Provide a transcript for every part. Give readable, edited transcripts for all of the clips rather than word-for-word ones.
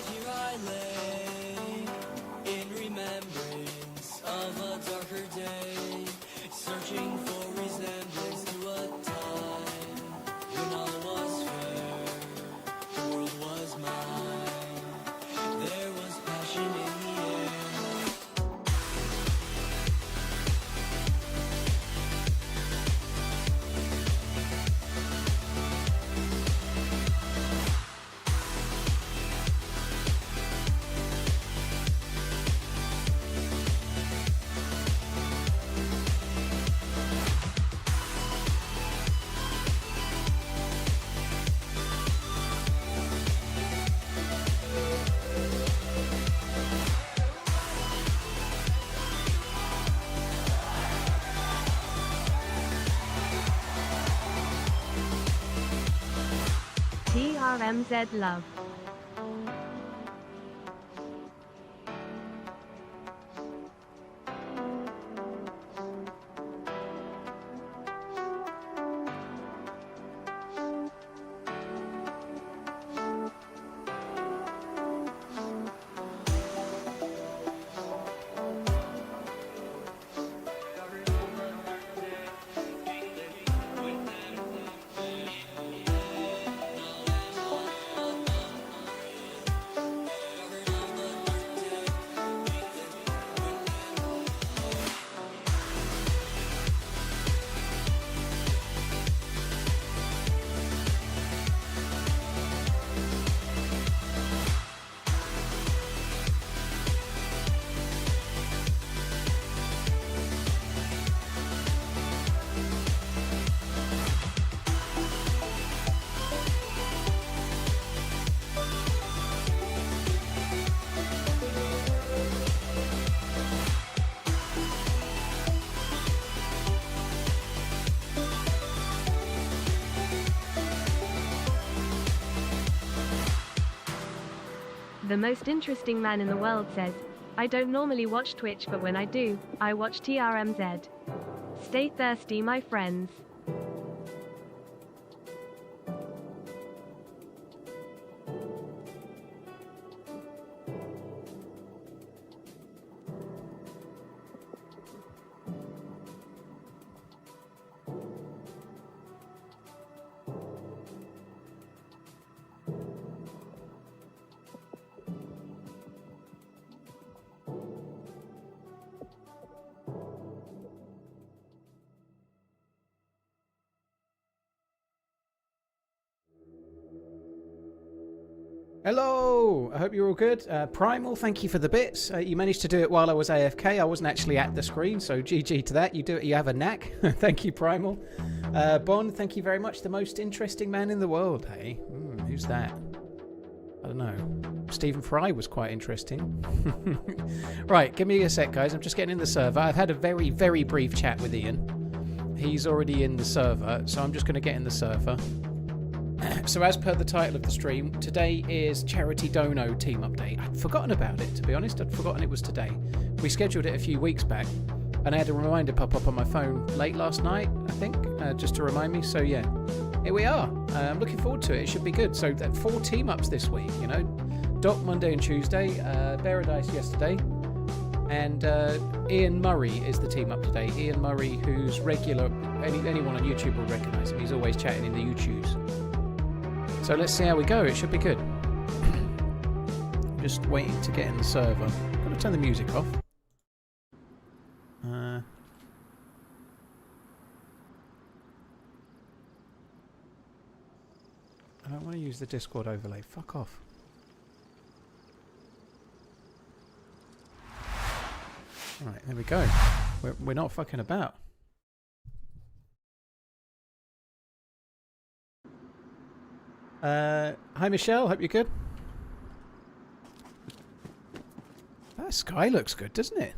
here I lay, in remembrance of a darker day, searching for resemblance to a time when all was fair, the world was mine, there was passion in the air. TRMZ love. The most interesting man in the world says, I don't normally watch Twitch, but when I do, I watch TRMZ. Stay thirsty, my friends. Hello, I hope you're all good. Primal, thank you for the bits. You managed to do it while I was AFK. I wasn't actually at the screen, so GG to that. You do it, you have a knack. Thank you, Primal. Bond, thank you very much. The most interesting man in the world, hey? Who's that? I don't know. Stephen Fry was quite interesting. Right, give me a sec, guys. I'm just getting in the server. I've had a very, very brief chat with Ian. He's already in the server, so I'm just going to get in the server. So as per the title of the stream, today is Charity Dono team update. I'd forgotten about it, to be honest. I'd forgotten it was today. We scheduled it a few weeks back, and I had a reminder pop up on my phone late last night, I think, just to remind me. So yeah, here we are. I'm looking forward to it. It should be good. So 4 team ups this week, you know. Doc Monday and Tuesday, Paradise yesterday, and Ian Murray is the team up today. Ian Murray, who's regular, anyone on YouTube will recognise him. He's always chatting in the YouTubes. So let's see how we go. It should be good. Just waiting to get in the server. I'm going to turn the music off. I don't want to use the Discord overlay. Fuck off. Alright, there we go. We're not fucking about. Hi Michelle, hope you're good. That sky looks good, doesn't it?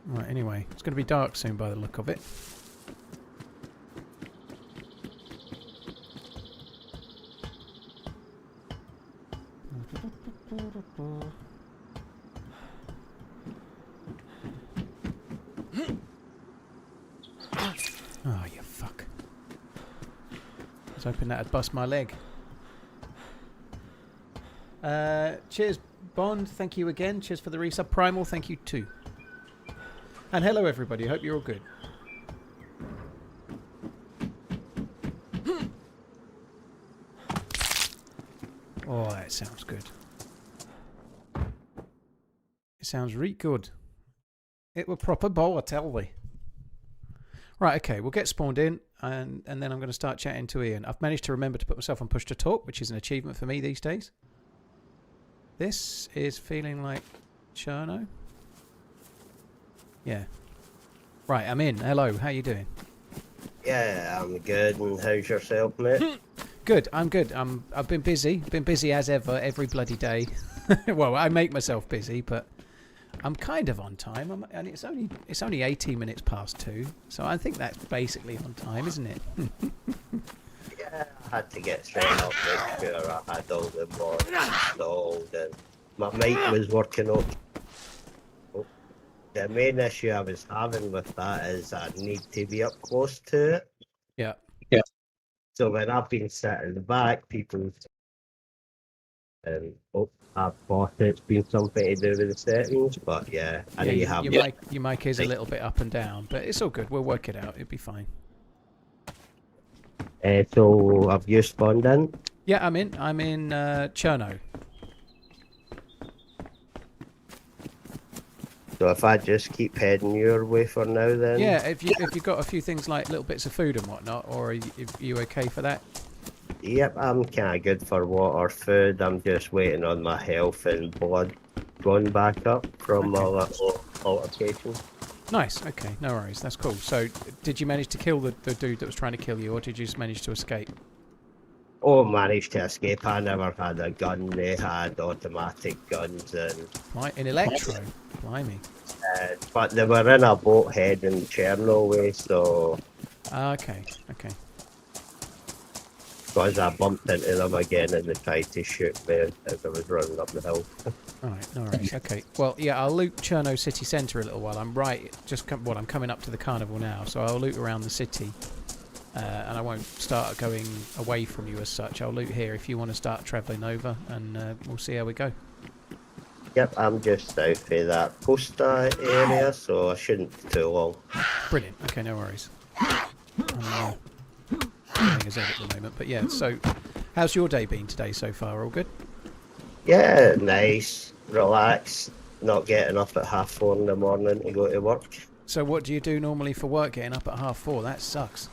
Right, anyway, it's going to be dark soon by the look of it. Oh, you fuck. I was hoping that'd bust my leg. Cheers, Bond. Thank you again. Cheers for the resub. Primal, thank you too. And hello, everybody. I hope you're all good. Oh, that sounds good. It sounds really good. It were proper bowl, I tell thee. Right, okay, we'll get spawned in, and then I'm going to start chatting to Ian. I've managed to remember to put myself on push to talk, which is an achievement for me these days. This is feeling like Cherno. Yeah. Right, I'm in. Hello, how you doing? Yeah, I'm good. And how's yourself, mate? Good, I'm good. I've been busy as ever, every bloody day. Well, I make myself busy, but I'm kind of on time. And it's only 18 minutes past 2, so I think that's basically on time, isn't it? Yeah, I had to get straight up, make sure I had all the mods installed, and my mic was working up. The main issue I was having with that is I need to be up close to it. Yeah. So when I've been sitting in the back, people I thought it's been something to do with the settings, but yeah, I know you have your mic is a little bit up and down, but it's all good. We'll work it out. It'll be fine. So have you spawned in? Yeah, I'm in Cherno. So if I just keep heading your way for now, then Yeah, if you've got a few things like little bits of food and whatnot, or are you okay for that? Yep, I'm kind of good for water, food. I'm just waiting on my health and blood going back up from my little altercation. Nice. Okay, no worries. That's cool. So, did you manage to kill the dude that was trying to kill you, or did you just manage to escape? Oh, managed to escape. I never had a gun. They had automatic guns, and In Electro? Blimey. but they were in a boat heading Cherno way, so Okay. because I bumped into them again and they tried to shoot me as I was running up the hill. Alright, no worries. Okay. Well, yeah, I'll loot Cherno city centre a little while. I'm I'm coming up to the carnival now, so I'll loot around the city. And I won't start going away from you as such. I'll loot here if you want to start travelling over, and we'll see how we go. Yep, I'm just south of that poster area, so I shouldn't be too long. Brilliant. Okay, no worries. I'm getting a Z at the moment, but yeah. So, how's your day been today so far? All good? Yeah, nice, relax, not getting up at 4:30 in the morning to go to work. So, what do you do normally for work? Getting up at 4:30? That sucks.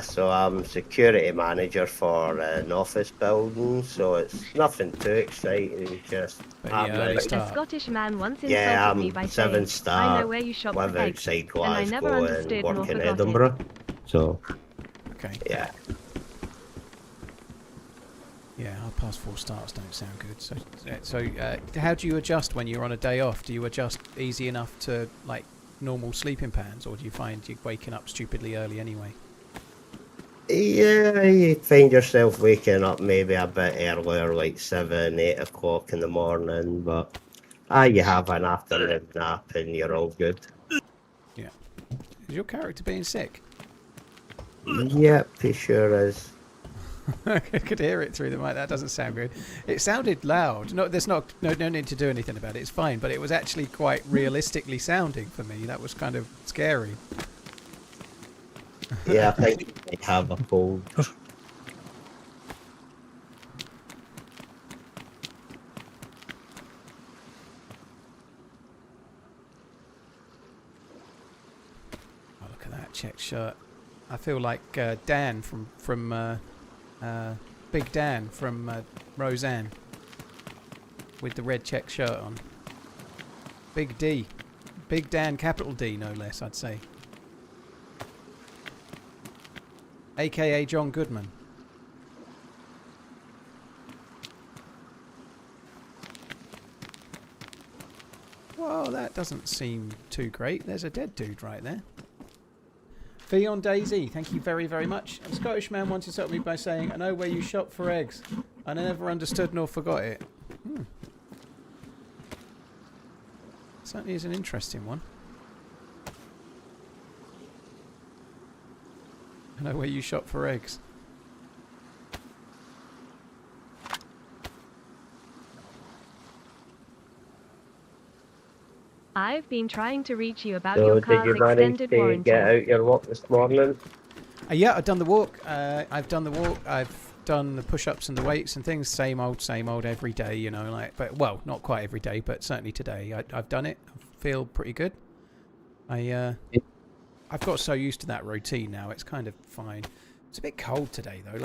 So I'm security manager for an office building, so it's nothing too exciting, just But I'm yeah, early like, start. A Scottish man once insulted yeah, me I'm by 7 saying, star, I know where you shop live for eggs, outside and I never Glasgow and understood nor work in forgot it. Edinburgh, so Okay. yeah. Yeah, 4:30 starts don't sound good. So, how do you adjust when you're on a day off? Do you adjust easy enough to like normal sleeping patterns, or do you find you're waking up stupidly early anyway? Yeah, you find yourself waking up maybe a bit earlier, like 7, 8 o'clock in the morning, but you have an afternoon nap and you're all good. Yeah. Is your character being sick? Yep, he sure is. I could hear it through the mic. That doesn't sound good. It sounded loud. No need to do anything about it. It's fine, but it was actually quite realistically sounding for me. That was kind of scary. Yeah, I think he might have a cold. I'll look at that checked shirt. I feel like Dan from Big Dan from Roseanne with the red check shirt on. Big D. Big Dan, capital D, no less, I'd say. AKA John Goodman. Well, that doesn't seem too great. There's a dead dude right there. Beyond DayZ, thank you very, very much. A Scottish man once insulted me by saying, I know where you shop for eggs. I never understood nor forgot it. Certainly is an interesting one. I know where you shop for eggs. I've been trying to reach you about So your did car's you manage extended to warranty. get out your walk this morning? Yeah, I've done the walk. I've done the walk. I've done the push-ups and the weights and things. Same old every day, you know. Like, but well, not quite every day, but certainly today. I've done it. I feel pretty good. I've got so used to that routine now. It's kind of fine. It's a bit cold today though.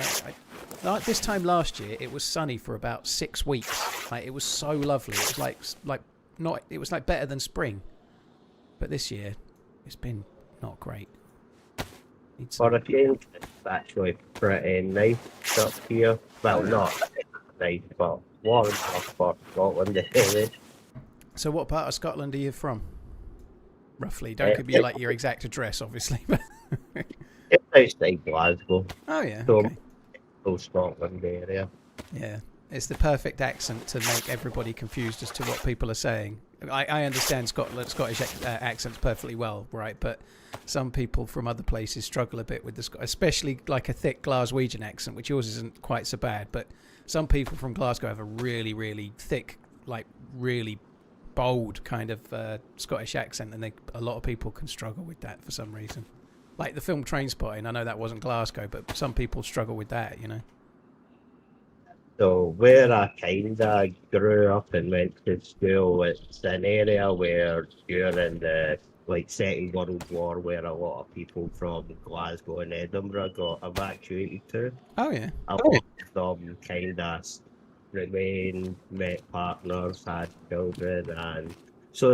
Like this time last year, it was sunny for about 6 weeks. Like it was so lovely. It was not. It was like better than spring. But this year, it's been not great. For a change, it's actually pretty nice up here. Well, not nice, but warm enough for Scotland anyway. So what part of Scotland are you from? Roughly. Don't give me like your exact address, obviously. It's outside Glasgow. Oh yeah. So, Okay. whole Scotland area. Yeah. It's the perfect accent to make everybody confused as to what people are saying. I understand Scottish accents perfectly well, right? But some people from other places struggle a bit with especially like a thick Glaswegian accent, which yours isn't quite so bad. But some people from Glasgow have a really, really thick, like really bold kind of Scottish accent, and a lot of people can struggle with that for some reason. Like the film Trainspotting, I know that wasn't Glasgow, but some people struggle with that, you know. So where I kinda grew up and went to school, it's an area where during the Second World War, where a lot of people from Glasgow and Edinburgh got evacuated to. Oh yeah. A lot of them kinda remained, met partners, had children, and so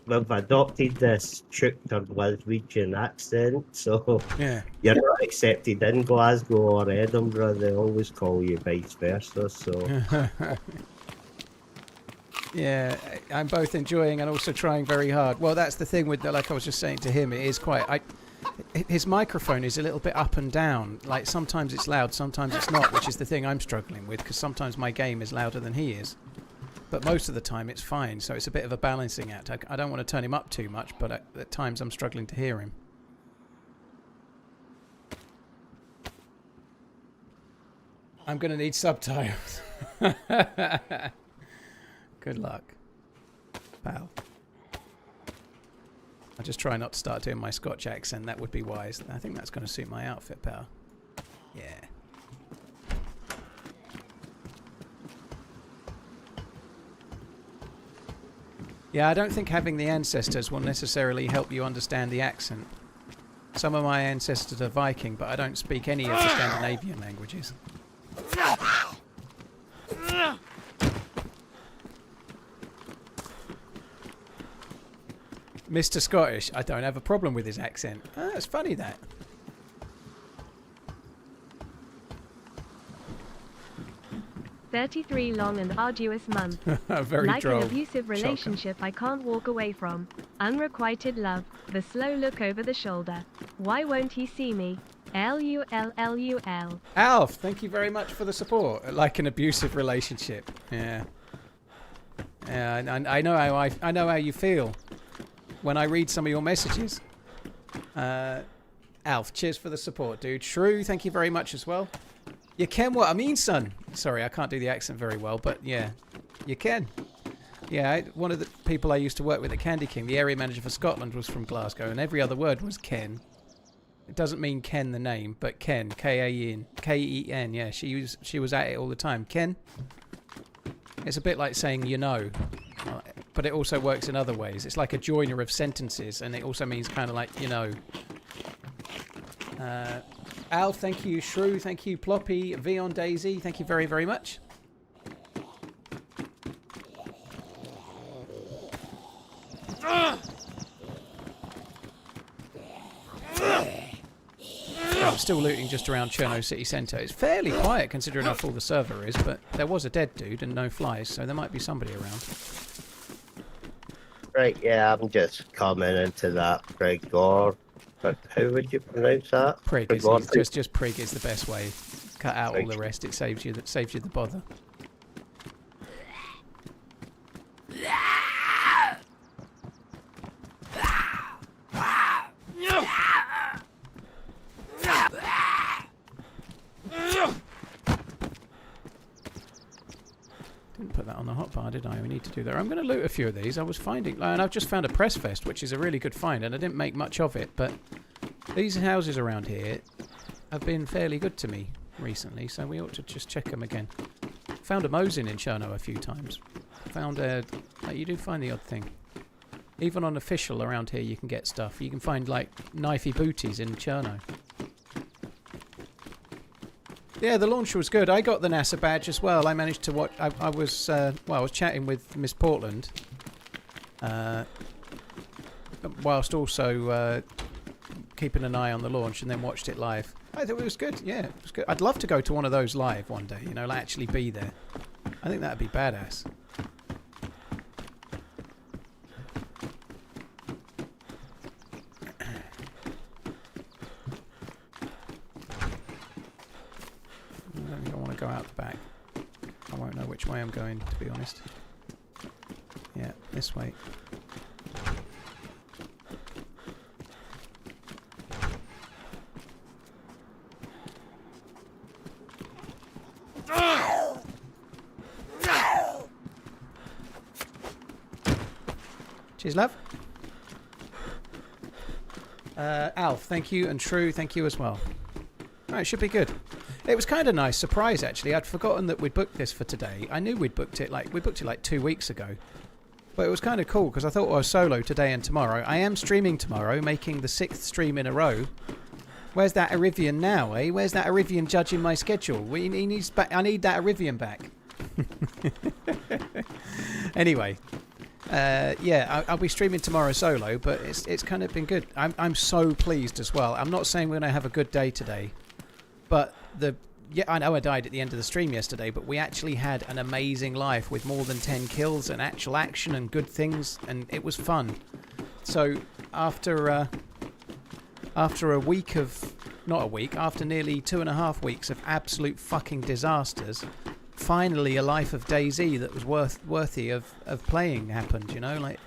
we've adopted this Chukter Glaswegian accent. So Yeah. you're not accepted in Glasgow or Edinburgh, they always call you vice versa. So Yeah, I'm both enjoying and also trying very hard. Well, that's the thing with, like I was just saying to him, it is quite. His microphone is a little bit up and down. Like sometimes it's loud, sometimes it's not, which is the thing I'm struggling with because sometimes my game is louder than he is. But most of the time it's fine, so it's a bit of a balancing act. I don't want to turn him up too much, but at times I'm struggling to hear him. I'm going to need subtitles. Good luck, pal. I'll just try not to start doing my Scotch accent. That would be wise. I think that's going to suit my outfit, pal. Yeah. Yeah, I don't think having the ancestors will necessarily help you understand the accent. Some of my ancestors are Viking, but I don't speak any of the Scandinavian languages. Mr. Scottish, I don't have a problem with his accent. Oh, it's funny that. "33 long and arduous month. Very Like droll. an abusive relationship I can't walk away from. Unrequited love. The slow look over the shoulder. Why won't he see me? LULLUL. Alf, thank you very much for the support. Like an abusive relationship. Yeah. Yeah, I know how I know how you feel when I read some of your messages. Alf, cheers for the support, dude. Shrew, thank you very much as well. You can what I mean, son. Sorry, I can't do the accent very well, but yeah, you can. Yeah, one of the people I used to work with at Candy King, the area manager for Scotland, was from Glasgow, and every other word was Ken. It doesn't mean Ken the name, but Ken, K-A-N, K-E-N. Yeah, she was at it all the time. Ken. It's a bit like saying you know, but it also works in other ways. It's like a joiner of sentences, and it also means kind of like you know. Al, thank you. Shrew, thank you. Ploppy, V on DayZ, thank you very, very much. I'm still looting just around Cherno city centre. It's fairly quiet considering how full the server is, but there was a dead dude and no flies, so there might be somebody around. right, yeah, I'm just coming into that Pregor. But how would you pronounce that? Prig is just prig is the best way. Cut out all the rest. It saves you the bother. Didn't put that on the hotbar, did I? We need to do that. I'm going to loot a few of these. I was finding... And I've just found a press vest, which is a really good find, and I didn't make much of it, but these houses around here have been fairly good to me recently, so we ought to just check them again. Found a Mosin in Cherno a few times. Found a... you do find the odd thing. Even on official around here you can get stuff. You can find, like, knifey booties in Cherno. Yeah, the launch was good. I got the NASA badge as well. I managed to watch... I was chatting with Miss Portland. Whilst also keeping an eye on the launch, and then watched it live. I thought it was good. Yeah, it was good. I'd love to go to one of those live one day, you know, like actually be there. I think that'd be badass. I don't want to go out the back. I won't know which way I'm going, to be honest. Yeah, this way. Cheers, love. Alf, thank you, and True, thank you as well. Alright, should be good. It was kind of nice surprise, actually. I'd forgotten that we'd booked this for today. I knew we'd booked it, like 2 weeks ago. But it was kind of cool, because I thought I was solo today and tomorrow. I am streaming tomorrow, making the 6th stream in a row. Where's that Arivian now, eh? Where's that Arivian judging my schedule? He needs back. I need that Arivian back. Anyway. Yeah, I'll be streaming tomorrow solo, but it's kind of been good. I'm so pleased as well. I'm not saying we're going to have a good day today, but I know I died at the end of the stream yesterday, but we actually had an amazing life with more than 10 kills and actual action and good things, and it was fun. So after a week of... not a week, after nearly 2.5 weeks of absolute fucking disasters... finally a life of DayZ that was worthy of playing happened, you know, like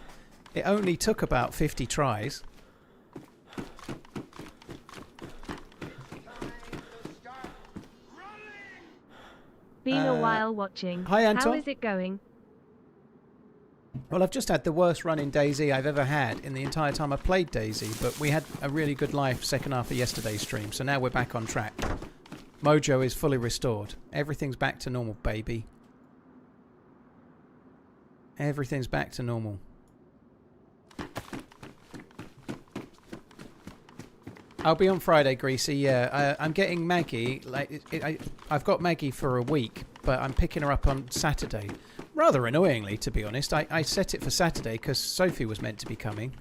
it only took about 50 tries. Been a while watching. Hi, Anton. How is it going? Well, I've just had the worst run in DayZ I've ever had in the entire time I've played DayZ, but we had a really good life second half of yesterday's stream, so now we're back on track. Mojo is fully restored. Everything's back to normal, baby. Everything's back to normal. I'll be on Friday, Greasy, yeah. I'm getting Maggie. I've got Maggie for a week, but I'm picking her up on Saturday. Rather annoyingly, to be honest. I set it for Saturday because Sophie was meant to be coming.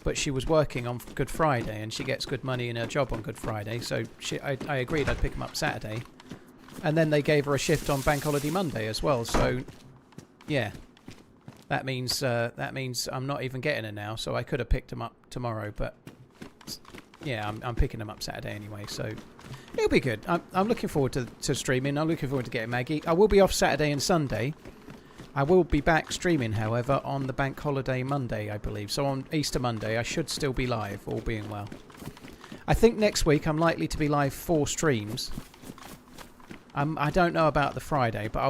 But she was working on Good Friday, and she gets good money in her job on Good Friday, so I agreed I'd pick them up Saturday. And then they gave her a shift on Bank Holiday Monday as well, so yeah. That means I'm not even getting her now, so I could have picked them up tomorrow, but yeah, I'm picking them up Saturday anyway, so it'll be good. I'm looking forward to streaming. I'm looking forward to getting Maggie. I will be off Saturday and Sunday. I will be back streaming, however, on the Bank Holiday Monday, I believe. So on Easter Monday, I should still be live, all being well. I think next week I'm likely to be live 4 streams. I don't know about the Friday, but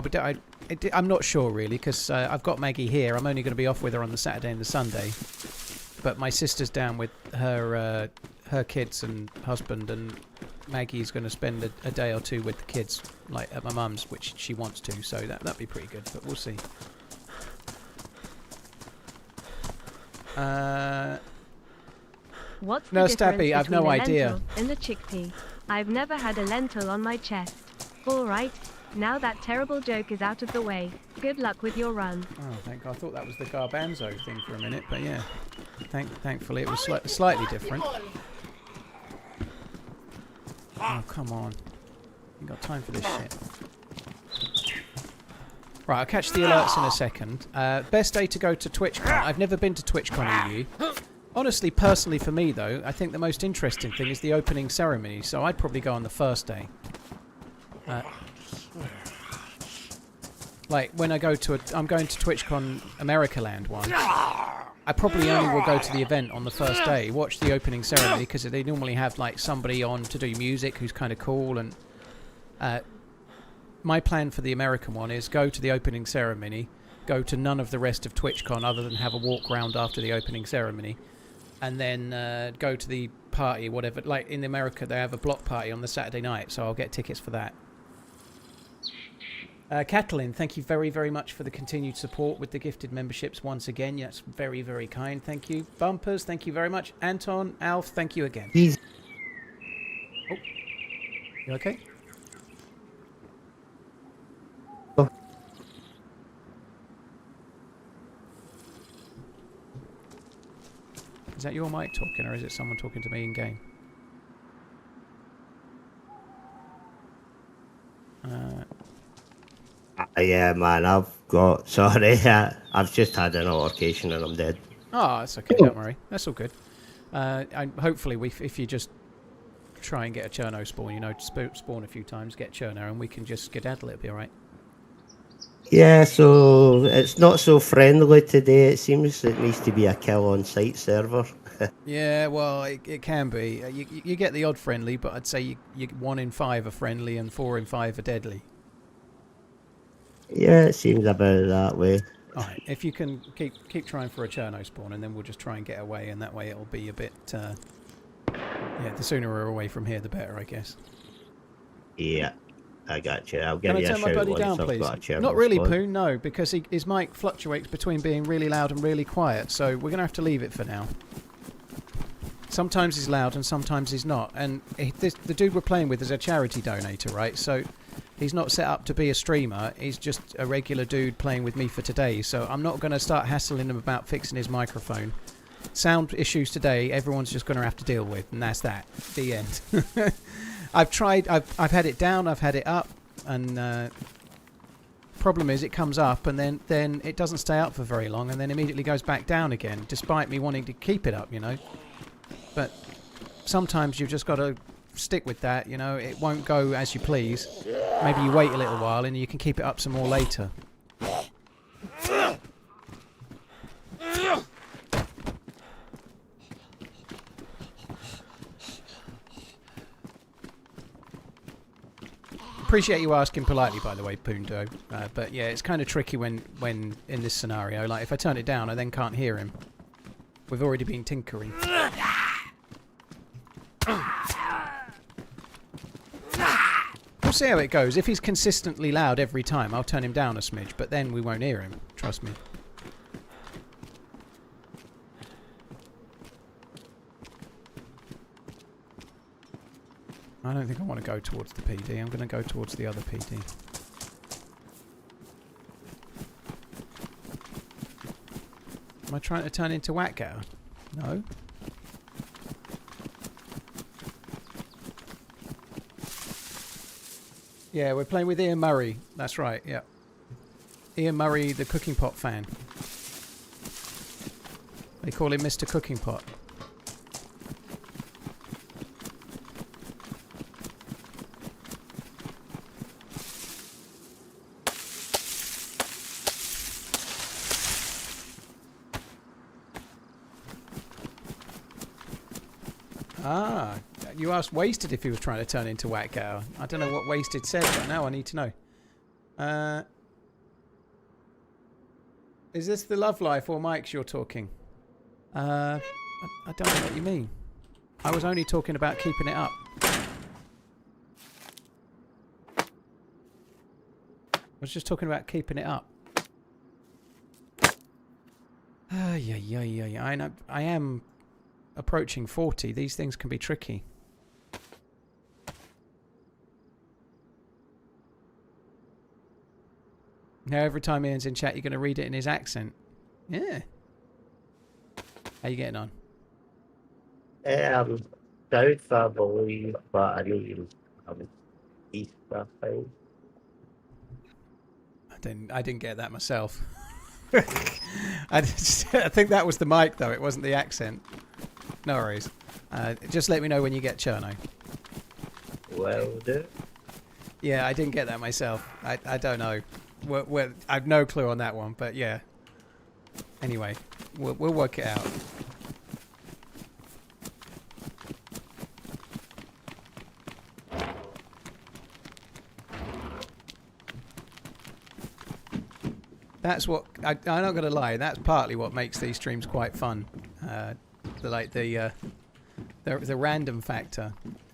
I'm not sure really, because I've got Maggie here. I'm only going to be off with her on the Saturday and the Sunday. But my sister's down with her kids and husband, and Maggie's going to spend a day or 2 with the kids, like at my mum's, which she wants to, so that'd be pretty good, but we'll see. What's no, the Stabby, I've no idea. Lentil and the chickpea? I've never had a lentil on my chest. Alright, now that terrible joke is out of the way. Good luck with your run. Oh, thank God. I thought that was the garbanzo thing for a minute, but yeah. Thankfully it was slightly different. Oh, come on. Ain't got time for this shit. Right, I'll catch the alerts in a second. Best day to go to TwitchCon. I've never been to TwitchCon EU. Honestly, personally for me though, I think the most interesting thing is the opening ceremony, so I'd probably go on the first day. Like, when I go to I'm going to TwitchCon Americaland one. I probably only will go to the event on the first day, watch the opening ceremony, because they normally have like somebody on to do music who's kind of cool, and my plan for the American one is go to the opening ceremony, go to none of the rest of TwitchCon other than have a walk round after the opening ceremony, and then go to the party, whatever. Like in America, they have a block party on the Saturday night, so I'll get tickets for that. Catalin, thank you very, very much for the continued support with the gifted memberships once again. That's very, very kind. Thank you. Bumpers, thank you very much. Anton, Alf, thank you again. He's Oh, you okay? Oh. Is that your mic talking, or is it someone talking to me in game? Yeah, man, I've got... Sorry, I've just had an altercation and I'm dead. Oh, that's okay. Don't worry. That's all good. Hopefully, if you just try and get a Cherno spawn, you know, spawn a few times, get Cherno, and we can just skedaddle. It'll be all right. Yeah, so it's not so friendly today. It seems it needs to be a kill on site server. Yeah, well, it can be. You get the odd friendly, but I'd say you 1 in 5 are friendly and 4 in 5 are deadly. Yeah, it seems about that way. All right, if you can keep trying for a Cherno spawn, and then we'll just try and get away, and that way it'll be a bit. Yeah, the sooner we're away from here, the better, I guess. Yeah, I got you. I'll Can give I you a turn my shout buddy once down, I've please? got a Cherno Not really, spawn. Poon, no, because his mic fluctuates between being really loud and really quiet, so we're going to have to leave it for now. Sometimes he's loud and sometimes he's not. And the dude we're playing with is a charity donator, right? So he's not set up to be a streamer. He's just a regular dude playing with me for today. So I'm not going to start hassling him about fixing his microphone. Sound issues today, everyone's just going to have to deal with. And that's that. The end. I've tried. I've had it down. I've had it up. And problem is it comes up and then it doesn't stay up for very long and then immediately goes back down again, despite me wanting to keep it up, you know. But sometimes you've just got to stick with that, you know. It won't go as you please. Maybe you wait a little while and you can keep it up some more later. Appreciate you asking politely, by the way, Poondo. But yeah, it's kind of tricky when in this scenario. Like, if I turn it down, I then can't hear him. We've already been tinkering. We'll see how it goes. If he's consistently loud every time, I'll turn him down a smidge, but then we won't hear him. Trust me. I don't think I want to go towards the PD. I'm going to go towards the other PD. Am I trying to turn into Whackgow? No. Yeah, we're playing with Ian Murray. That's right, yeah. Ian Murray, the cooking pot fan. They call him Mr. Cooking Pot. Ah, you asked Wasted if he was trying to turn into Whackgow. I don't know what Wasted said, but now I need to know. Is this the love life or Mike's you're talking? I don't know what you mean. I was only talking about keeping it up. I was just talking about keeping it up. Yeah. I know. I am approaching 40. These things can be tricky. Now every time Ian's in chat, you're going to read it in his accent. Yeah. How you getting on? South, I believe, but I know I'm east, I think. I didn't get that myself. I think that was the mic, though. It wasn't the accent. No worries. Just let me know when you get Cherno. Well, do. Yeah, I didn't get that myself. I don't know. I have no clue on that one, but yeah. Anyway, we'll work it out. That's what I'm not going to lie. That's partly what makes these streams quite fun. The random factor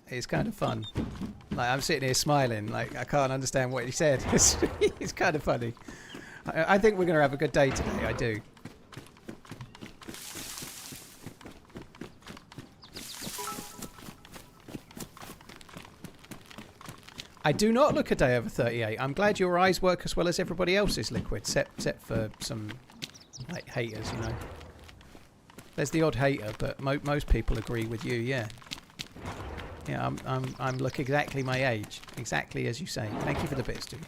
is kind of fun. Like I'm sitting here smiling, like I can't understand what he said. It's kind of funny. I think we're going to have a good day today. I do. I do not look a day over 38. I'm glad your eyes work as well as everybody else's, Liquid, except for some like haters, you know. There's the odd hater, but most people agree with you. Yeah. Yeah, I'm look exactly my age, exactly as you say. Thank you for the bits, dude.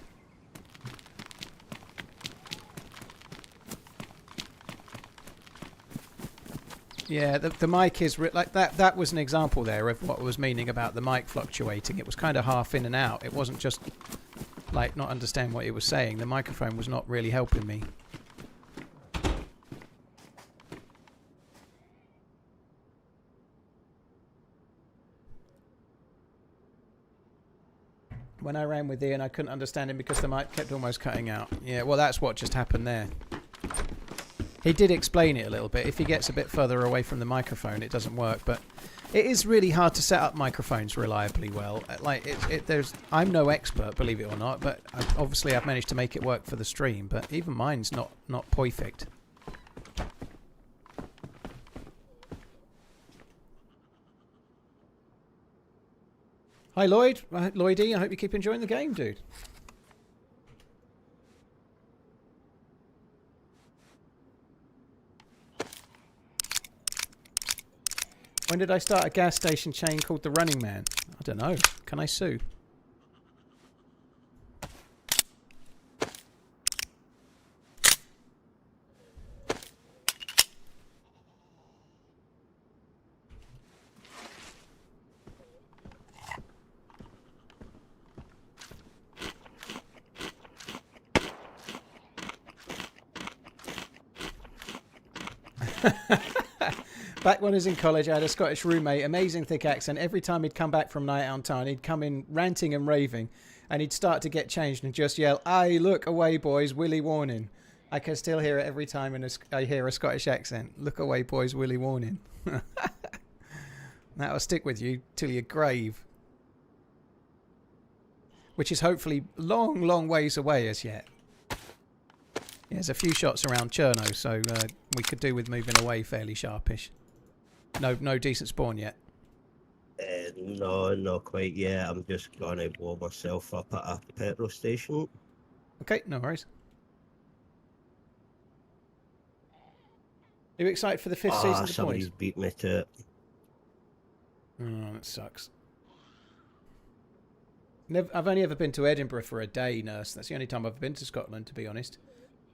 Yeah, the mic is like that. That was an example there of what I was meaning about the mic fluctuating. It was kind of half in and out. It wasn't just like not understand what it was saying. The microphone was not really helping me. When I ran with Ian, I couldn't understand him because the mic kept almost cutting out. Yeah, well, that's what just happened there. He did explain it a little bit. If he gets a bit further away from the microphone, it doesn't work. But it is really hard to set up microphones reliably well. Like I'm no expert, believe it or not, but obviously I've managed to make it work for the stream. But even mine's not perfect. Hi Lloyd, Lloydie. I hope you keep enjoying the game, dude. When did I start a gas station chain called The Running Man? I don't know. Can I sue? Back when I was in college, I had a Scottish roommate, amazing thick accent. Every time he'd come back from night out in town, he'd come in ranting and raving, and he'd start to get changed and just yell, "Aye, look away, boys, Willie warning." I can still hear it every time I hear a Scottish accent. Look away, boys, Willie warning. That'll stick with you till your grave. Which is hopefully long, long ways away as yet. Yeah, there's a few shots around Cherno, so we could do with moving away fairly sharpish. No decent spawn yet. No, not quite yet. I'm just going to blow myself up at a petrol station. Okay, no worries. Are you excited for the 5th season of the somebody's points? beat me to it. Oh, that sucks. I've only ever been to Edinburgh for a day, Nurse. That's the only time I've been to Scotland, to be honest.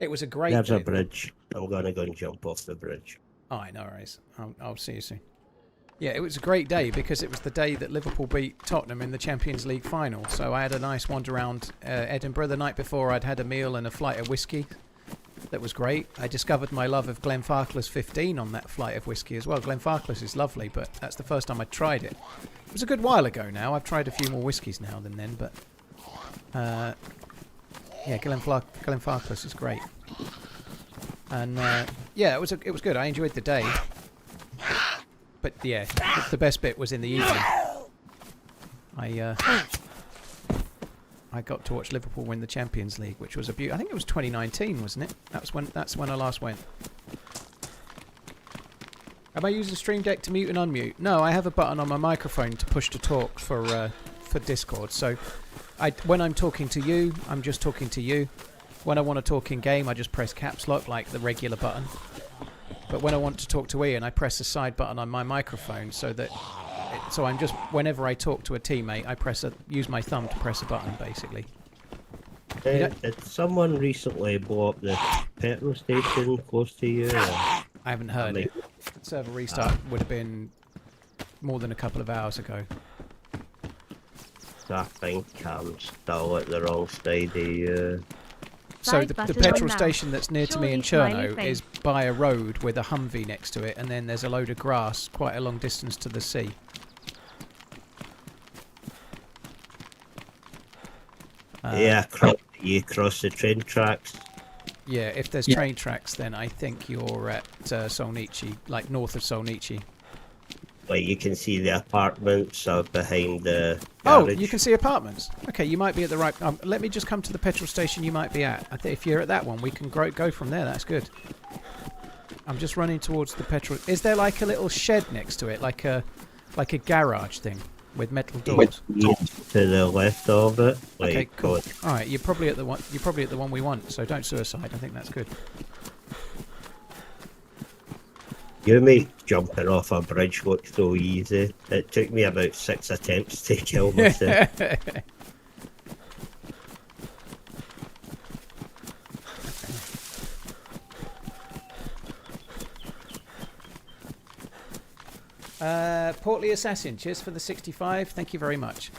It was a great There's day. a bridge. I'm going to go and jump off the bridge. Alright, no worries. I'll see you soon. Yeah, it was a great day because it was the day that Liverpool beat Tottenham in the Champions League final. So I had a nice wander around Edinburgh. The night before I'd had a meal and a flight of whiskey. That was great. I discovered my love of Glenfarclas 15 on that flight of whiskey as well. Glenfarclas is lovely, but that's the first time I tried it. It was a good while ago now. I've tried a few more whiskies now than then, but yeah, Glenfarclas is great. And yeah, it was good. I enjoyed the day. But yeah, the best bit was in the evening. I got to watch Liverpool win the Champions League, which was a beauty. I think it was 2019, wasn't it? That's when I last went. Am I using Stream Deck to mute and unmute? No, I have a button on my microphone to push to talk for Discord. So when I'm talking to you, I'm just talking to you. When I want to talk in game, I just press caps lock like the regular button. But when I want to talk to Ian, I press the side button on my microphone so I'm just, whenever I talk to a teammate, I use my thumb to press a button, basically. Did someone recently blow up the petrol station close to you? I haven't heard it. Server restart would have been more than a couple of hours ago. I think I'm still at the wrong side of you. So the button petrol on station that's near to me in Surely smiley Cherno face. is by a road with a Humvee next to it, and then there's a load of grass quite a long distance to the sea. Yeah, you cross the train tracks. Yeah, if there's train tracks, then I think you're at Solnici, like north of Solnici. Like you can see the apartments are behind the Oh, garage. you can see apartments. Okay, you might be at the right. Let me just come to the petrol station you might be at. I think if you're at that one, we can go from there. That's good. I'm just running towards the petrol. Is there like a little shed next to it, like a garage thing with metal doors? To the left of it. Like, Okay, cool. All right, you're probably at the one. You're probably at the one we want. So don't suicide. I think that's good. You make jumping off a bridge look so easy. It took me about 6 attempts to kill myself. Portly Assassin, cheers for the 65. Thank you very much.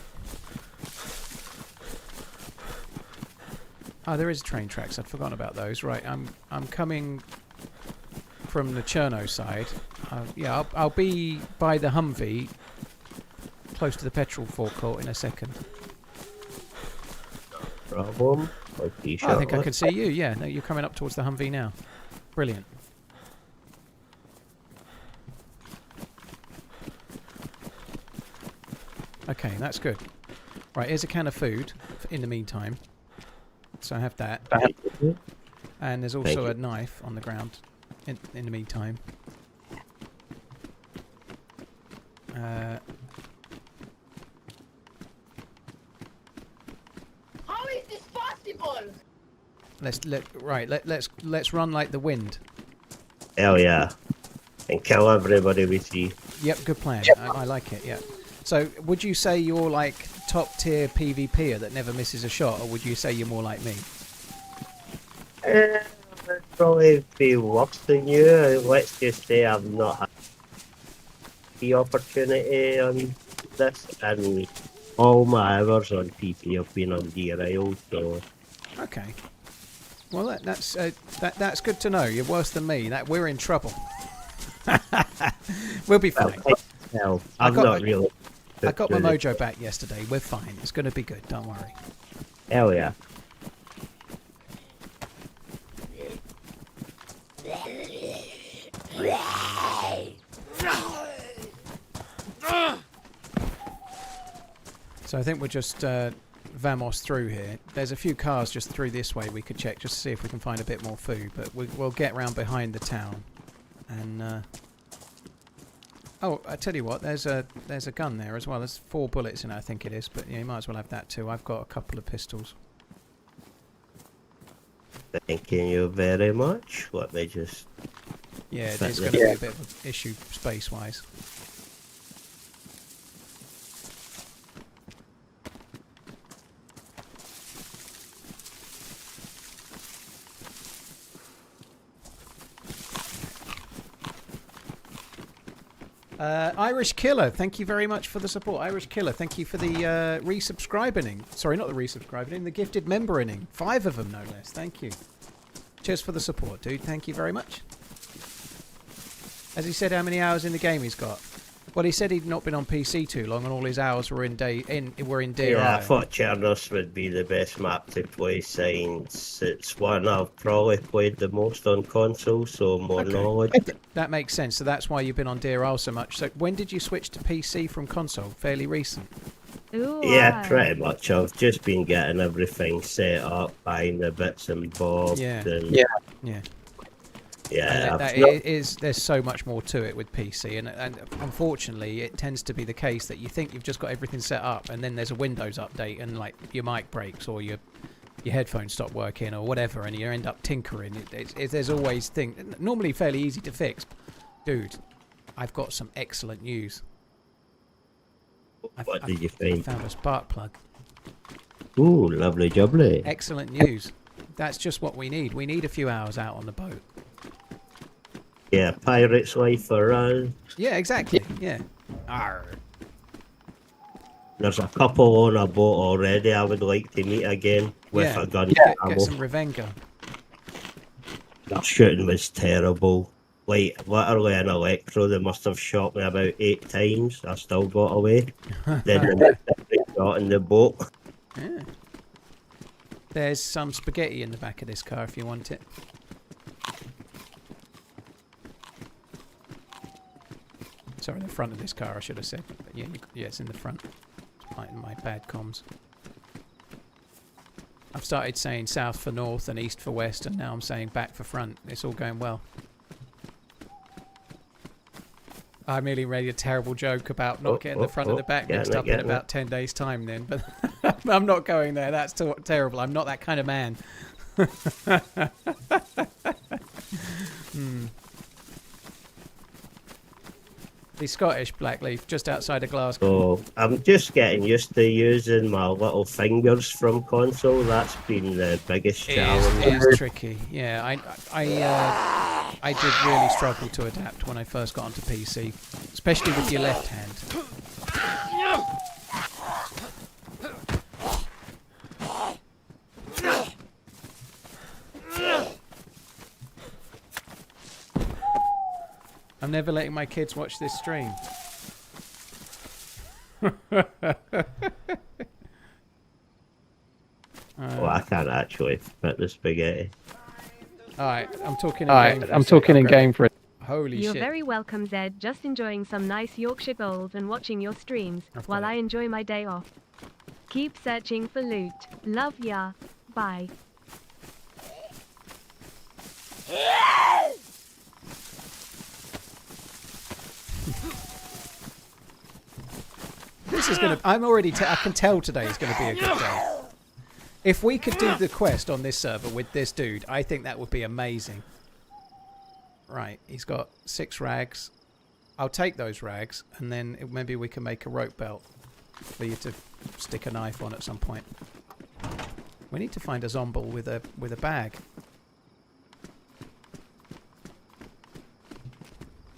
Oh, there is train tracks. I'd forgotten about those. Right, I'm coming from the Cherno side. Yeah, I'll be by the Humvee, close to the petrol forecourt in a second. Problem? Oh, I think I can see you. Yeah, no, you're coming up towards the Humvee now. Brilliant. Okay, that's good. Right, here's a can of food in the meantime. So I have that. And there's also a knife on the ground in the meantime. How is this possible? Let's run like the wind. Hell yeah. And kill everybody we see. Yep, good plan. I like it, yeah. So would you say you're like top tier PvPer that never misses a shot, or would you say you're more like me? I'd probably be worse than you. Let's just say I've not had the opportunity on this, and all my hours on PP have been on DRL, so... Okay. Well, that's good to know. You're worse than me. That we're in trouble. We'll be fine. Well, I've not really... I got my mojo back yesterday. We're fine. It's going to be good. Don't worry. Hell yeah. So I think we're just vamos through here. There's a few cars just through this way we could check just to see if we can find a bit more food. But we'll get round behind the town. And oh, I tell you what, there's a gun there as well. There's 4 bullets in it, I think it is. But yeah, you might as well have that too. I've got a couple of pistols. Thank you very much. Let me just... Yeah, it is going to be a bit of an issue space-wise. Irish Killer, thank you very much for the support. Irish Killer, thank you for the resubscribing. Sorry, not the resubscribing, the gifted membering. 5 of them, no less. Thank you. Cheers for the support, dude. Thank you very much. Has he said how many hours in the game he's got? Well, he said he'd not been on PC too long, and all his hours were in DRI. Yeah, I thought Chernarus would be the best map to play since it's one I've probably played the most on console, so more knowledge. That makes sense. So that's why you've been on DRI so much. So when did you switch to PC from console? Fairly recent. Ooh, Yeah, wow. pretty much. I've just been getting everything set up, buying the bits and bobs. Yeah. And Yeah. yeah, There's so much more to it with PC, and unfortunately it tends to be the case that you think you've just got everything set up, and then there's a Windows update, and like your mic breaks or your headphones stop working or whatever, and you end up tinkering. There's always things, normally fairly easy to fix. Dude, I've got some excellent news. What did you find? Found a spark plug. Ooh, lovely jubbly. Excellent news. That's just what we need. We need a few hours out on the boat. Yeah, pirate's life for us. Yeah, exactly. Yeah. Arr. There's a couple on a boat already I would like to meet again with a gun. Get some Revenga. Their shooting was terrible. Like, literally an electro, they must have shot me about 8 times. I still got away. Then they shot in the boat. Yeah. There's some spaghetti in the back of this car if you want it. Sorry, the front of this car, I should have said. But yeah, yeah, it's in the front. It's my bad comms. I've started saying south for north and east for west, and now I'm saying back for front. It's all going well. I merely made a terrible joke about not getting the front of the back mixed up in about 10 days' time then, but I'm not going there. That's terrible. I'm not that kind of man. He's Scottish, Blackleaf, just outside of Glasgow. So I'm just getting used to using my little fingers from console. That's been the biggest challenge. It is tricky. Yeah, I did really struggle to adapt when I first got onto PC, especially with your left hand. I'm never letting my kids watch this stream. Oh, I can't actually fit the spaghetti. Alright, I'm talking in game. For Holy You're shit. very welcome, Zed. Just enjoying some nice Yorkshire Gold and watching your streams while I enjoy my day off. Keep searching for loot. Love ya. Bye. This is gonna. I'm already. I can tell today is gonna be a good day. If we could do the quest on this server with this dude, I think that would be amazing. Right, he's got 6 rags. I'll take those rags, and then maybe we can make a rope belt for you to stick a knife on at some point. We need to find a zomble with a bag.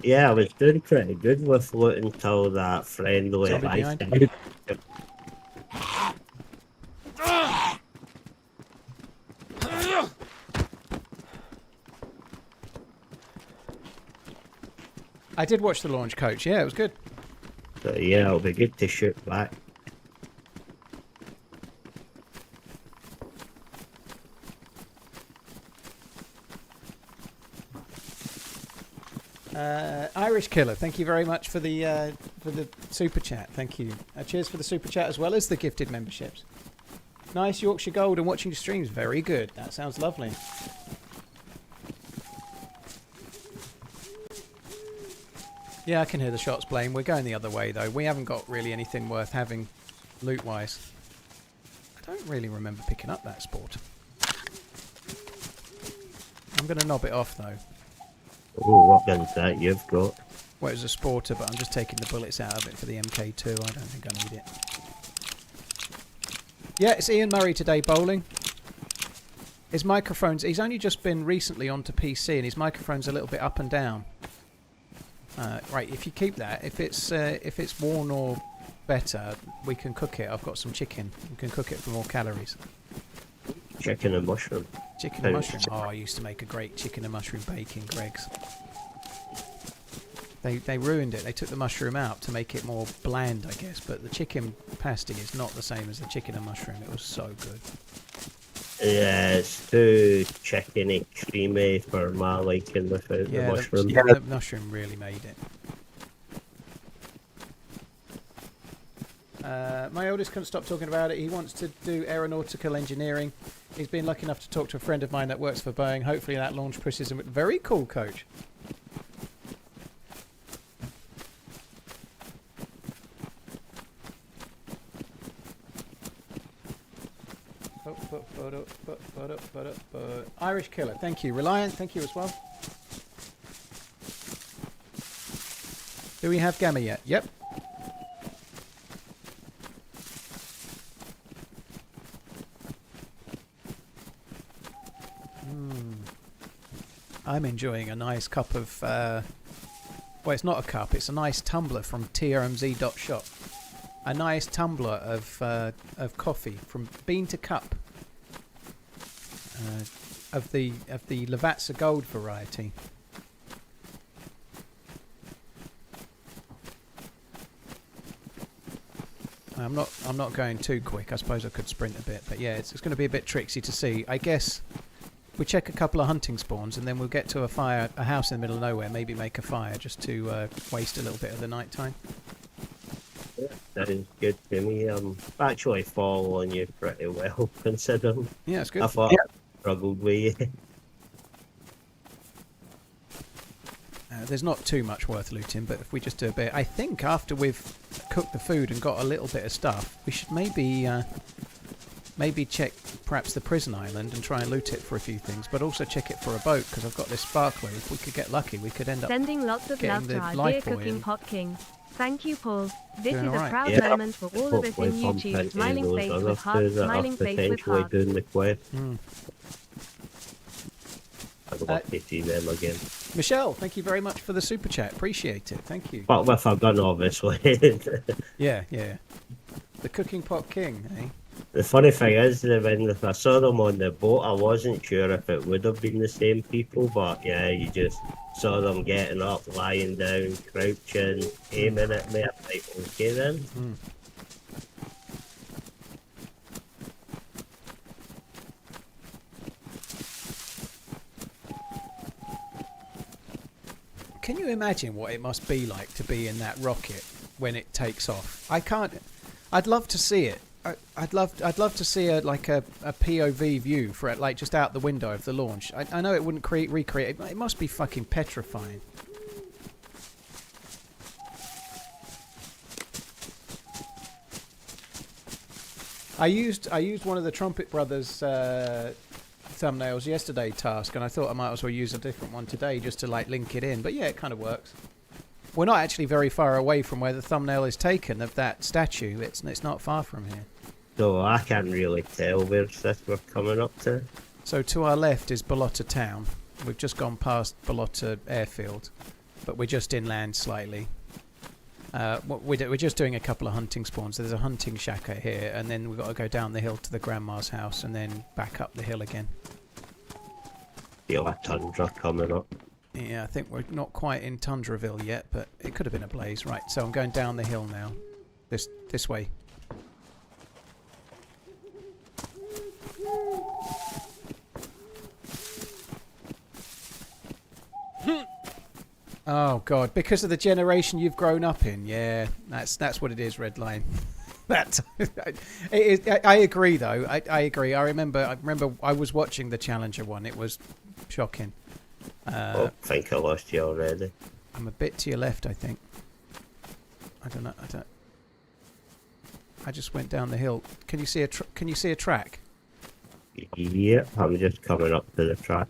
Yeah, I was doing pretty good with loot until that friendly Zombie life. behind. I did watch the launch coach. Yeah, it was good. So yeah, it'll be good to shoot back. Irish Killer, thank you very much for the super chat. Thank you. Cheers for the super chat as well as the gifted memberships. Nice Yorkshire Gold and watching your streams. Very good. That sounds lovely. Yeah, I can hear the shots playing. We're going the other way though. We haven't got really anything worth having loot-wise. I don't really remember picking up that sport. I'm going to knob it off though. Oh, what gun's that you've got? Well, it was a sporter, but I'm just taking the bullets out of it for the MK2. I don't think I need it. Yeah, it's Ian Murray today bowling. His microphone's... He's only just been recently onto PC, and his microphone's a little bit up and down. Right, if you keep that, if it's worn or better, we can cook it. I've got some chicken. We can cook it for more calories. Chicken and mushroom. Chicken and mushroom. Oh, I used to make a great chicken and mushroom bake in Greg's. They ruined it. They took the mushroom out to make it more bland, I guess. But the chicken pasty is not the same as the chicken and mushroom. It was so good. Yeah, it's too chickeny, creamy for my liking without the mushroom. The mushroom really made it. My oldest couldn't stop talking about it. He wants to do aeronautical engineering. He's been lucky enough to talk to a friend of mine that works for Boeing. Hopefully that launch pushes him. Very cool, coach. Irish Killer, thank you. Reliant, thank you as well. Do we have Gamma yet? Yep. I'm enjoying a nice cup of... well, it's not a cup, it's a nice tumbler from TRMZ.shop. A nice tumbler of coffee from bean to cup. Of the Lavazza Gold variety. I'm not going too quick. I suppose I could sprint a bit, but yeah, it's going to be a bit tricksy to see. I guess we check a couple of hunting spawns, and then we'll get to a house in the middle of nowhere. Maybe make a fire just to waste a little bit of the night time. Yeah, that is good to me. Actually following you pretty well, considering. Yeah, it's good. I thought I struggled with you. There's not too much worth looting, but if we just do a bit, I think after we've cooked the food and got a little bit of stuff, we should maybe check perhaps the prison island and try and loot it for a few things, but also check it for a boat, because I've got this sparkler. If we could get lucky, we could end up Sending lots of love getting to the our dear life buoy cooking and- pot king. Thank you, Paul. This Doing is a alright. proud Yeah. moment for all of us in Hopefully YouTube. content Smiling in those face other with heart, two that are smiling face with potentially heart. doing the quest. Mm. I'd love to see them again. Michelle, thank you very much for the super chat. Appreciate it. Thank you. But with a gun, obviously. Yeah. The cooking pot king, eh? The funny thing is, that when I saw them on the boat, I wasn't sure if it would have been the same people, but yeah, you just saw them getting up, lying down, crouching, aiming at me. I'm like, okay then. Mm. Can you imagine what it must be like to be in that rocket when it takes off? I can't. I'd love to see it. I'd love to see a POV view for it, like just out the window of the launch. I know it wouldn't recreate it, but it must be fucking petrifying. I used one of the Trumpet Brothers thumbnails yesterday task, and I thought I might as well use a different one today just to like link it in. But yeah, it kind of works. We're not actually very far away from where the thumbnail is taken of that statue. It's not far from here. So I can't really tell where this we're coming up to. So to our left is Balota town. We've just gone past Balota airfield, but we're just inland slightly. We're just doing a couple of hunting spawns. There's a hunting shack out here, and then we've got to go down the hill to the grandma's house, and then back up the hill again. Feel a tundra coming up. Yeah, I think we're not quite in Tundraville yet, but it could have been a blaze. Right, so I'm going down the hill now. This way. Oh God! Because of the generation you've grown up in, yeah, that's what it is. Red line. That it is. I agree, though. I agree. I remember I was watching the Challenger one. It was shocking. I think I lost you already. I'm a bit to your left, I think. I don't know. I just went down the hill. Can you see a track? Yeah, I'm just coming up to the track.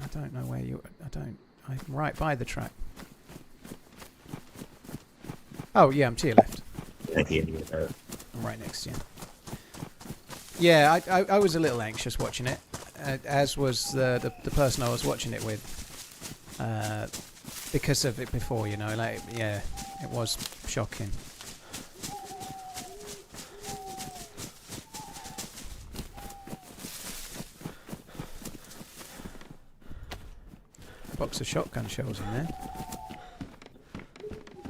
I don't know where you. I'm right by the track. Oh yeah, I'm to your left. I hear you now. I'm right next to you. Yeah, I was a little anxious watching it, as was the person I was watching it with, because of it before, you know. Like, yeah, it was shocking. Box of shotgun shells in there.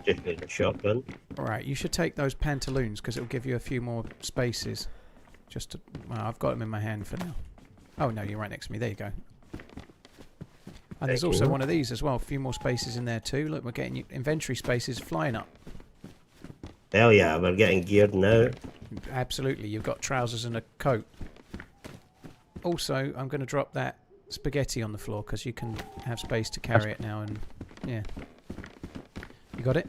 Just with a shotgun. Alright, you should take those pantaloons because it'll give you a few more spaces. Well, I've got them in my hand for now. Oh no, you're right next to me. There you go. And there's also one of these as well. A few more spaces in there too. Look, we're getting inventory spaces flying up. Hell yeah, we're getting geared now. Absolutely, you've got trousers and a coat. Also, I'm going to drop that spaghetti on the floor because you can have space to carry it now. And yeah, you got it.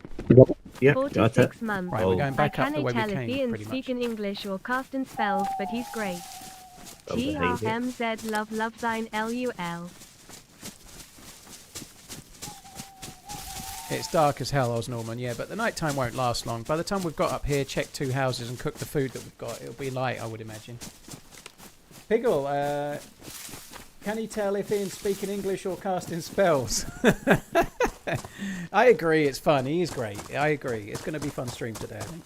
Yeah, got it. 46 months. Right, we're going I back up the can't way we tell if came. Ian's Pretty much. speaking English or casting spells, but he's great. I'm behind you. TRMZ love thine LUL. It's dark as hell, Osnorman, yeah, but the nighttime won't last long. By the time we've got up here, checked 2 houses and cooked the food that we've got, it'll be light, I would imagine. Piggle, can he tell if Ian's speaking English or casting spells? I agree, it's fun. He is great. I agree. It's going to be a fun stream today, I think.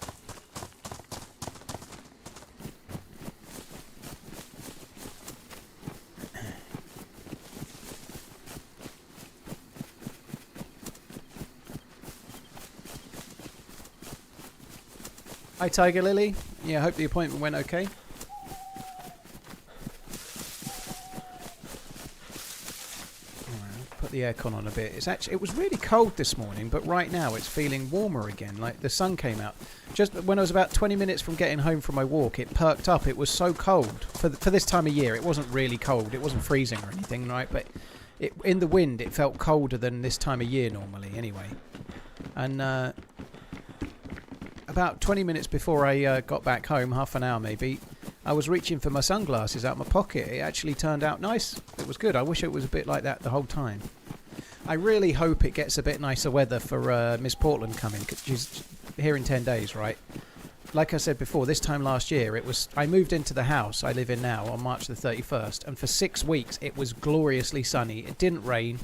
Hi, Tiger Lily. Yeah, I hope the appointment went okay. Put the aircon on a bit. It was really cold this morning, but right now it's feeling warmer again. Like the sun came out. Just when I was about 20 minutes from getting home from my walk, it perked up. It was so cold for this time of year. It wasn't really cold. It wasn't freezing or anything, right? But in the wind, it felt colder than this time of year normally. Anyway, and about 20 minutes before I got back home, half an hour maybe, I was reaching for my sunglasses out my pocket. It actually turned out nice. It was good. I wish it was a bit like that the whole time. I really hope it gets a bit nicer weather for Miss Portland coming. 'Cause she's here in 10 days, right? Like I said before, this time last year, I moved into the house I live in now on March the 31st, and for 6 weeks it was gloriously sunny. It didn't rain.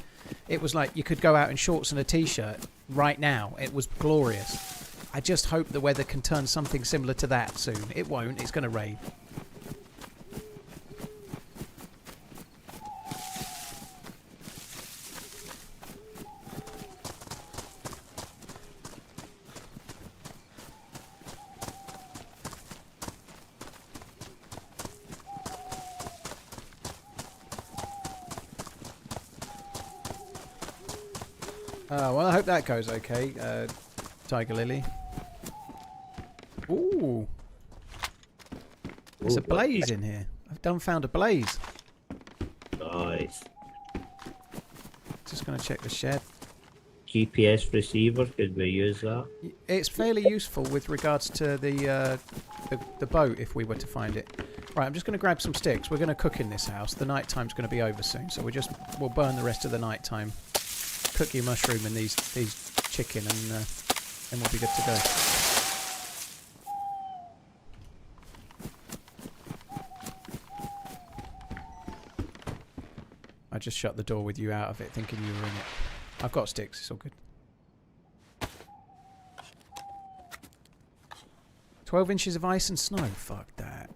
It was like you could go out in shorts and a t-shirt right now. It was glorious. I just hope the weather can turn something similar to that soon. It won't. It's going to rain. Well, I hope that goes okay, Tiger Lily. Ooh. There's a blaze in here. I've found a blaze. Nice. Just going to check the shed. GPS receiver, could we use that? It's fairly useful with regards to the boat if we were to find it. Right, I'm just going to grab some sticks. We're going to cook in this house. The night time's going to be over soon, so we'll burn the rest of the night time. Cook your mushroom and these chicken, and we'll be good to go. I just shut the door with you out of it, thinking you were in it. I've got sticks. It's all good. 12 inches of ice and snow. Fuck that.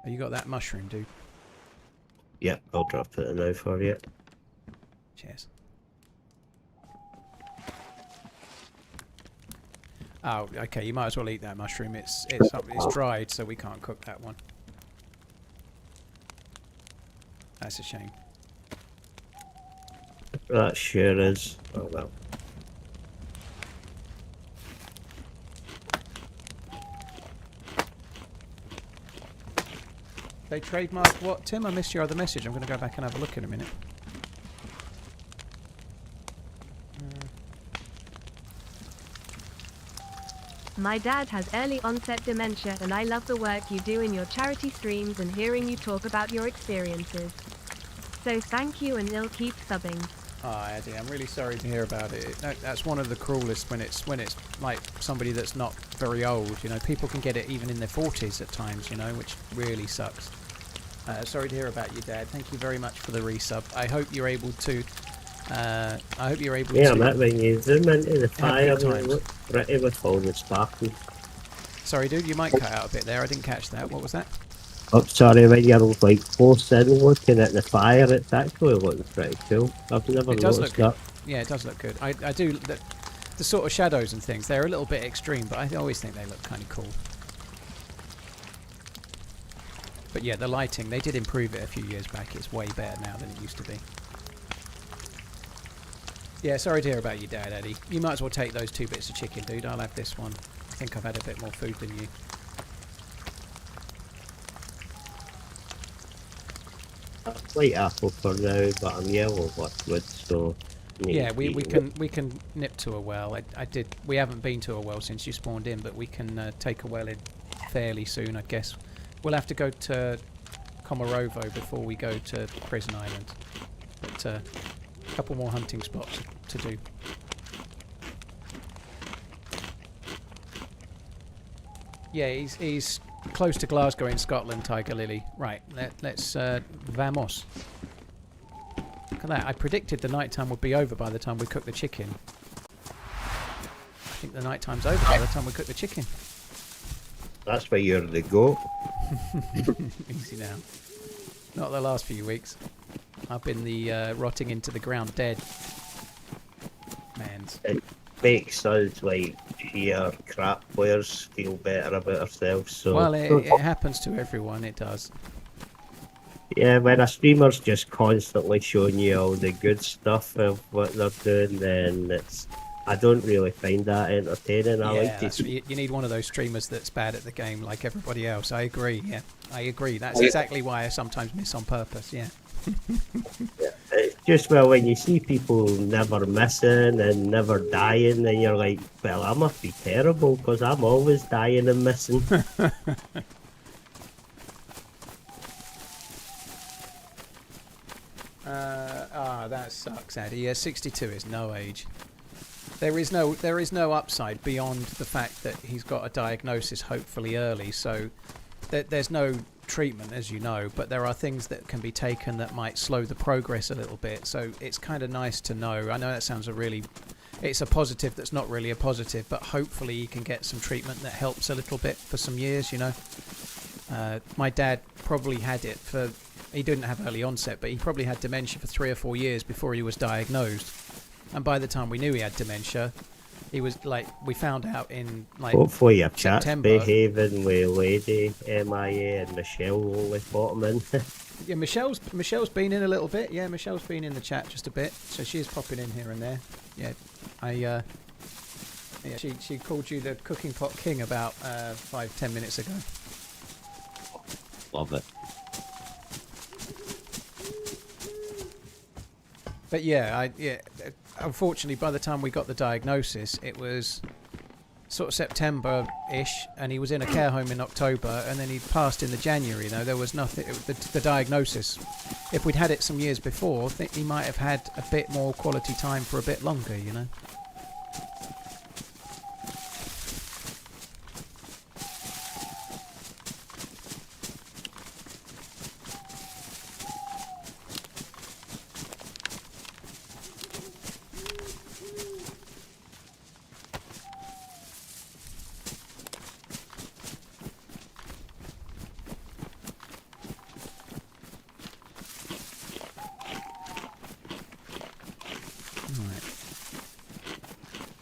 You got that mushroom, dude? Yep, I'll drop it now for you. Cheers. Oh, okay. You might as well eat that mushroom. It's dried, so we can't cook that one. That's a shame. That sure is. Oh well. They trademarked what? Tim, I missed your other message. I'm going to go back and have a look in a minute. My dad has early onset dementia, and I love the work you do in your charity streams and hearing you talk about your experiences. So thank you, and he'll keep subbing. Oh, Eddie, I'm really sorry to hear about it. That's one of the cruelest when it's like somebody that's not very old. You know, people can get it even in their 40s at times. You know, which really sucks. Sorry to hear about your dad. Thank you very much for the resub. I hope you're able to. Yeah, Matt, when you zoom into the fire, look pretty with all the sparkles. Sorry, dude, you might cut out a bit there. I didn't catch that. What was that? Oh, sorry, when you're like close in looking at the fire, it's actually looking pretty cool. I've never noticed that. Yeah, it does look good. I do. The sort of shadows and things, they're a little bit extreme, but I always think they look kind of cool. But yeah, the lighting, they did improve it a few years back. It's way better now than it used to be. Yeah, sorry to hear about your dad, Eddie. You might as well take those 2 bits of chicken, dude. I'll have this one. I think I've had a bit more food than you. White apple for now, but I'm yellow liquid, so... Yeah, we can nip to a well. We haven't been to a well since you spawned in, but we can take a well in fairly soon, I guess. We'll have to go to Komarovo before we go to Prison Island. But a couple more hunting spots to do. Yeah, he's close to Glasgow in Scotland, Tiger Lily. Right, let's vamos. Look at that. I predicted the nighttime would be over by the time we cook the chicken. I think the nighttime's over by the time we cook the chicken. That's why you're the goat. Easy now. Not the last few weeks. I've been the rotting into the ground dead. Man. It makes us like sheer crap players feel better about ourselves. So Well, it happens to everyone. It does. yeah, when a streamer's just constantly showing you all the good stuff of what they're doing, then I don't really find that entertaining. I like to you need one of those streamers that's bad at the game like everybody else. I agree. Yeah, I agree. That's exactly why I sometimes miss on purpose. Yeah. It's just, well, when you see people never missing and never dying, then you're like, well, I must be terrible because I'm always dying and missing. That sucks, Addy. Yeah, 62 is no age. There is no upside beyond the fact that he's got a diagnosis hopefully early, so there's no treatment, as you know, but there are things that can be taken that might slow the progress a little bit, so it's kind of nice to know. I know that sounds it's a positive that's not really a positive, but hopefully you can get some treatment that helps a little bit for some years, you know. My dad probably had it he didn't have early onset, but he probably had dementia for 3 or 4 years before he was diagnosed. And by the time we knew he had dementia, he was like, we found out in like Hopefully your chat's September. behaving with Lady, MIA and Michelle only bought him in. Yeah, Michelle's been in a little bit. Yeah, Michelle's been in the chat just a bit, so she is popping in here and there. Yeah, she called you the cooking pot king about 5-10 minutes ago. Love it. But yeah, unfortunately, by the time we got the diagnosis, it was sort of September-ish, and he was in a care home in October, and then he passed in the January. You know, there was nothing. The diagnosis. If we'd had it some years before, I think he might have had a bit more quality time for a bit longer. You know.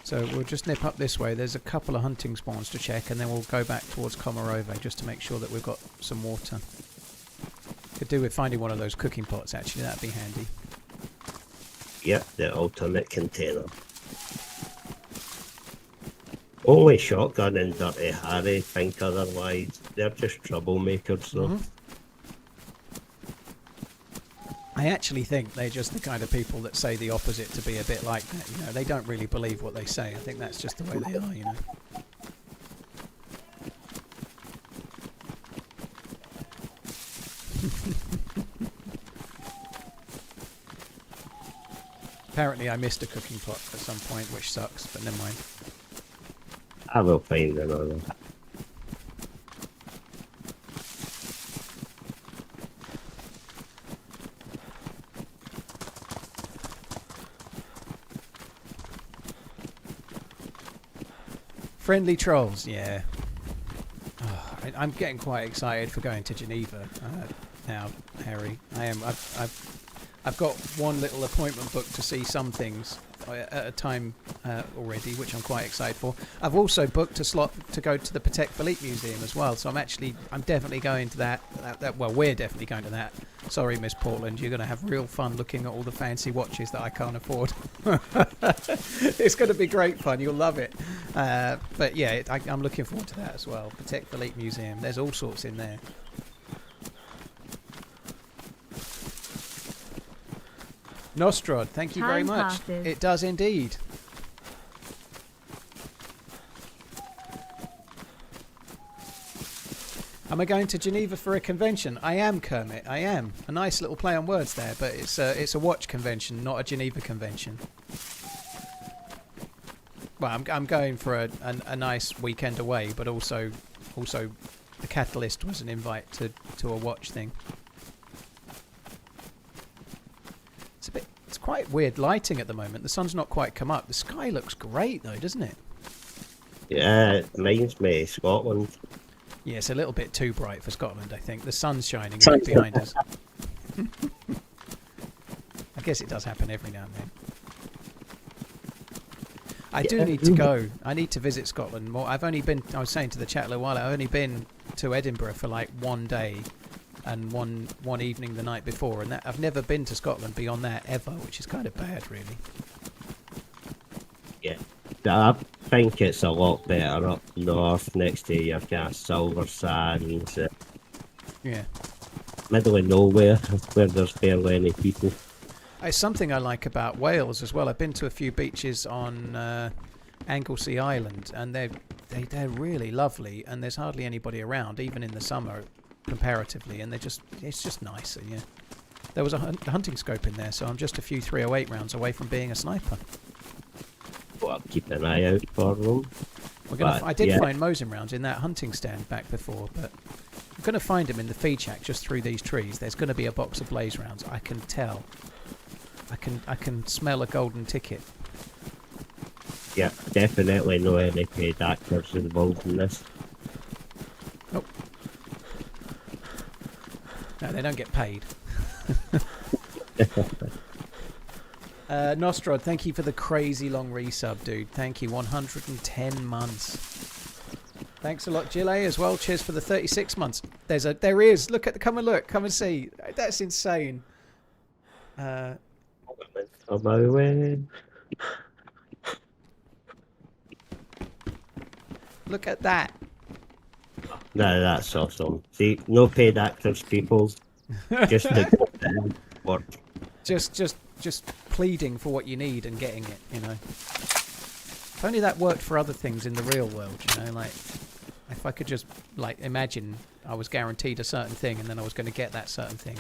So we'll just nip up this way. There's a couple of hunting spawns to check, and then we'll go back towards Komarove just to make sure that we've got some water. Could do with finding one of those cooking pots, actually. That'd be handy. Yep, the alternate container. Only Shotgun and Dirty Harry think otherwise. They're just troublemakers, though. Mm-hmm. I actually think they're just the kind of people that say the opposite to be a bit like that. You know, they don't really believe what they say. I think that's just the way they are, you know. Apparently I missed a cooking pot at some point, which sucks, but never mind. I will find another. Friendly trolls, yeah. Oh, I'm getting quite excited for going to Geneva now, Harry. I am. I've got one little appointment booked to see some things at a time already, which I'm quite excited for. I've also booked a slot to go to the Patek Philippe Museum as well, so I'm definitely going to that. Well, we're definitely going to that. Sorry, Miss Portland, you're going to have real fun looking at all the fancy watches that I can't afford. It's going to be great fun. You'll love it. But yeah, I'm looking forward to that as well. Patek Philippe Museum. There's all sorts in there. Nostrad, thank you very Time much. passes. It does indeed. Am I going to Geneva for a convention? I am, Kermit. I am. A nice little play on words there, but it's a watch convention, not a Geneva convention. Well, I'm going for a nice weekend away, but also the catalyst was an invite to a watch thing. It's quite weird lighting at the moment. The sun's not quite come up. The sky looks great though, doesn't it? Yeah, it reminds me of Scotland. Yeah, it's a little bit too bright for Scotland, I think. The sun's shining right behind us. I guess it does happen every now and then. I do need to go. I need to visit Scotland more. I've only been, I was saying to the chat a little while, I've only been to Edinburgh for like one day and one evening the night before, and that I've never been to Scotland beyond that ever, which is kind of bad, really. Yeah. I think it's a lot better up north next to your kind of silver sands. Yeah. Middle of nowhere where there's barely any people. It's something I like about Wales as well. I've been to a few beaches on Anglesey Island, and they're really lovely, and there's hardly anybody around, even in the summer, comparatively, and it's just nicer. Yeah, there was a hunting scope in there, so I'm just a few 308 rounds away from being a sniper. Well, I'll keep an eye out for them. I did find Mosin rounds in that hunting stand back before, but I'm going to find them in the feed shack just through these trees. There's going to be a box of blaze rounds. I can tell. I can smell a golden ticket. Yeah, definitely no any paid actors involved in this. Oh. No, they don't get paid. Nostrad, thank you for the crazy long resub, dude. Thank you, 110 months. Thanks a lot, Gillet, as well. Cheers for the 36 months. There is. Come and look. Come and see. That's insane. On my way. Look at that. No, that's awesome. See, no paid actors, people. Just to work. Just pleading for what you need and getting it, you know. If only that worked for other things in the real world, you know, like if I could just like imagine I was guaranteed a certain thing and then I was going to get that certain thing.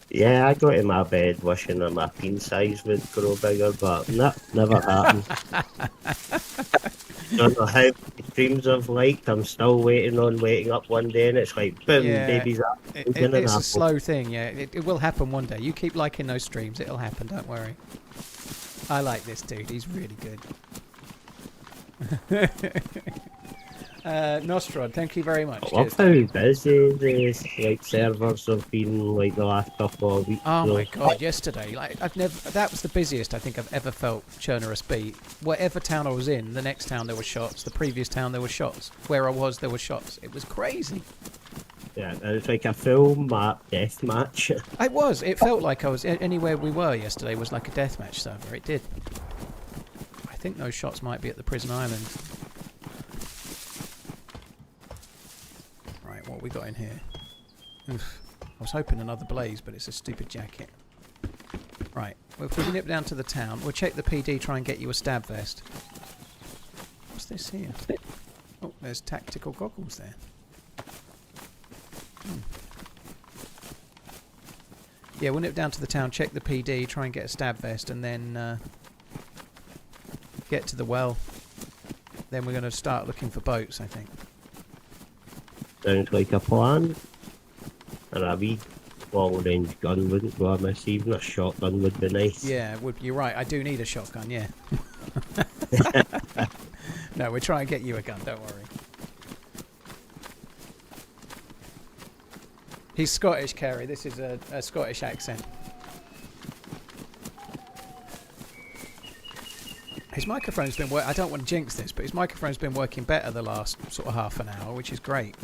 Yeah, I got in my bed wishing that my peen size would grow bigger, but no, never happened. Don't know how many streams I've liked. I'm still waiting up one day, and it's like, boom, Yeah, baby's up. It's a slow thing, yeah. It will happen one day. You keep liking those streams, it'll happen, don't worry. I like this dude, he's really good. Nostrad, thank you very much. Look how busy these like servers have been like the last couple of weeks. Oh my god, yesterday, like that was the busiest I think I've ever felt Chernarus be. Whatever town I was in, the next town there were shots, the previous town there were shots, where I was there were shots. It was crazy. Yeah, it was like a full map deathmatch. It felt like I was anywhere we were yesterday was like a deathmatch server. It did. I think those shots might be at the prison island. Right, what we got in here? Oof. I was hoping another blaze, but it's a stupid jacket. Right, well, if we nip down to the town, we'll check the PD, try and get you a stab vest. What's this here? Oh, there's tactical goggles there. Yeah, we'll nip down to the town, check the PD, try and get a stab vest, and then get to the well. Then we're going to start looking for boats, I think. Sounds like a plan. And a wee long-range gun wouldn't go amiss. Even a shotgun would be nice. Yeah, you're right. I do need a shotgun, yeah. No, we'll try and get you a gun, don't worry. He's Scottish, Kerry. This is a Scottish accent. His microphone's been I don't want to jinx this, but his microphone's been working better the last sort of half an hour, which is great.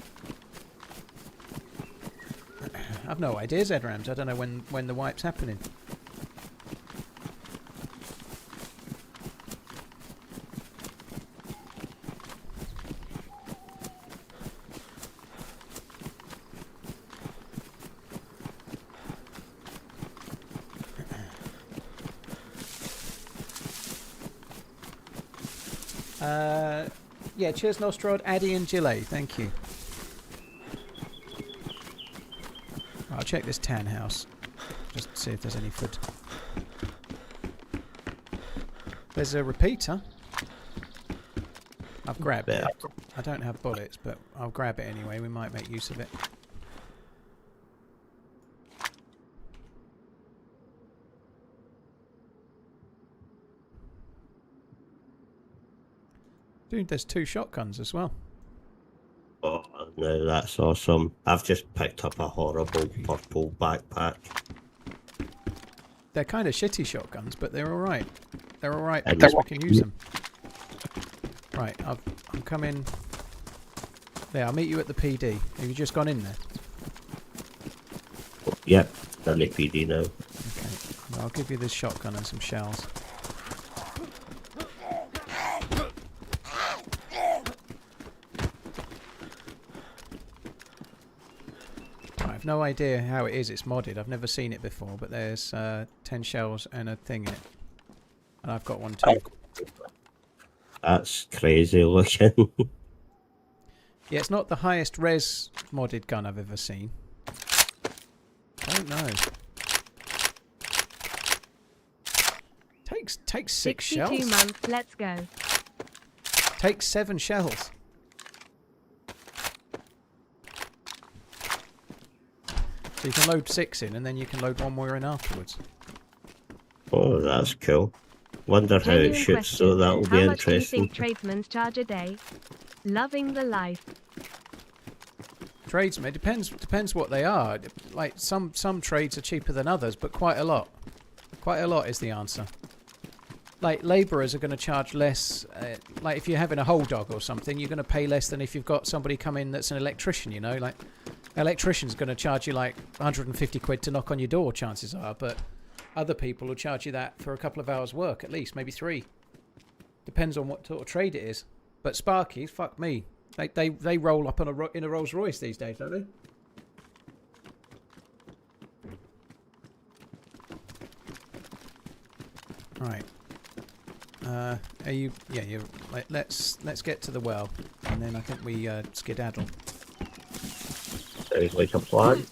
I've no idea, ZRAMs. I don't know when the wipe's happening. Yeah, cheers Nostrad, Addy and Gillet, thank you. I'll check this tan house, just to see if there's any food. There's a repeater. I've grabbed it. I don't have bullets, but I'll grab it anyway, we might make use of it. Dude, there's 2 shotguns as well. Oh, no, that's awesome. I've just picked up a horrible purple backpack. They're kind of shitty shotguns, but they're all right. They're all right And because we can use them. Right, I'm coming. There, I'll meet you at the PD. Have you just gone in there? Yep, done the PD now. Okay, I'll give you this shotgun and some shells. I have no idea how it is. It's modded. I've never seen it before, but there's 10 shells and a thing in it. And I've got one too. That's crazy looking. Yeah, it's not the highest res modded gun I've ever seen. I don't know. Takes 6 62 shells. months, let's go. Takes 7 shells. So you can load 6 in and then you can load 1 more in afterwards. Oh, that's cool. Wonder how it Genuine shoots, so question. that'll How be much do you interesting. think tradesmen charge a day? Loving the life. Tradesmen, it depends what they are. Like some trades are cheaper than others, but quite a lot. Quite a lot is the answer. Like labourers are going to charge less. Like if you're having a whole dog or something, you're going to pay less than if you've got somebody come in that's an electrician. You know, like an electrician's going to charge you like 150 quid to knock on your door. Chances are, but other people will charge you that for a couple of hours' work at least, maybe 3. Depends on what sort of trade it is. But Sparkies, fuck me. They roll up on in a Rolls Royce these days, don't they? Right. Are you? Yeah, you. Let's get to the well, and then I think we skedaddle. Sounds like a plan.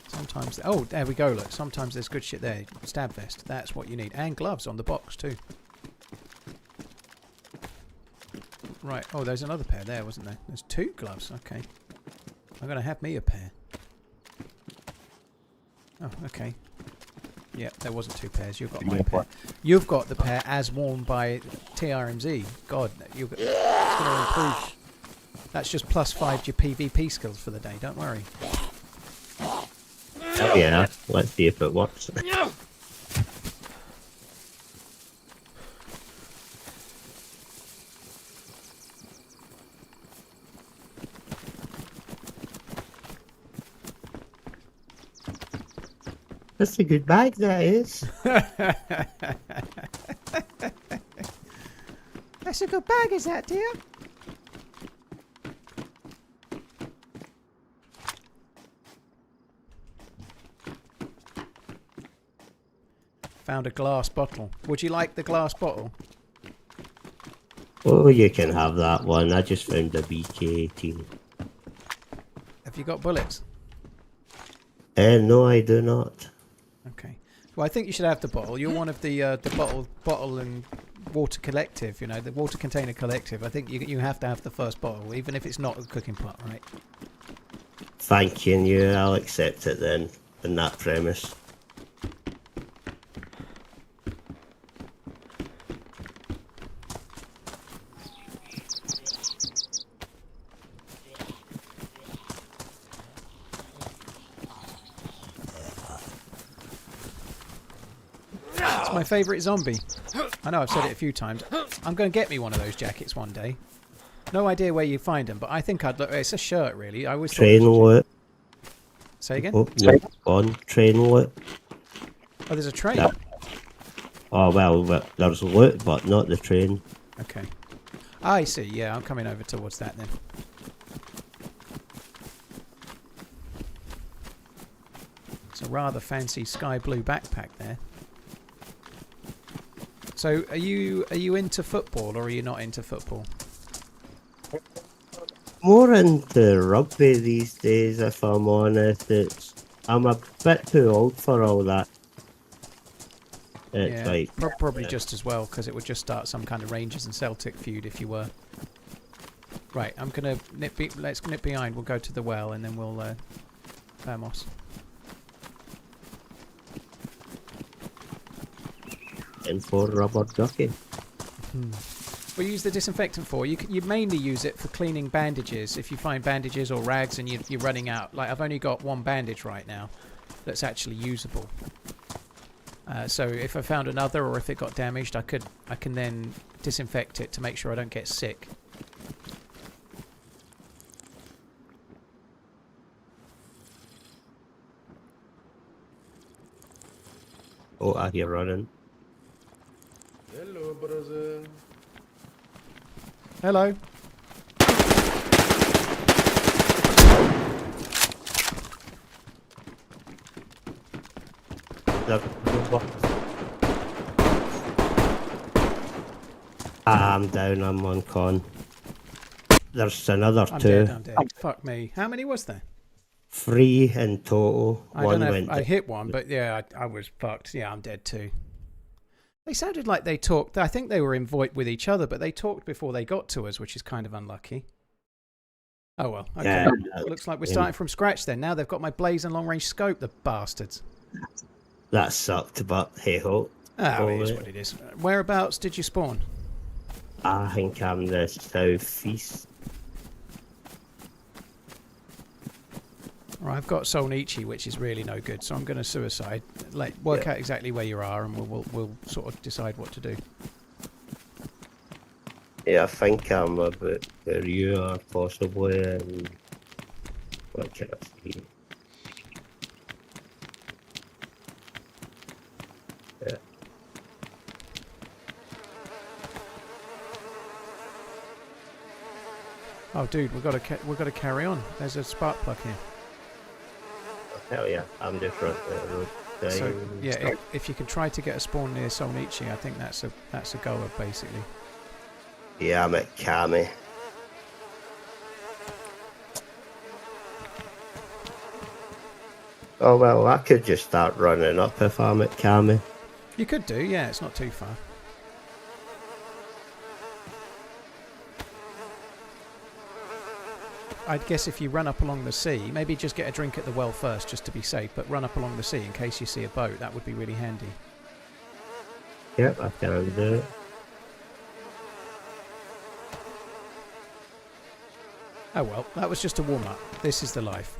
Sometimes. Oh, there we go. Look. Sometimes there's good shit there. Stab vest. That's what you need, and gloves on the box too. Right. Oh, there's another pair there, wasn't there? There's 2 gloves. Okay. I'm gonna have me a pair. Oh, okay. Yeah, there wasn't 2 pairs. You've got my pair. You've got the pair as worn by TRMZ. God, it's going to improve. That's just +5 to your PvP skills for the day. Don't worry. Oh yeah, let's see if it works. That's a good bag, that is. That's a good bag, is that, dear? Found a glass bottle. Would you like the glass bottle? Oh, you can have that one. I just found a BK-18. Have you got bullets? No, I do not. Okay. Well, I think you should have the bottle. You're one of the bottle and water collective. You know, the water container collective. I think you have to have the first bottle, even if it's not a cooking pot, right? Thanking you. I'll accept it then, on that premise. It's my favourite zombie. I know I've said it a few times. I'm going to get me one of those jackets one day. No idea where you find them, but I think I'd look. It's a shirt, really. I always thought it Train was loot. Say again? Oh, no, on train loot. Oh, there's a train. Yeah. Oh, well, there's loot, but not the train. Okay. I see. Yeah, I'm coming over towards that then. It's a rather fancy sky blue backpack there. So, are you into football or are you not into football? More into rugby these days, if I'm honest. I'm a bit too old for all that. It's Yeah, like probably just as well, because it would just start some kind of Rangers and Celtic feud if you were. Right, I'm gonna let's nip behind. We'll go to the well and then we'll vamos. in for rubber ducky. What you use the disinfectant for? You mainly use it for cleaning bandages. If you find bandages or rags and you're running out. Like I've only got one bandage right now that's actually usable. So if I found another or if it got damaged, I can then disinfect it to make sure I don't get sick. Oh, I hear running. Hello, brother. Hello. I'm down, I'm on con. There's another I'm two. dead, I'm dead. Fuck me. How many was there? 3 in total. I One don't know went if I hit one, but yeah, I was fucked. Yeah, I'm dead too. They sounded like they talked. I think they were in VoIP with each other, but they talked before they got to us, which is kind of unlucky. Oh well, okay. Yeah, Looks like we're starting from scratch then. Now they've got my blaze and long range scope, the bastards. that sucked, but hey ho. Oh, it is what it is. Whereabouts did you spawn? I think I'm the southeast. Right, I've got Solnichi, which is really no good, so I'm going to suicide. Work out exactly where you are, and we'll sort of decide what to do. Yeah, I think I'm about where you are, possibly, and what can I see? Yeah. Oh, dude, we've got to carry on. There's a spark plug here. Hell yeah, I'm just right there. Road. So yeah, if you can try to get a spawn near Solnichi, I think that's a goer basically. Yeah, I'm at Kami. Oh well, I could just start running up if I'm at Kami. You could do, yeah. It's not too far. I'd guess if you run up along the sea, maybe just get a drink at the well first, just to be safe. But run up along the sea in case you see a boat. That would be really handy. Yep, I can do it. Oh well, that was just a warm-up. This is the life.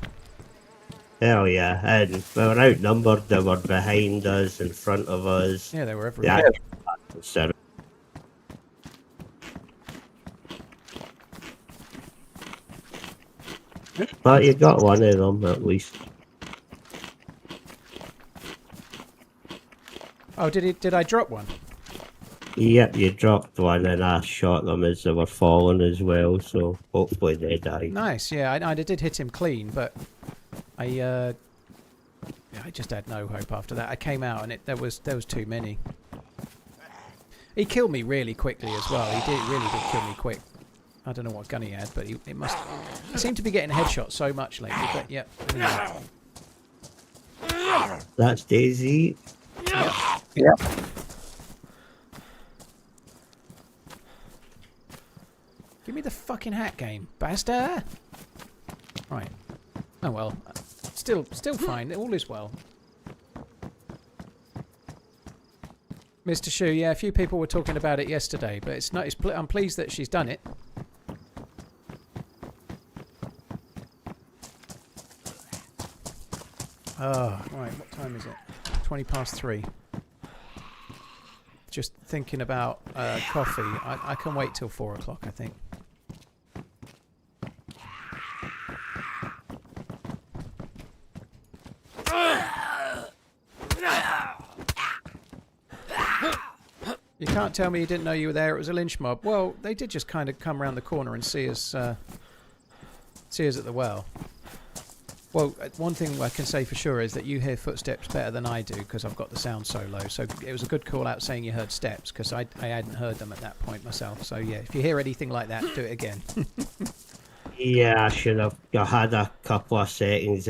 Hell yeah, and we were outnumbered, they were behind us, in front of us. Yeah, they were everywhere. Yeah. But you got one of them at least. Oh, did I drop one? Yep, you dropped one and I shot them as they were falling as well, so hopefully they died. Nice, yeah. I did hit him clean, but I just had no hope after that. I came out and there was too many. He killed me really quickly as well. He really did kill me quick. I don't know what gun he had, but he seemed to be getting headshots so much lately. But yeah. Anyway. That's DayZ. Yeah. Give me the fucking hat game, bastard! Right. Oh well. Still fine. All is well. Mr. Shu, yeah, a few people were talking about it yesterday, but it's not. I'm pleased that she's done it. Oh, right. What time is it? 3:20. Just thinking about coffee. I can wait till 4 o'clock, I think. You can't tell me you didn't know you were there. It was a lynch mob. Well, they did just kind of come around the corner and see us at the well. Well, one thing I can say for sure is that you hear footsteps better than I do because I've got the sound so low. So it was a good call out saying you heard steps because I hadn't heard them at that point myself. So yeah, if you hear anything like that, do it again. Yeah, I should have. I had a couple of settings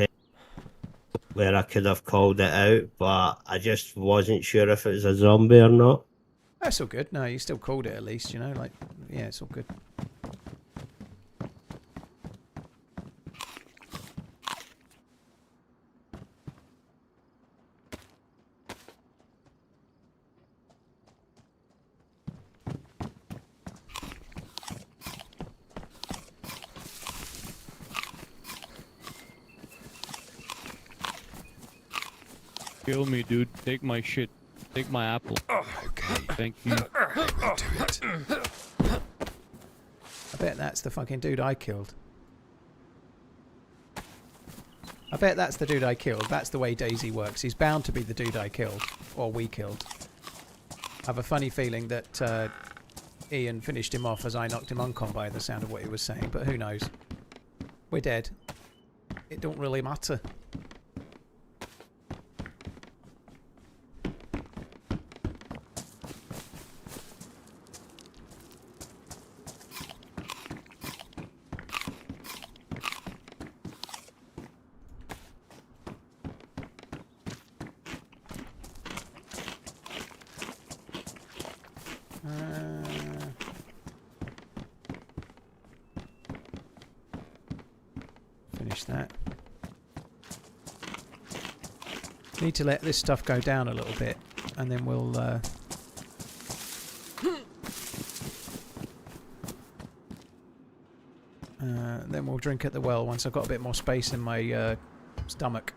where I could have called it out, but I just wasn't sure if it was a zombie or not. That's all good. No, you still called it at least, you know, like, yeah, it's all good. Kill me, dude. Take my shit. Take my apple. Okay. Thank you. We'll do it. I bet that's the fucking dude I killed. I bet that's the dude I killed. That's the way DayZ works. He's bound to be the dude I killed. Or we killed. I have a funny feeling that Ian finished him off as I knocked him uncon by the sound of what he was saying. But who knows? We're dead. It don't really matter. Finish that. Need to let this stuff go down a little bit, and then we'll drink at the well once I've got a bit more space in my stomach.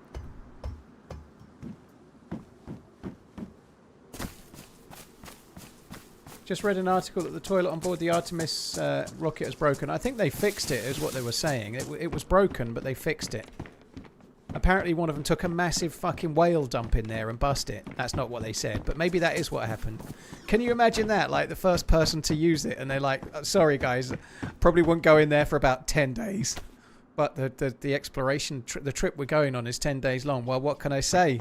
Just read an article that the toilet on board the Artemis rocket is broken. I think they fixed it, is what they were saying. It was broken, but they fixed it. Apparently one of them took a massive fucking whale dump in there and bust it. That's not what they said, but maybe that is what happened. Can you imagine that? Like the first person to use it and they're like, sorry guys, probably won't go in there for about 10 days. But the exploration, the trip we're going on is 10 days long. Well, what can I say?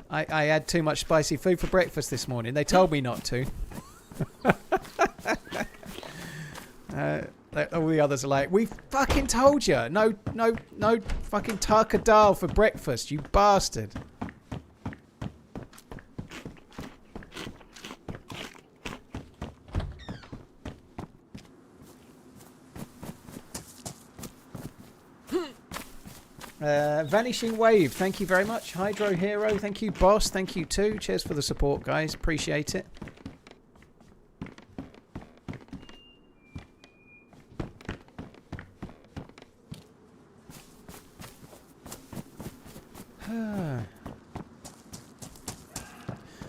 I had too much spicy food for breakfast this morning. They told me not to. All the others are like, we fucking told you. No fucking tarka dal for breakfast, you bastard. Vanishing Wave, thank you very much. Hydro Hero, thank you. Boss, thank you too. Cheers for the support, guys. Appreciate it.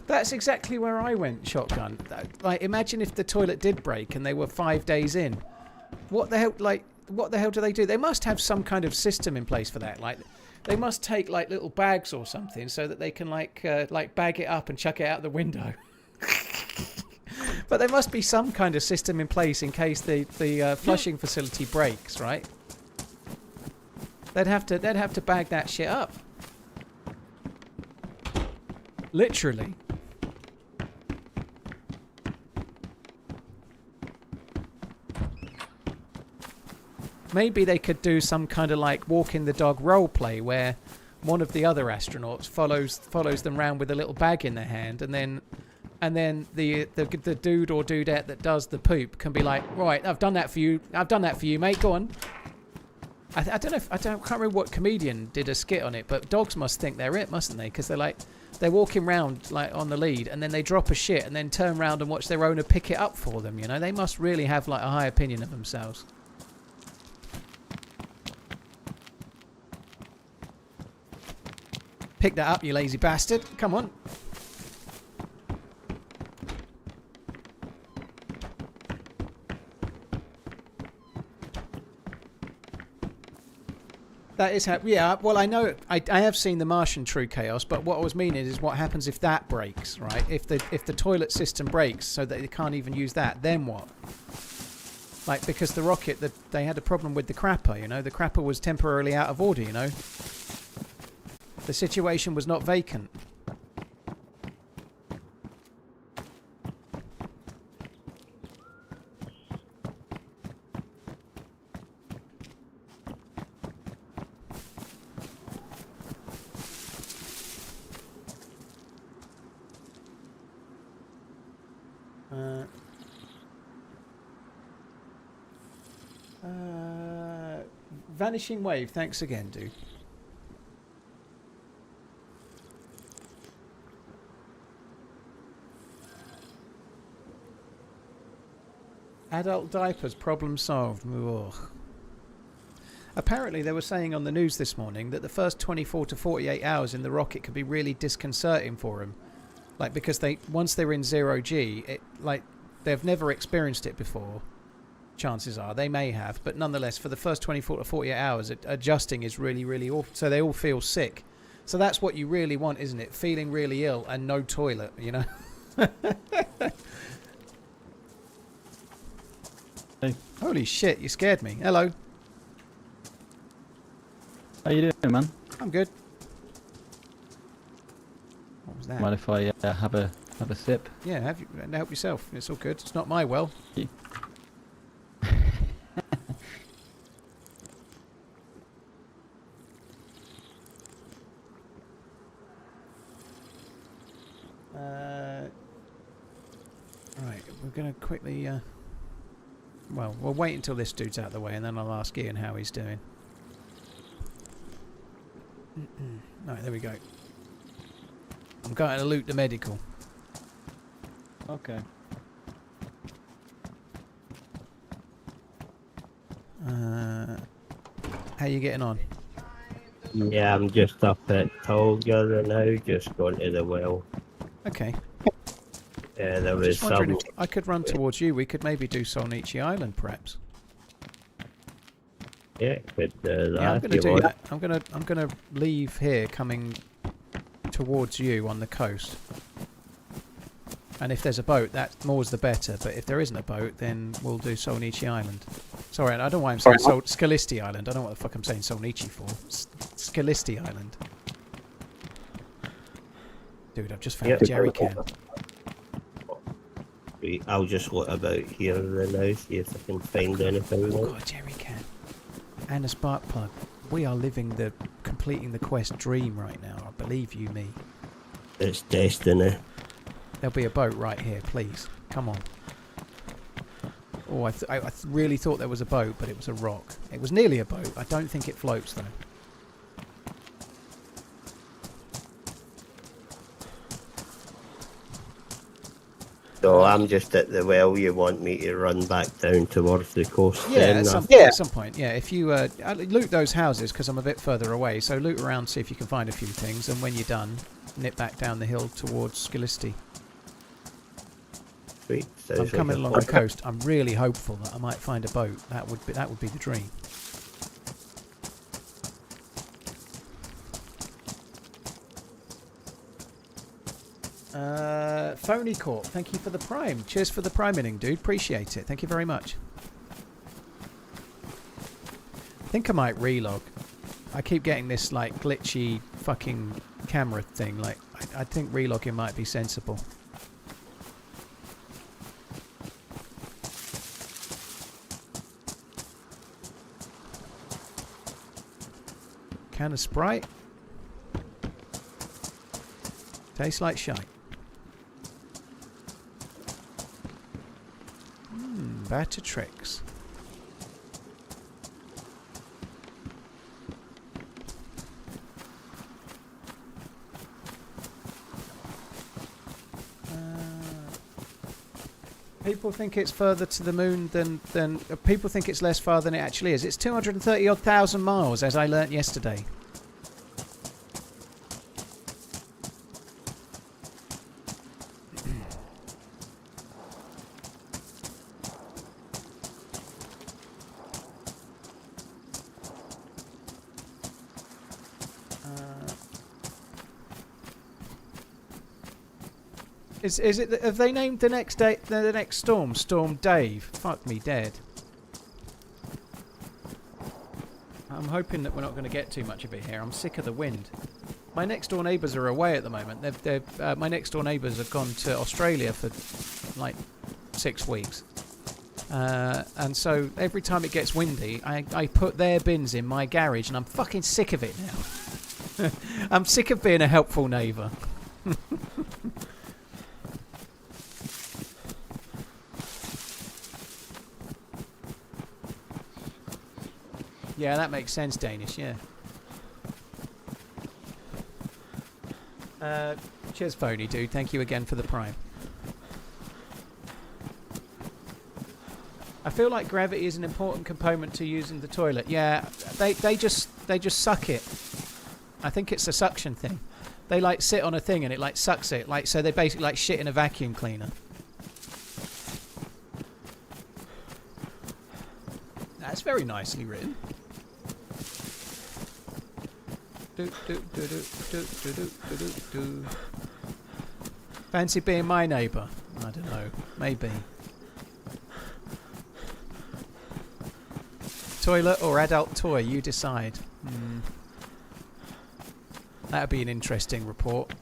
That's exactly where I went, Shotgun. Like, imagine if the toilet did break and they were 5 days in. What the hell? Like, what the hell do they do? They must have some kind of system in place for that. Like, they must take like little bags or something so that they can like bag it up and chuck it out the window. But there must be some kind of system in place in case the flushing facility breaks, right? They'd have to bag that shit up. Literally. Maybe they could do some kind of like walking the dog role play where one of the other astronauts follows them around with a little bag in their hand, and then the dude or dudette that does the poop can be like, right, I've done that for you, mate. Go on. I can't remember what comedian did a skit on it, but dogs must think they're it, mustn't they? Because they're walking around like on the lead, and then they drop a shit, and then turn around and watch their owner pick it up for them. You know, they must really have like a high opinion of themselves. Pick that up, you lazy bastard. Come on. That is how... Yeah, well, I know... I have seen The Martian True Chaos, but what I was meaning is what happens if that breaks, right? If the toilet system breaks so that they can't even use that, then what? Like, because the rocket, they had a problem with the crapper, you know? The crapper was temporarily out of order, you know? The situation was not vacant. Vanishing Wave, thanks again, dude. Adult diapers, problem solved. Ugh. Apparently, they were saying on the news this morning that the first 24 to 48 hours in the rocket could be really disconcerting for them. Like, because once they're in 0G, they've never experienced it before. Chances are they may have, but nonetheless, for the first 24 to 48 hours, adjusting is really, really awful. So they all feel sick. So that's what you really want, isn't it? Feeling really ill and no toilet, you know? Hey. Holy shit, you scared me. Hello. How you doing, man? I'm good. What was that? Mind if I have a sip? Yeah, help yourself. It's all good. It's not my well. Yeah. Right, we're going to quickly... well, we'll wait until this dude's out of the way and then I'll ask Ian how he's doing. Right, there we go. I'm going to loot the medical. Okay. How you getting on? Yeah, I'm just up at Tolga now, just going to the well. Okay. Yeah, there I was was just wondering some. if I could run towards you. We could maybe do Solnichi Island, perhaps. Yeah, could do that. Yeah, I'm if going to you do want. that. I'm going to leave here, coming towards you on the coast. And if there's a boat, that more's the better. But if there isn't a boat, then we'll do Solnichi Island. Sorry, I don't know why I'm saying Scalisti Island. I don't know what the fuck I'm saying Solnichi for. Scalisti Island. Dude, I've just found a jerry can. I'll just look about here and now, see if I can find anything. I've There. got a jerry can. And a spark plug. We are completing the quest dream right now. I believe you me. It's destiny. There'll be a boat right here, please. Come on. Oh, I really thought there was a boat, but it was a rock. It was nearly a boat. I don't think it floats, though. So I'm just at the well. You want me to run back down towards the coast? Yeah, then, at some point. Yeah, if you loot those houses, because I'm a bit further away, so loot around, see if you can find a few things, and when you're done, nip back down the hill towards Scalisti. Sweet. I'm Sounds coming like along the coast. I'm really hopeful that I might find a boat. That would be the dream. Phony Corp, thank you for the prime. Cheers for the priming, dude. Appreciate it. Thank you very much. I think I might relog. I keep getting this like glitchy fucking camera thing. Like I think relogging might be sensible. Can of Sprite. Tastes like shite. Better tricks. People think it's further to the moon than people think it's less far than it actually is. It's 230 odd thousand miles, as I learnt yesterday. Is it? Have they named the next storm Storm Dave? Fuck me dead. I'm hoping that we're not going to get too much of it here. I'm sick of the wind. My next door neighbours are away at the moment. My next door neighbours have gone to Australia for like 6 weeks. And so every time it gets windy, I put their bins in my garage, and I'm fucking sick of it now. I'm sick of being a helpful neighbour. Yeah, that makes sense, Danish, yeah. Cheers, Phony, dude. Thank you again for the prime. I feel like gravity is an important component to using the toilet. Yeah, they just suck it. I think it's a suction thing. They like sit on a thing and it like sucks it. Like so they basically like shit in a vacuum cleaner. That's very nicely written. Do. Fancy being my neighbour? I don't know. Maybe. Toilet or adult toy? You decide. That'd be an interesting report.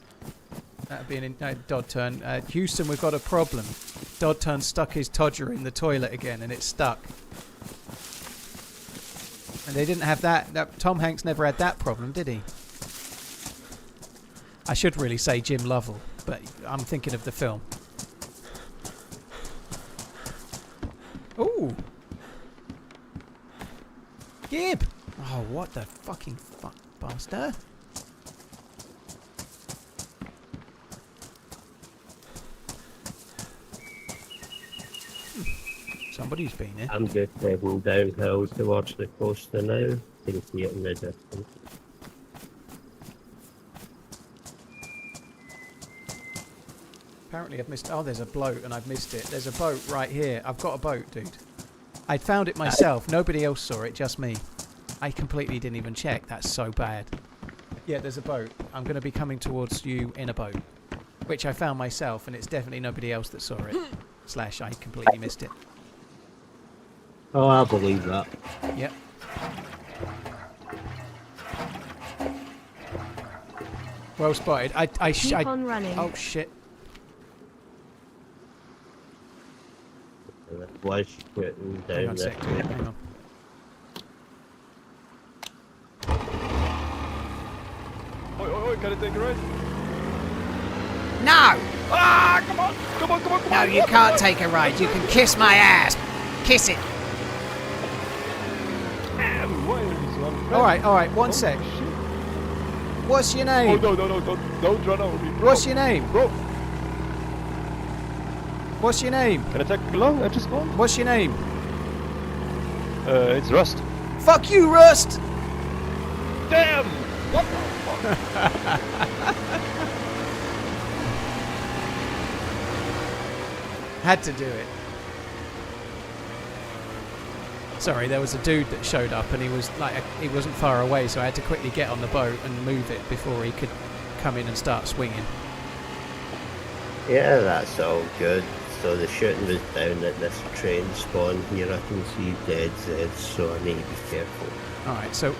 That'd be an Dodd turn. Houston, we've got a problem. Dodd turn stuck his Todger in the toilet again, and it's stuck. And they didn't have that. Tom Hanks never had that problem, did he? I should really say Jim Lovell, but I'm thinking of the film. Ooh. Gib! Oh, what the fucking bastard. Somebody's been here. I'm just heading downhill towards the coast now. Can see it in the distance. Apparently I've missed... Oh, there's a boat and I've missed it. There's a boat right here. I've got a boat, dude. I found it myself. Nobody else saw it, just me. I completely didn't even check. That's so bad. Yeah, there's a boat. I'm going to be coming towards you in a boat. Which I found myself, and it's definitely nobody else that saw it. / I completely missed it. Oh, I believe that. Yep. Well spotted. Keep on running. Oh, shit. Was shooting Hang down on a this sec. way. Hang on. Oi, can I take a ride? No! Ah, come on! No, you can't take a ride. You can kiss my ass. Kiss it. Why are you so unfriendly? All right. One sec. Shit. What's your Oh, name? no, don't run over me. Bro. What's your name? Bro, What's your name? can I take along? I just want. What's your name? It's Rust. Fuck you, Rust! Damn! What the fuck? Had to do it. Sorry, there was a dude that showed up and he was like, he wasn't far away, so I had to quickly get on the boat and move it before he could come in and start swinging. Yeah, that's all good. So the shooting was down at this train spawn here. I can see DayZ, so I need to be careful. Alright, so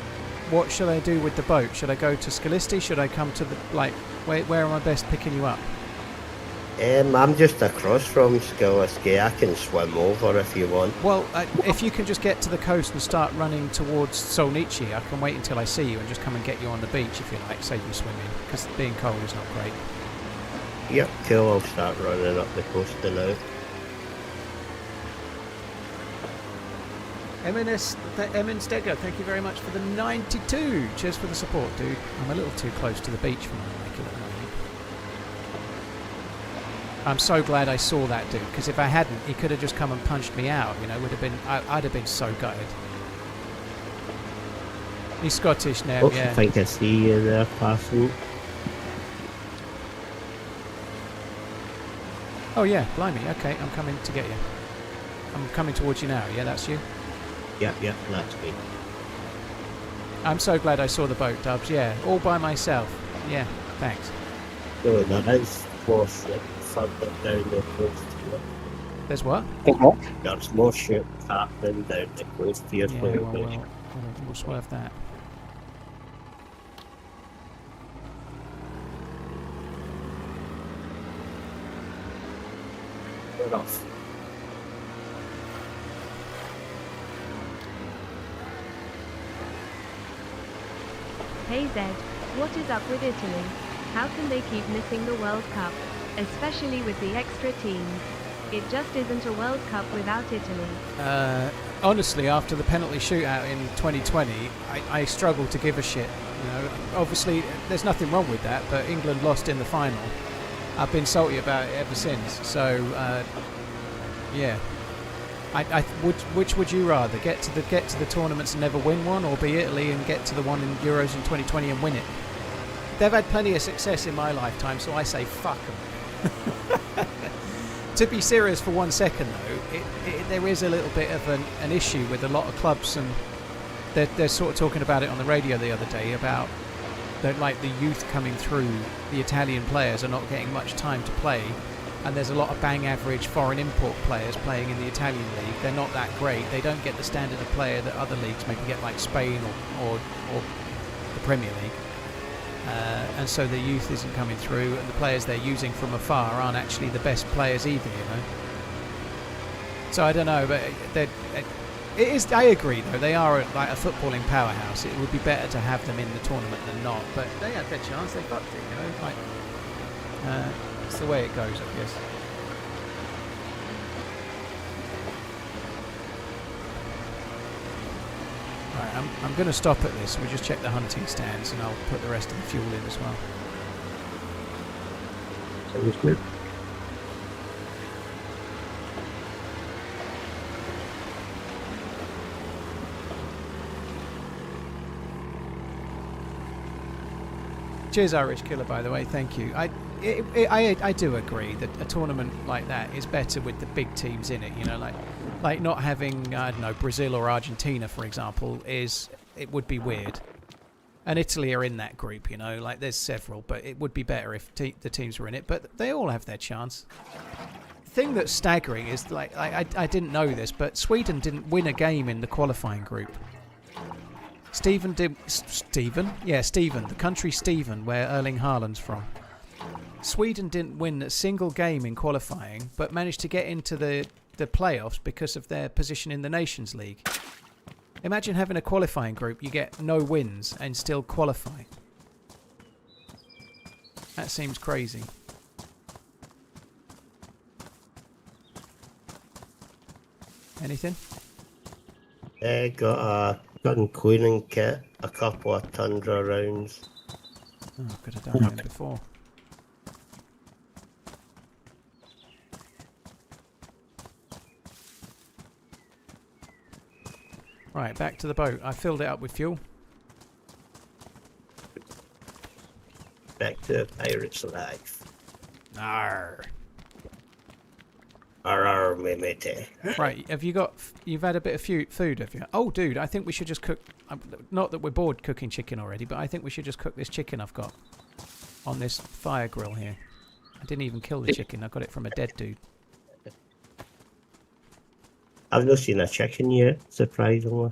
what should I do with the boat? Should I go to Scalisti? Should I come to the, like, where am I best picking you up? I'm just across from Skiliski. I can swim over if you want. Well, if you can just get to the coast and start running towards Solnichi, I can wait until I see you and just come and get you on the beach if you like, save you swimming, because being cold is not great. Yep, cool. I'll start running up the coast now. Emin Stegger, thank you very much for the 92. Cheers for the support, dude. I'm a little too close to the beach for my liking at the moment. I'm so glad I saw that dude, because if I hadn't, he could have just come and punched me out. You know, would have been. I'd have been so gutted. He's Scottish now, Oh, yeah. I think I see you there passing. Oh yeah, blimey. Okay, I'm coming to get you. I'm coming towards you now. Yeah, that's you. Yep, that's me. I'm so glad I saw the boat, Dubs. Yeah, all by myself. Yeah, thanks. No, that is close, like, further down the coast here. There's what? There's more shit happening down the coast here. Yeah, we'll swerve that. Enough. Hey Zed, what is up with Italy? How can they keep missing the World Cup? Especially with the extra teams. It just isn't a World Cup without Italy. Honestly, after the penalty shootout in 2020, I struggle to give a shit. You know, obviously, there's nothing wrong with that, but England lost in the final. I've been salty about it ever since. So, yeah. Which would you rather get to the tournaments and never win one, or be Italy and get to the one in Euros in 2020 and win it? They've had plenty of success in my lifetime, so I say fuck them. To be serious for 1 second though, there is a little bit of an issue with a lot of clubs, and they're sort of talking about it on the radio the other day about that, like, the youth coming through, the Italian players are not getting much time to play. And there's a lot of bang average foreign import players playing in the Italian league. They're not that great. They don't get the standard of player that other leagues maybe get, like Spain or the Premier League. And so the youth isn't coming through, and the players they're using from afar aren't actually the best players either, you know. So I don't know, but it is. I agree though. They are like a footballing powerhouse. It would be better to have them in the tournament than not. But they had their chance. They fucked it, you know. Like. It's the way it goes, I guess. Right, I'm going to stop at this. We'll just check the hunting stands, and I'll put the rest of the fuel in as well. Sounds good. Cheers, Irish Killer, by the way. Thank you. I do agree that a tournament like that is better with the big teams in it. You know, like not having, I don't know, Brazil or Argentina, for example, it would be weird. And Italy are in that group, you know, like there's several, but it would be better if the teams were in it. But they all have their chance. The thing that's staggering is, like, I didn't know this, but Sweden didn't win a game in the qualifying group. Stephen, the country Stephen, where Erling Haaland's from. Sweden didn't win a single game in qualifying, but managed to get into the playoffs because of their position in the Nations League. Imagine having a qualifying group, you get no wins and still qualify. That seems crazy. Anything? Got a gun cleaning kit, a couple of Tundra rounds. Oh, could have done that before. Right, back to the boat. I filled it up with fuel. Back to a pirate's life. Arr. Arr, me matey. Right, you've had a bit of food, have you? Oh, dude, I think we should just cook. Not that we're bored cooking chicken already, but I think we should just cook this chicken I've got on this fire grill here. I didn't even kill the chicken. I got it from a dead dude. I've not seen a chicken yet, surprisingly.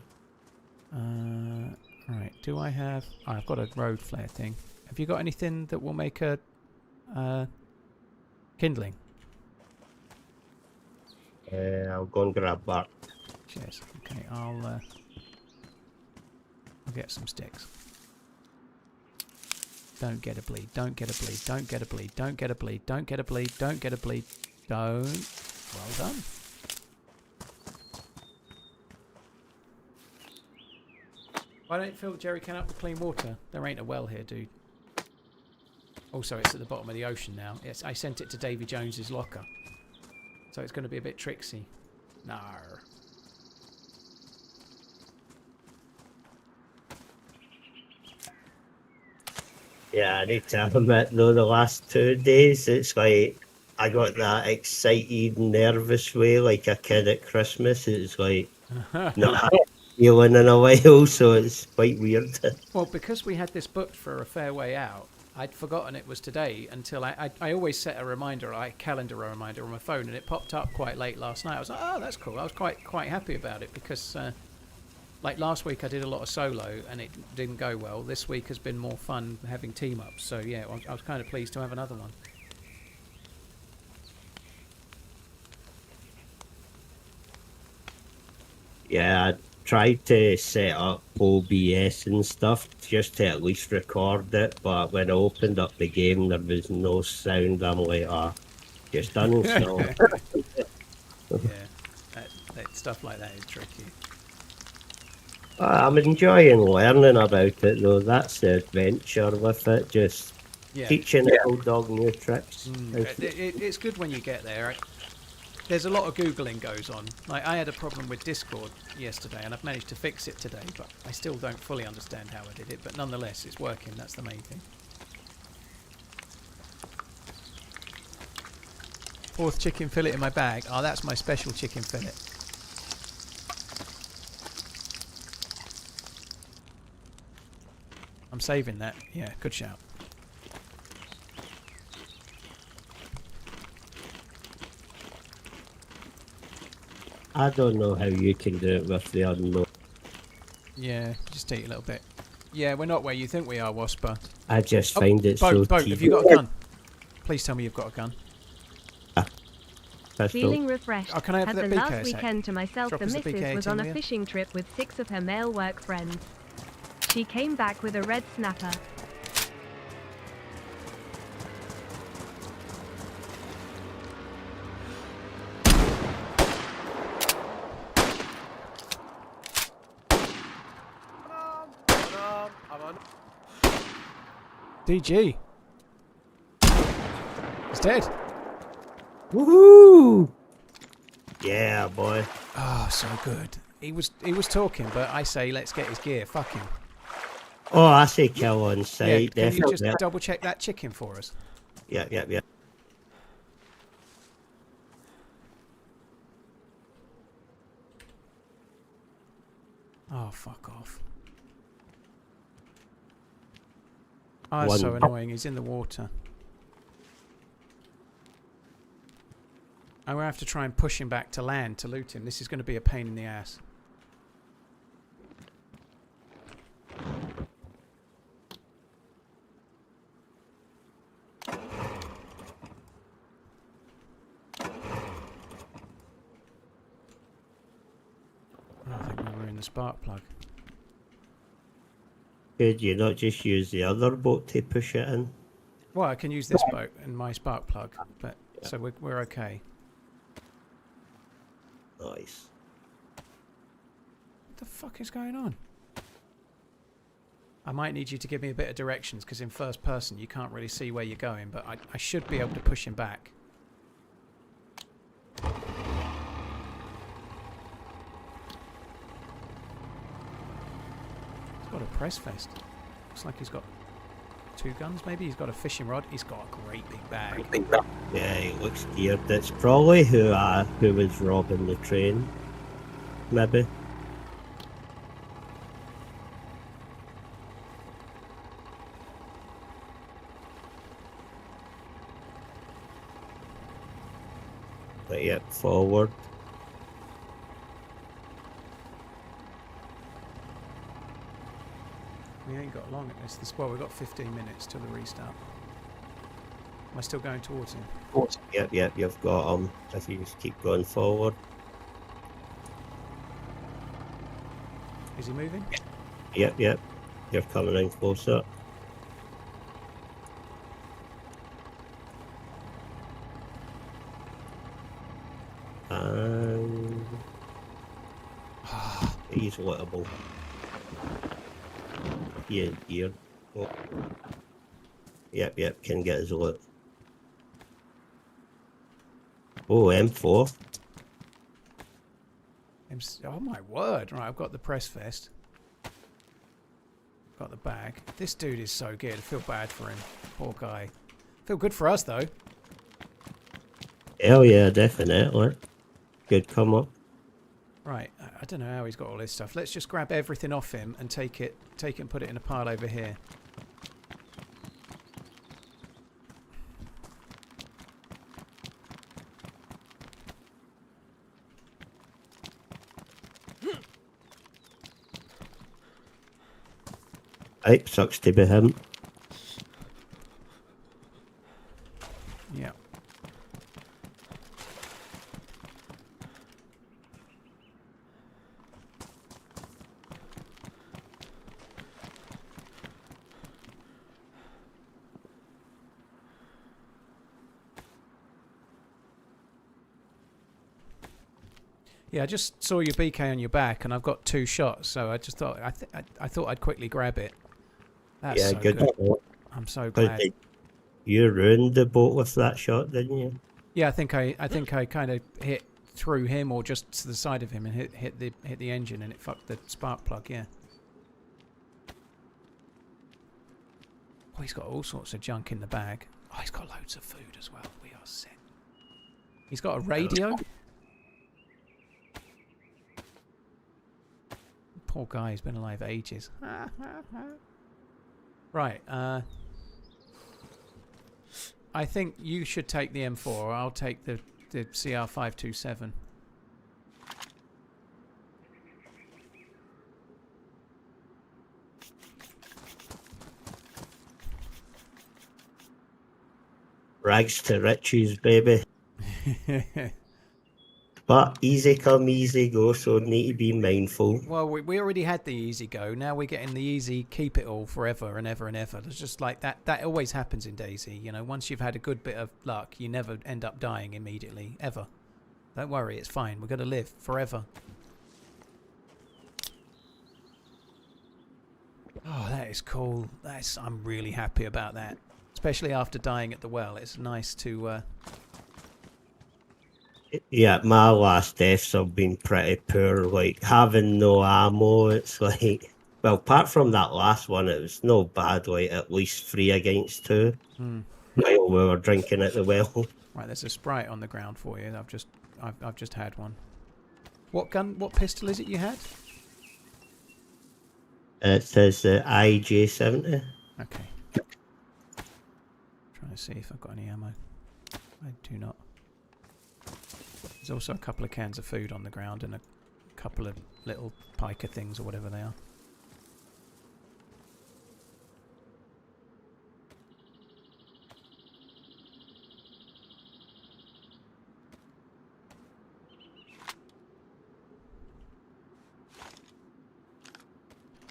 Right, do I have... Oh, I've got a road flare thing. Have you got anything that will make a kindling? I'll go and grab that. Cheers. Okay, I'll get some sticks. Don't get a bleed, don't get a bleed, don't get a bleed, don't get a bleed, don't get a bleed, don't get a bleed, don't... Well done. Why don't you fill the jerry can up with clean water? There ain't a well here, dude. Also, it's at the bottom of the ocean now. Yes, I sent it to Davy Jones's locker. So it's going to be a bit tricksy. Nar. Yeah, I need to admit though, the last 2 days, it's like I got that excited, nervous way like a kid at Christmas. It's like not had a feeling in a while, so it's quite weird. Well, because we had this booked for a fair way out, I'd forgotten it was today until I always set a reminder, like calendar reminder on my phone, and it popped up quite late last night. I was like, oh, that's cool. I was quite happy about it because, like last week I did a lot of solo and it didn't go well. This week has been more fun having team ups. So yeah, I was kind of pleased to have another one. Yeah, I tried to set up OBS and stuff just to at least record it, but when I opened up the game there was no sound. I'm like, just uninstall. Yeah, that stuff like that is tricky. I'm enjoying learning about it though. That's the adventure with it, just teaching the old dog new tricks. It's good when you get there. There's a lot of Googling goes on. Like, I had a problem with Discord yesterday, and I've managed to fix it today, but I still don't fully understand how I did it. But nonetheless, it's working. That's the main thing. Fourth chicken fillet in my bag. Oh, that's my special chicken fillet. I'm saving that. Yeah, good shout. I don't know how you can do it with the unknown. Yeah, just take a little bit. Yeah, we're not where you think we are, Wasper. I just find it so Boat, have you got a gun? Please tell me you've got a gun. Pistol. Feeling refreshed. Oh, can I have Had that the BK last a sec? weekend to myself. Drop The us the missus BK was on a 18, will you? fishing trip with 6 of her male work friends. She came back with a red snapper. DG. He's dead. Woohoo! Yeah, boy. Oh, so good. He was talking, but I say let's get his gear. Fuck him. Oh, I say kill on Yeah, sight. can you just Definitely. double check that chicken for us? Yeah. Oh, fuck off. Oh, that's so annoying. He's in the water. I'm going to have to try and push him back to land to loot him. This is going to be a pain in the ass. I think we were in the spark plug. Could you not just use the other boat to push it in? Well, I can use this boat and my spark plug, but so we're okay. Nice. What the fuck is going on? I might need you to give me a bit of directions, because in first person you can't really see where you're going, but I should be able to push him back. He's got a press vest. Looks like he's got 2 guns maybe. He's got a fishing rod. He's got a great big bag. Yeah, he looks geared. That's probably who was robbing the train. Maybe. But yep, forward. We ain't got long at this. Well, we've got 15 minutes till the restart. Am I still going towards him? Yep, you've got him. If you just keep going forward. Is he moving? Yep. You're coming in closer. And he's littable. He ain't geared. Oh. Yep, can get his loot. Oh, M4. Oh my word! Right, I've got the press vest. Got the bag. This dude is so good. I feel bad for him. Poor guy. Feel good for us though. Hell yeah, definitely. Good come up. Right, I don't know how he's got all this stuff. Let's just grab everything off him and take it and put it in a pile over here. Right, sucks to be him. Yeah. Yeah, I just saw your BK on your back, and I've got 2 shots, so I just thought I thought I'd quickly grab it. That's Yeah, so good. good. I'm so glad. You ruined the boat with that shot, didn't you? Yeah, I think I kind of hit through him or just to the side of him and hit the engine and it fucked the spark plug. Yeah. Oh, he's got all sorts of junk in the bag. Oh, he's got loads of food as well. We are set. He's got a radio. Poor guy, he's been alive ages. Right, I think you should take the M4. I'll take the CR527. Rags to riches, baby. But easy come, easy go, so need to be mindful. Well, we already had the easy go. Now we're getting the easy keep it all forever and ever and ever. It's just like that. That always happens in DayZ. You know, once you've had a good bit of luck, you never end up dying immediately, ever. Don't worry, it's fine. We're going to live forever. Oh, that is cool. I'm really happy about that. Especially after dying at the well. It's nice to... Yeah, my last deaths have been pretty poor. Like, having no ammo, it's like... Well, apart from that last one, it was no bad. Like, at least 3 against 2. While we were drinking at the well. Right, there's a Sprite on the ground for you. I've just had one. What pistol is it you had? It says the IJ70. Okay. Trying to see if I've got any ammo. I do not. There's also a couple of cans of food on the ground and a couple of little piker things or whatever they are.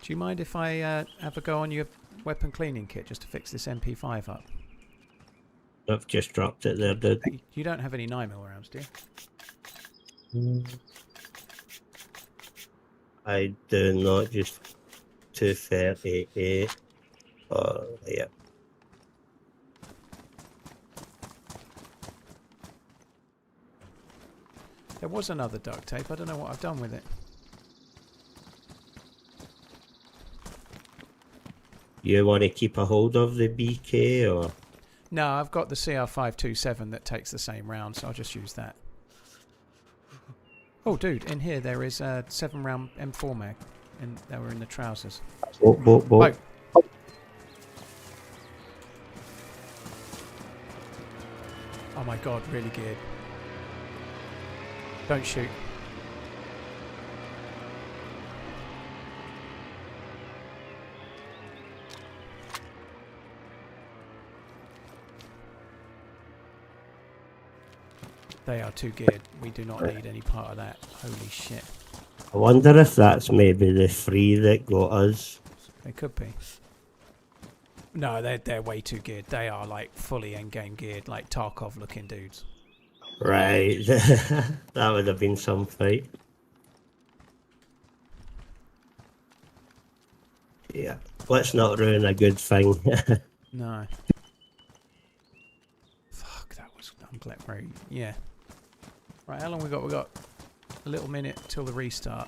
Do you mind if I have a go on your weapon cleaning kit just to fix this MP5 up? I've just dropped it there, dude. You don't have any 9mm rounds, do you? I do not, just 238. Yeah. There was another duct tape. I don't know what I've done with it. You want to keep a hold of the BK or? No, I've got the CR527 that takes the same round, so I'll just use that. Oh, dude, in here there is a 7-round M4 mag. They were in the trousers. Whoa. Oh my god, really geared. Don't shoot. They are too geared. We do not need any part of that. Holy shit. I wonder if that's maybe the 3 that got us. They could be. No, they're way too geared. They are like fully endgame geared, like Tarkov looking dudes. Right. That would have been some fight. Yeah. Let's not ruin a good thing. No. Fuck, that was... I'm glad... Right, yeah. Right, how long we got? We got a little minute till the restart.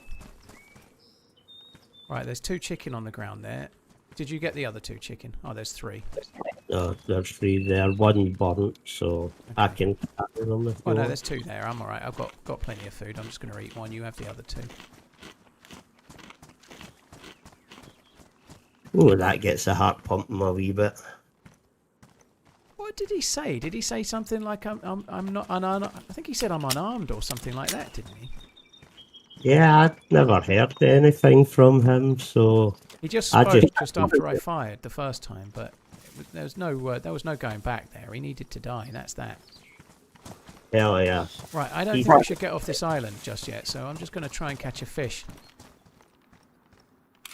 Right, there's 2 chicken on the ground there. Did you get the other 2 chicken? Oh, there's 3. No, there's 3 there. 1 burnt, so I can carry them. Oh no, there's 2 there. I'm alright. I've got plenty of food. I'm just going to eat 1. You have the other 2. Oh, that gets the heart pumping a wee bit. What did he say? Did he say something like I'm not unarmed? I think he said I'm unarmed or something like that, didn't he? Yeah, I'd never heard anything from him, so... He just spoke just after I fired the first time, but there was no going back there. He needed to die, that's that. Hell yeah. Right, I don't think we should get off this island just yet, so I'm just going to try and catch a fish.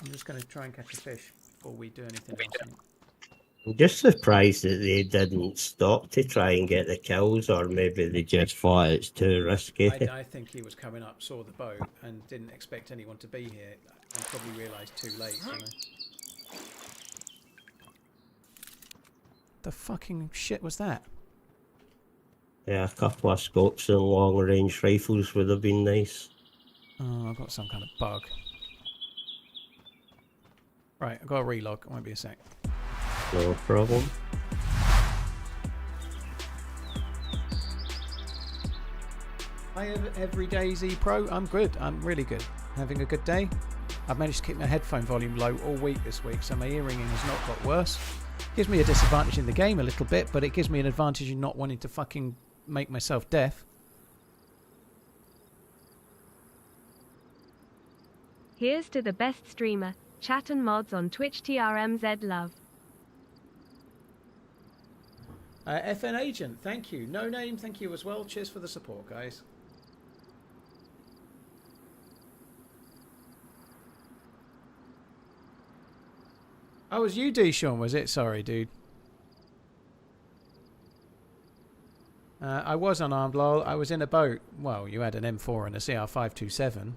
Before we do anything else. I'm just surprised that they didn't stop to try and get the kills, or maybe they just thought it's too risky. I think he was coming up, saw the boat, and didn't expect anyone to be here, and probably realised too late, you know. The fucking shit was that? Yeah, a couple of scopes and long range rifles would have been nice. Oh, I've got some kind of bug. Right, I've got a relog. It won't be a sec. No problem. Hi, every DayZ Pro. I'm good. I'm really good. Having a good day. I've managed to keep my headphone volume low all week this week, so my ear ringing has not got worse. Gives me a disadvantage in the game a little bit, but it gives me an advantage in not wanting to fucking make myself deaf. Here's to the best streamer. Chat and mods on Twitch. TRMZ love. FN Agent, thank you. No Name, thank you as well. Cheers for the support, guys. Oh, it was you, D. Sean, was it? Sorry, dude. I was unarmed, lol. I was in a boat. Well, you had an M4 and a CR527.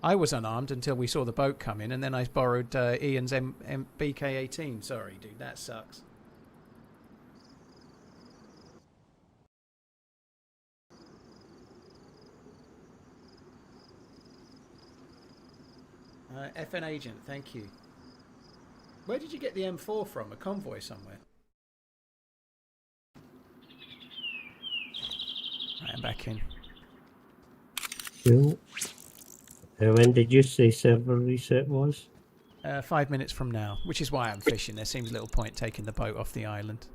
I was unarmed until we saw the boat come in, and then I borrowed Ian's BK18. Sorry, dude, that sucks. FN Agent, thank you. Where did you get the M4 from? A convoy somewhere? Right, I'm back in. Cool. When did you say server reset was? 5 minutes from now, which is why I'm fishing. There seems little point taking the boat off the island.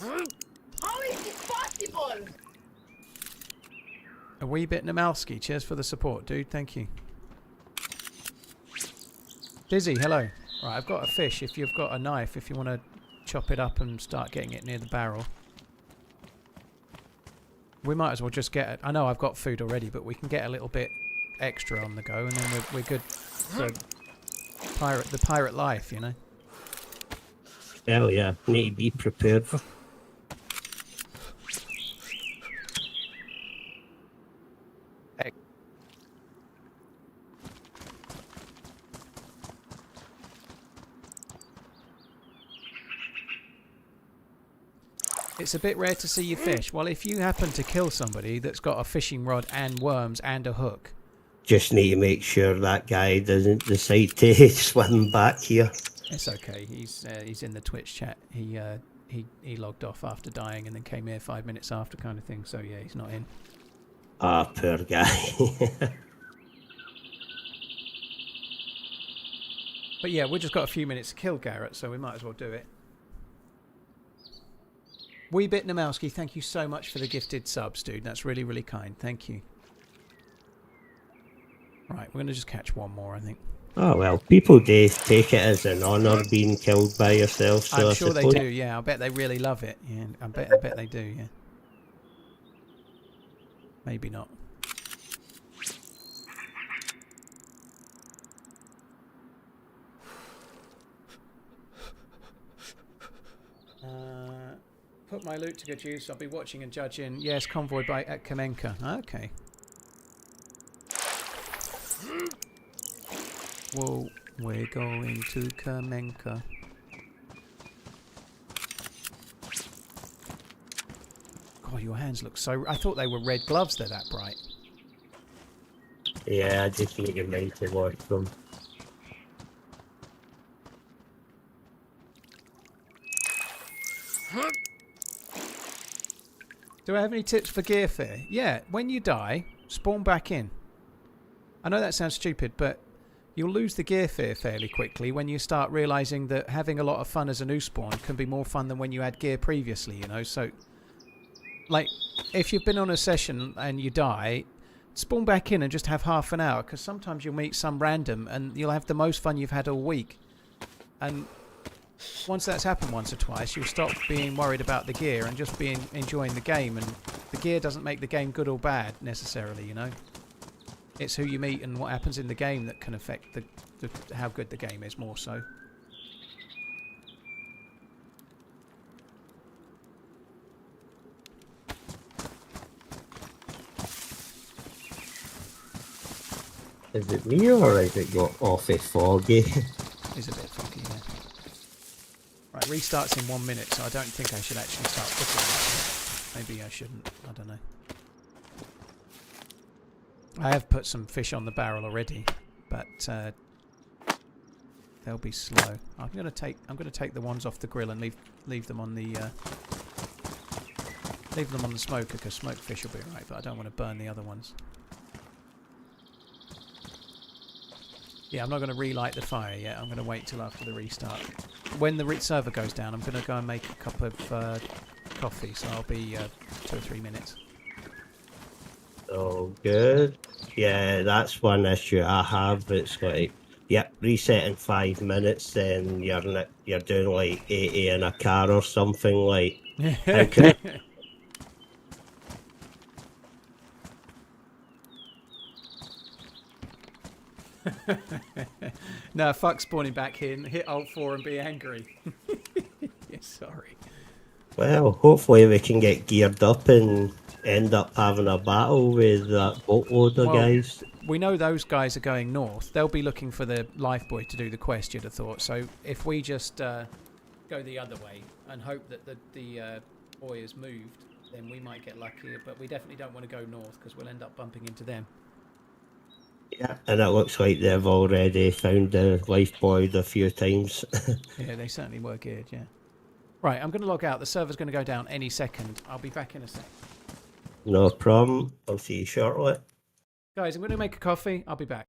How is this possible? A wee bit Namalski, cheers for the support, dude. Thank you. Dizzy, hello. Right, I've got a fish. If you've got a knife, if you want to chop it up and start getting it near the barrel. We might as well just get it. I know I've got food already, but we can get a little bit extra on the go, and then we're good for the pirate life, you know. Hell yeah, need to be prepared for. It's a bit rare to see you fish. Well, if you happen to kill somebody that's got a fishing rod and worms and a hook. Just need to make sure that guy doesn't decide to swim back here. It's okay. He's in the Twitch chat. He logged off after dying and then came here 5 minutes after, kind of thing. So yeah, he's not in. Ah, poor guy. But yeah, we've just got a few minutes to kill Garrett, so we might as well do it. Wee bit Namalski, thank you so much for the gifted subs, dude. That's really, really kind. Thank you. Right, we're going to just catch one more, I think. Oh, well, people do take it as an honour being killed by yourself. So I'm sure they do, yeah. I bet they really love it. Yeah, I bet they do, yeah. Maybe not. Put my loot to good use. I'll be watching and judging. Yes, convoy by at Kamenka. Okay. Whoa, we're going to Kamenka. God, your hands look so... I thought they were red gloves. They're that bright. Yeah, I just need your mind to watch them. Do I have any tips for gear fear? Yeah, when you die, spawn back in. I know that sounds stupid, but you'll lose the gear fear fairly quickly when you start realising that having a lot of fun as a new spawn can be more fun than when you had gear previously, you know? So, like, if you've been on a session and you die, spawn back in and just have half an hour, because sometimes you'll meet some random and you'll have the most fun you've had all week. And once that's happened once or twice, you'll stop being worried about the gear and just be enjoying the game. And the gear doesn't make the game good or bad necessarily, you know. It's who you meet and what happens in the game that can affect how good the game is more so. Is it me or is it got awfully foggy? It's a bit foggy, yeah. restarts in 1 minute, so I don't think I should actually start cooking. Maybe I shouldn't. I don't know. I have put some fish on the barrel already, but they'll be slow. I'm gonna take the ones off the grill and leave them on the smoker, because smoked fish will be alright, but I don't want to burn the other ones. Yeah, I'm not going to relight the fire yet. I'm going to wait till after the restart. When the server goes down, I'm going to go and make a cup of coffee, so I'll be 2 or 3 minutes. Oh, good. Yeah, that's one issue I have. It's like, yep, reset in 5 minutes, then you're doing like 80 in a car or something. Like, how can No, fuck spawning back in. Hit Alt 4 and be angry. Yeah, sorry. Well, hopefully we can get geared up and end up having a battle with that boatload of guys. We know those guys are going north. They'll be looking for the lifeboy to do the quest, you'd have thought. So if we just go the other way and hope that the boy has moved, then we might get lucky. But we definitely don't want to go north, because we'll end up bumping into them. Yeah, and it looks like they've already found the lifebuoy a few times. Yeah, they certainly were geared, yeah. Right, I'm going to log out. The server's going to go down any second. I'll be back in a sec. No problem. I'll see you shortly. Guys, I'm going to make a coffee. I'll be back.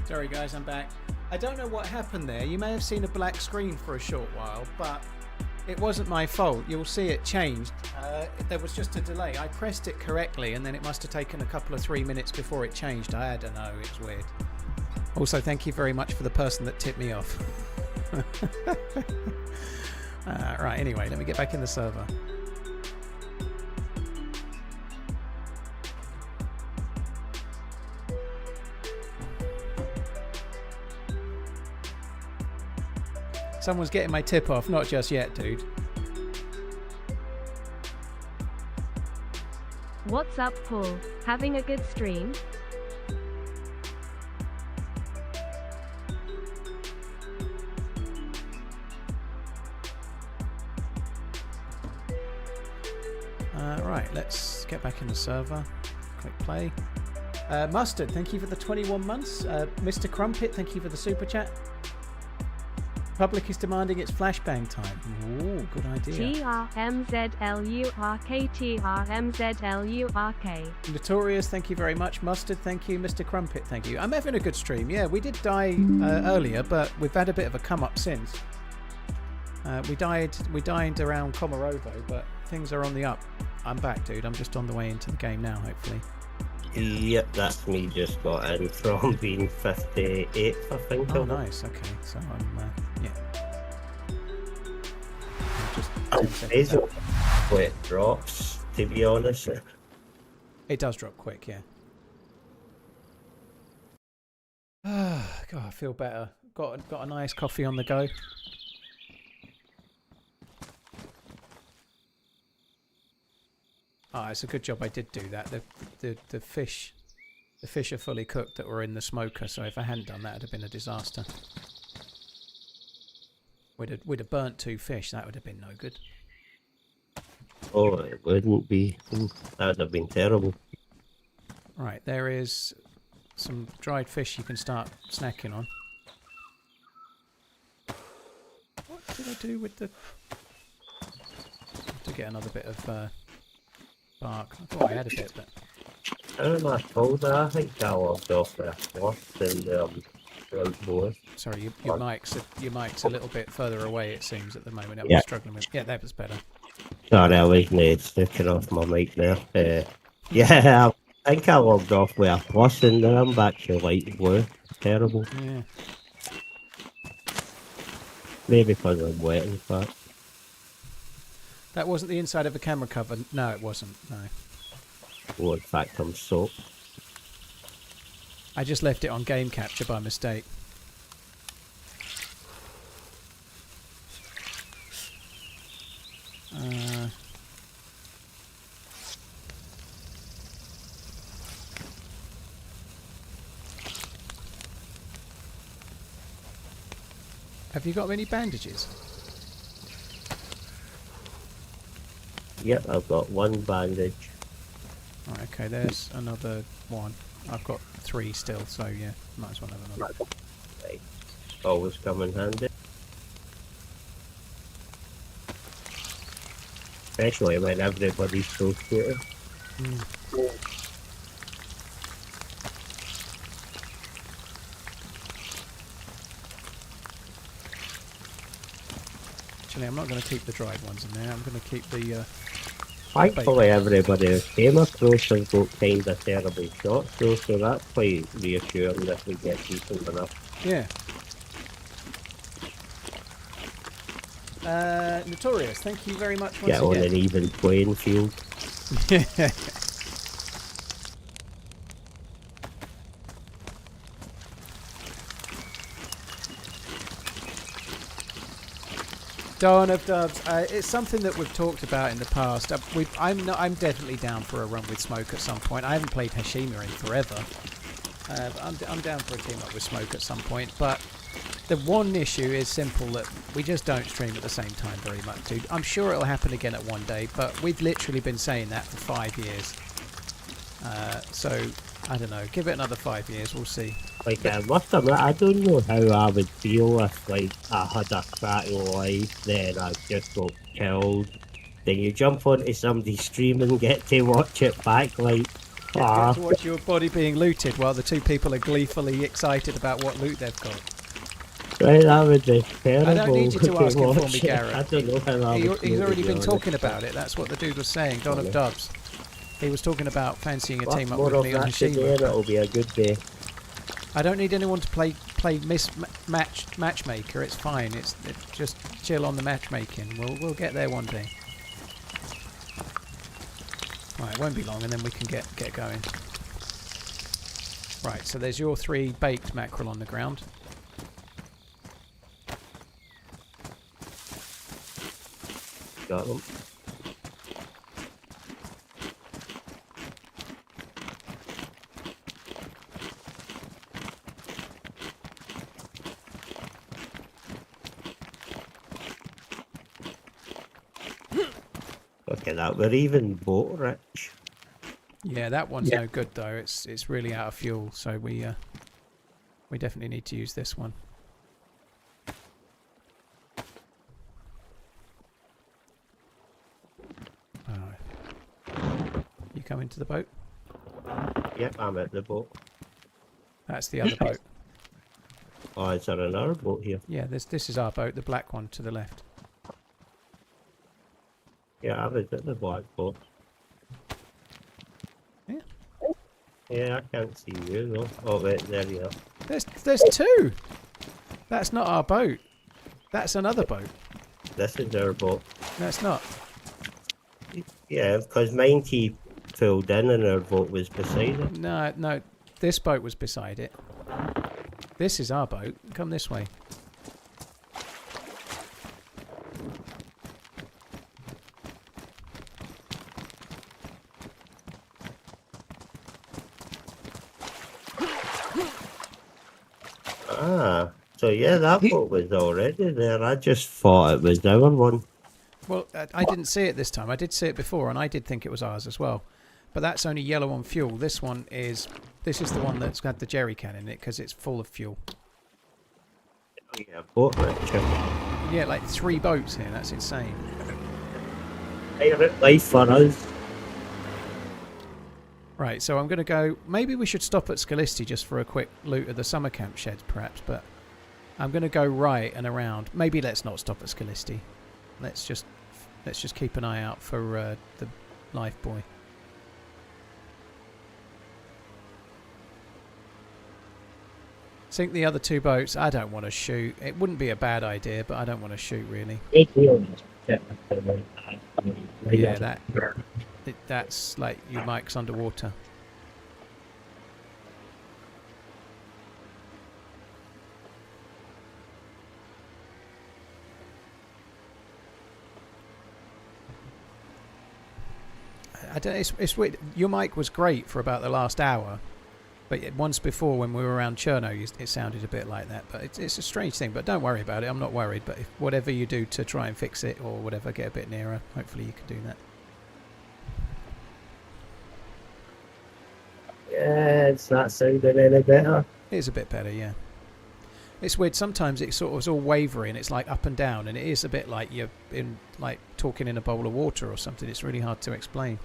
Sorry guys, I'm back. I don't know what happened there. You may have seen a black screen for a short while, but it wasn't my fault. You'll see it changed. There was just a delay. I pressed it correctly and then it must have taken a couple of 3 minutes before it changed. I don't know, it's weird. Also, thank you very much for the person that tipped me off. Right, anyway, let me get back in the server. Someone's getting my tip off, not just yet, dude. What's up, Paul? Having a good stream? Right, let's get back in the server. Click play. Mustard, thank you for the 21 months. Mr. Crumpet, thank you for the super chat. Public is demanding its flashbang time. Ooh, good idea. TRMZLURK. Notorious, thank you very much. Mustard, thank you. Mr. Crumpet, thank you. I'm having a good stream. Yeah, we did die earlier, but we've had a bit of a come up since. We died around Komarovo, but things are on the up. I'm back, dude. I'm just on the way into the game now, hopefully. Yep, that's me just got in from being 58th, I think. Oh, nice. Okay, so I'm, yeah. Amazing when it drops, to be honest. It does drop quick, yeah. God, I feel better. Got a nice coffee on the go. Ah, it's a good job I did do that. The fish are fully cooked that were in the smoker, so if I hadn't done that, it'd have been a disaster. We'd have burnt 2 fish. That would have been no good. Oh, it wouldn't be. That would have been terrible. Right, there is some dried fish you can start snacking on. What did I do with the... to get another bit of bark. I thought I had a bit, but... I told her, I think I logged off there first and front board. Sorry, your mic's a little bit further away, it seems, at the moment. I was Yeah. struggling with... Yeah, that was better. Sorry, I was sticking off my mic there. Yeah, I think I logged off with a plus in there. I'm back to light blue. Terrible. Yeah. Maybe because I'm wet, in fact. That wasn't the inside of a camera cover. No, it wasn't. No. Well, in fact, I'm soaked. I just left it on game capture by mistake. Have you got many bandages? Yep, I've got 1 bandage. Right, okay, there's another 1. I've got 3 still, so yeah, might as well have another. Right. Always come in handy. Especially when everybody's so scared. Actually, I'm not going to keep the dried ones in there. I'm going to keep the... Thankfully, everybody who came across has got kind of terrible shots, though, so that's quite reassuring if we get decent enough. Yeah. Notorious, thank you very much once Get on again. an even playing field. Yeah. Dawn of Dubs. It's something that we've talked about in the past. I'm definitely down for a run with Smoke at some point. I haven't played Hashima in forever. But I'm down for a team up with Smoke at some point. But the one issue is simple, that we just don't stream at the same time very much, dude. I'm sure it'll happen again at one day, but we've literally been saying that for 5 years. So, I don't know. Give it another 5 years. We'll see. Like, I must admit, I don't know how I would feel if, like, I had a crack life, then I just got killed. Then you jump onto somebody's stream and get to watch it back, like, Get to watch your body being looted while the two people are gleefully excited about what loot they've got. Right, that would be terrible. I don't need you to ask him for me, watch it. Garrett. I don't know how that would He's go, already to been be talking honest. about it. That's what the dude was saying, Don of Dubs. He was talking about fancying a What team up more with of me on that today, Hashima. it'll be a good day. I don't need anyone to play matchmaker. It's fine. It's just chill on the matchmaking. We'll get there one day. Right, it won't be long, and then we can get going. Right, so there's your 3 baked mackerel on the ground. Got them. Look at that, we're even boat rich. Yeah, that one's no good though. It's really out of fuel, so we definitely need to use this one. Alright. You come into the boat? Yep, I'm at the boat. That's the other boat. Oh, is there another boat here? Yeah, this is our boat, the black one to the left. Yeah, I was at the black boat. Yeah. Yeah, I can't see you though. Oh wait, there you are. There's 2! That's not our boat. That's another boat. This is our boat. That's not. Yeah, because mine key filled in and our boat was beside it. No, this boat was beside it. This is our boat. Come this way. Ah, so yeah, that boat was already there. I just thought it was our one. Well, I didn't see it this time. I did see it before, and I did think it was ours as well. But that's only yellow on fuel. This is the one that's got the jerry can in it because it's full of fuel. Yeah, boat richer. Yeah, like 3 boats here. That's insane. Pirate life for us. Right, so I'm going to go... Maybe we should stop at Scalisti just for a quick loot of the summer camp sheds, perhaps. But I'm going to go right and around. Maybe let's not stop at Scalisti. Let's just keep an eye out for the life buoy. Sink the other 2 boats. I don't want to shoot. It wouldn't be a bad idea, but I don't want to shoot really. Yeah, that's like your mic's underwater. I don't. It's weird. Your mic was great for about the last hour. But once before, when we were around Cherno, it sounded a bit like that. But it's a strange thing. But don't worry about it. I'm not worried. But if whatever you do to try and fix it or whatever, get a bit nearer. Hopefully you can do that. Yeah, it's not sounding any better. It is a bit better, yeah. It's weird. Sometimes it sort of is all wavering. It's like up and down. And it is a bit like you're in like talking in a bowl of water or something. It's really hard to explain.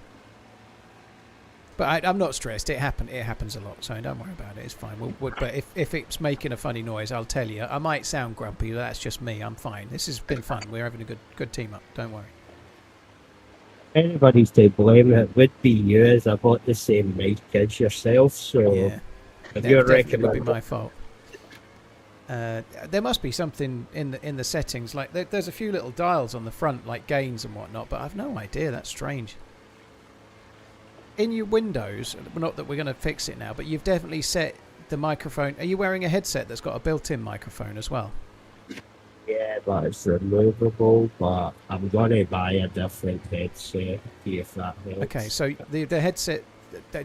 But I'm not stressed. It happens a lot, so don't worry about it. It's fine. But if it's making a funny noise, I'll tell you. I might sound grumpy, but that's just me. I'm fine. This has been fun. We're having a good team up. Don't worry. Anybody's to blame, it would be you, as I bought the same mic as yourself. So Yeah, if that you're definitely would be recommending, my fault. There must be something in the settings. Like there's a few little dials on the front, like gains and whatnot. But I've no idea. That's strange. In your Windows, not that we're going to fix it now, but you've definitely set the microphone. Are you wearing a headset that's got a built-in microphone as well? yeah, but it's removable. But I'm gonna buy a different headset, see if that helps. Okay, so the headset,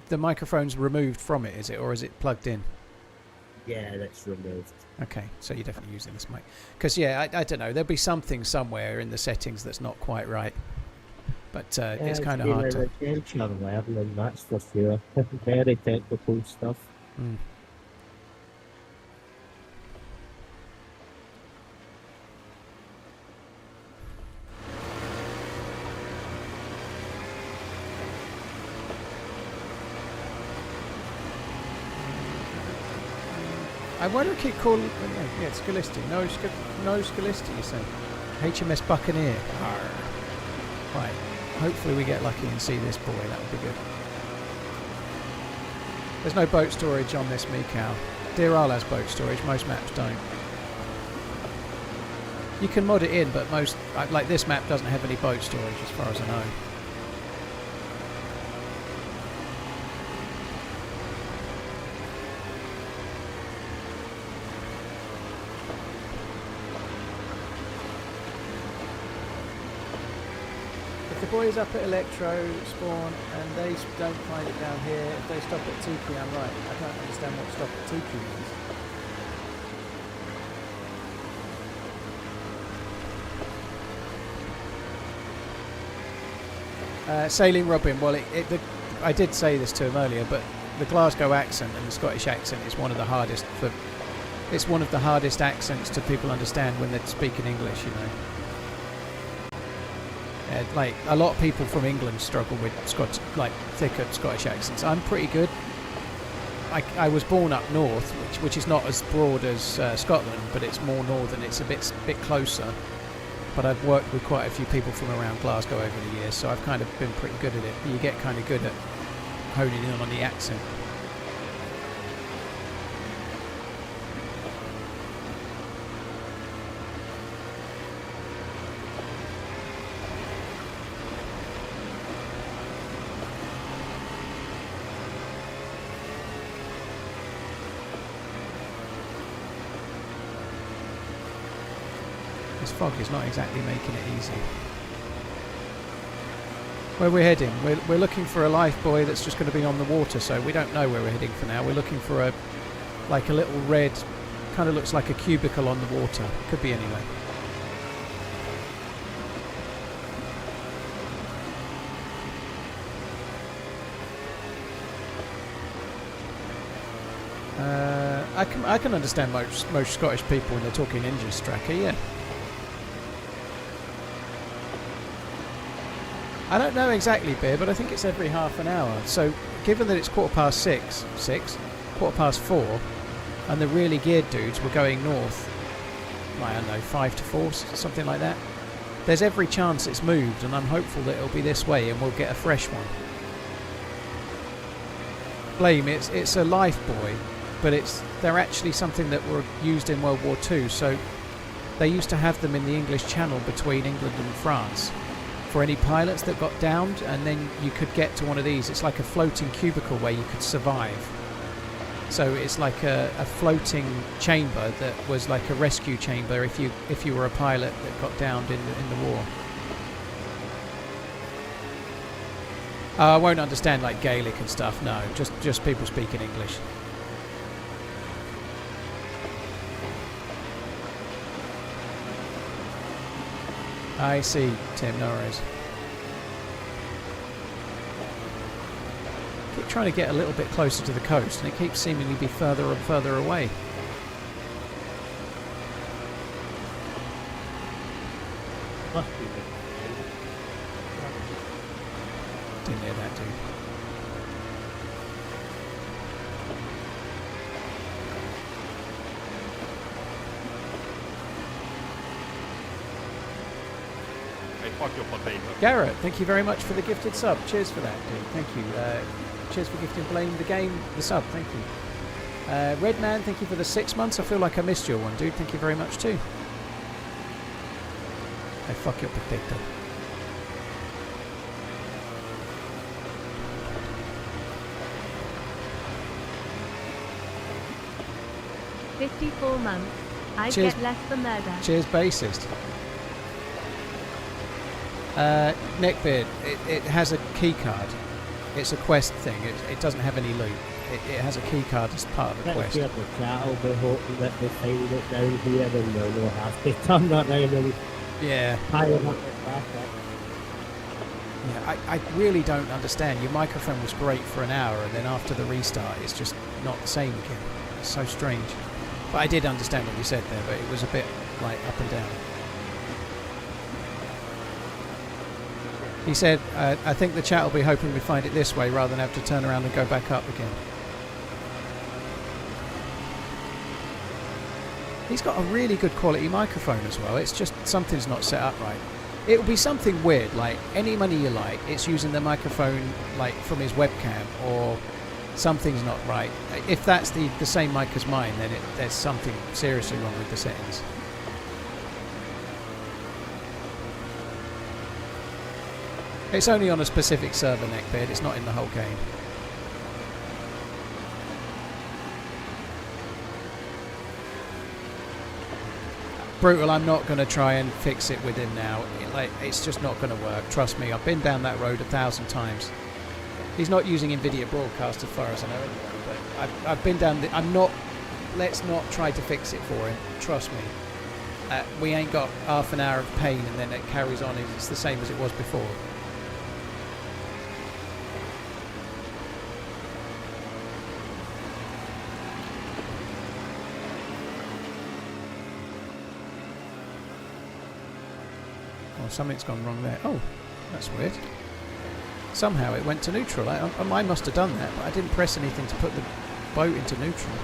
the microphone's removed from it, is it, or is it plugged in? Yeah, that's removed. Okay, so you're definitely using this mic. Because yeah, I don't know. There'll be something somewhere in the settings that's not quite right. But it's kind of hard to. I'm learning, that's for sure. Very technical stuff. Mm. Why do I keep calling... Yeah, it's Scalisti. No Scalisti, you say. HMS Buccaneer. Arr. Right. Hopefully we get lucky and see this boy. That would be good. There's no boat storage on this Mikau. Deer Isle has boat storage. Most maps don't. You can mod it in, but most... Like this map doesn't have any boat storage as far as I know. If the boys up at Electro spawn and they don't find it down here, if they stop at Tiki, I'm right. I don't understand what stop at Tiki means. Sailing Robin, well, I did say this to him earlier, but the Glasgow accent and the Scottish accent is one of the hardest for. It's one of the hardest accents to people understand when they're speaking English, you know. Like a lot of people from England struggle with thicker Scottish accents. I'm pretty good. I was born up north, which is not as broad as Scotland, but it's more northern. It's a bit closer. But I've worked with quite a few people from around Glasgow over the years, so I've kind of been pretty good at it. You get kind of good at honing in on the accent. This fog is not exactly making it easy. Where we're heading, we're looking for a life buoy that's just going to be on the water, so we don't know where we're heading for now. We're looking for a little red, kind of looks like a cubicle on the water. Could be anywhere. I can understand most Scottish people when they're talking English, Stracker, yeah. I don't know exactly, Beer, but I think it's every half an hour. So, given that it's 4:15, and the really geared dudes were going north, I don't know, 5 to 4, something like that, there's every chance it's moved, and I'm hopeful that it'll be this way and we'll get a fresh one. Blame, it's a life buoy, but they're actually something that were used in World War II, so they used to have them in the English Channel between England and France. For any pilots that got downed, and then you could get to one of these. It's like a floating cubicle where you could survive. So it's like a floating chamber that was like a rescue chamber if you were a pilot that got downed in the war. I won't understand like Gaelic and stuff. No, just people speaking English. I see, Tim, no worries. Keep trying to get a little bit closer to the coast, and it keeps seemingly be further and further away. Didn't hear that, dude. Fuck your potato. Garrett, thank you very much for the gifted sub. Cheers for that, dude. Thank you. Cheers for gifting Blame the game, the sub. Thank you. Redman, thank you for the 6 months. I feel like I missed your one, dude. Thank you very much too. Hey, fuck your potato. $54 months. I Cheers. get less for murder. Cheers, bassist. Neckbeard, it has a key card. It's a quest thing. It doesn't have any loot. It has a key card as part of the quest. Let's get the chat. I'll be hoping that they find it down here and they'll have to turn that around and Yeah. hire up it back up. Yeah, I really don't understand. Your microphone was great for an hour, and then after the restart, it's just not the same again. It's so strange. But I did understand what you said there, but it was a bit like up and down. He said, I think the chat will be hoping we find it this way rather than have to turn around and go back up again. He's got a really good quality microphone as well. It's just something's not set up right. It will be something weird, like any money you like, it's using the microphone like from his webcam, or something's not right. If that's the same mic as mine, then there's something seriously wrong with the settings. It's only on a specific server, Neckbeard. It's not in the whole game. Brutal, I'm not going to try and fix it with him now. It's just not going to work. Trust me, I've been down that road 1,000 times. He's not using NVIDIA Broadcast as far as I know anyway, but I've been down I'm not... Let's not try to fix it for him. Trust me. We ain't got half an hour of pain and then it carries on. It's the same as it was before. Oh, something's gone wrong there. Oh, that's weird. Somehow it went to neutral. I must have done that, but I didn't press anything to put the boat into neutral.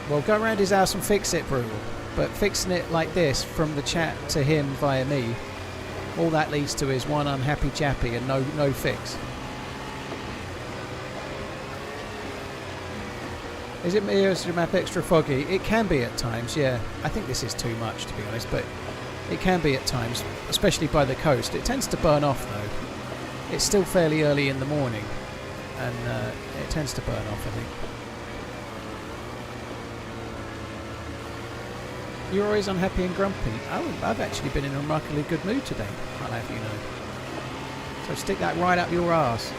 Well, go around his house and fix it, Brutal. But fixing it like this, from the chat to him via me, all that leads to is one unhappy chappy and no fix. Is it me or is the map extra foggy? It can be at times, yeah. I think this is too much, to be honest, but it can be at times, especially by the coast. It tends to burn off, though. It's still fairly early in the morning, and it tends to burn off, I think. You're always unhappy and grumpy. Oh, I've actually been in a remarkably good mood today, I'll have you know. So stick that right up your arse.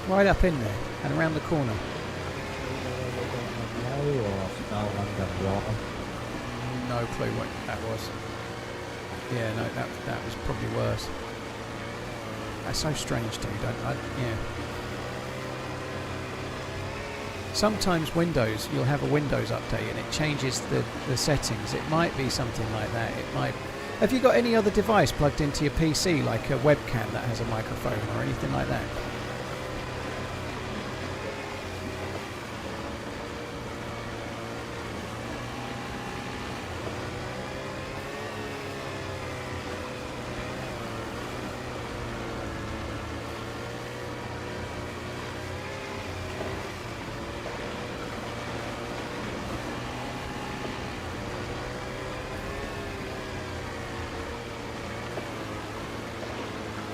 Right up in there and around the corner. No clue what that was. Yeah, no, that was probably worse. That's so strange, dude. Yeah. Sometimes Windows, you'll have a Windows update and it changes the settings. It might be something like that. It might. Have you got any other device plugged into your PC, like a webcam that has a microphone or anything like that?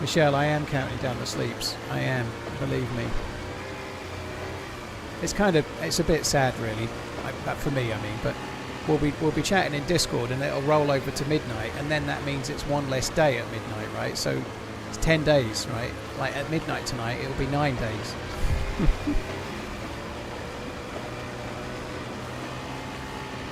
Michelle, I am counting down the sleeps. I am, believe me. It's a bit sad, really, for me. I mean, but we'll be chatting in Discord, and it'll roll over to midnight, and then that means it's one less day at midnight, right? So it's 10 days, right? Like at midnight tonight, it'll be 9 days.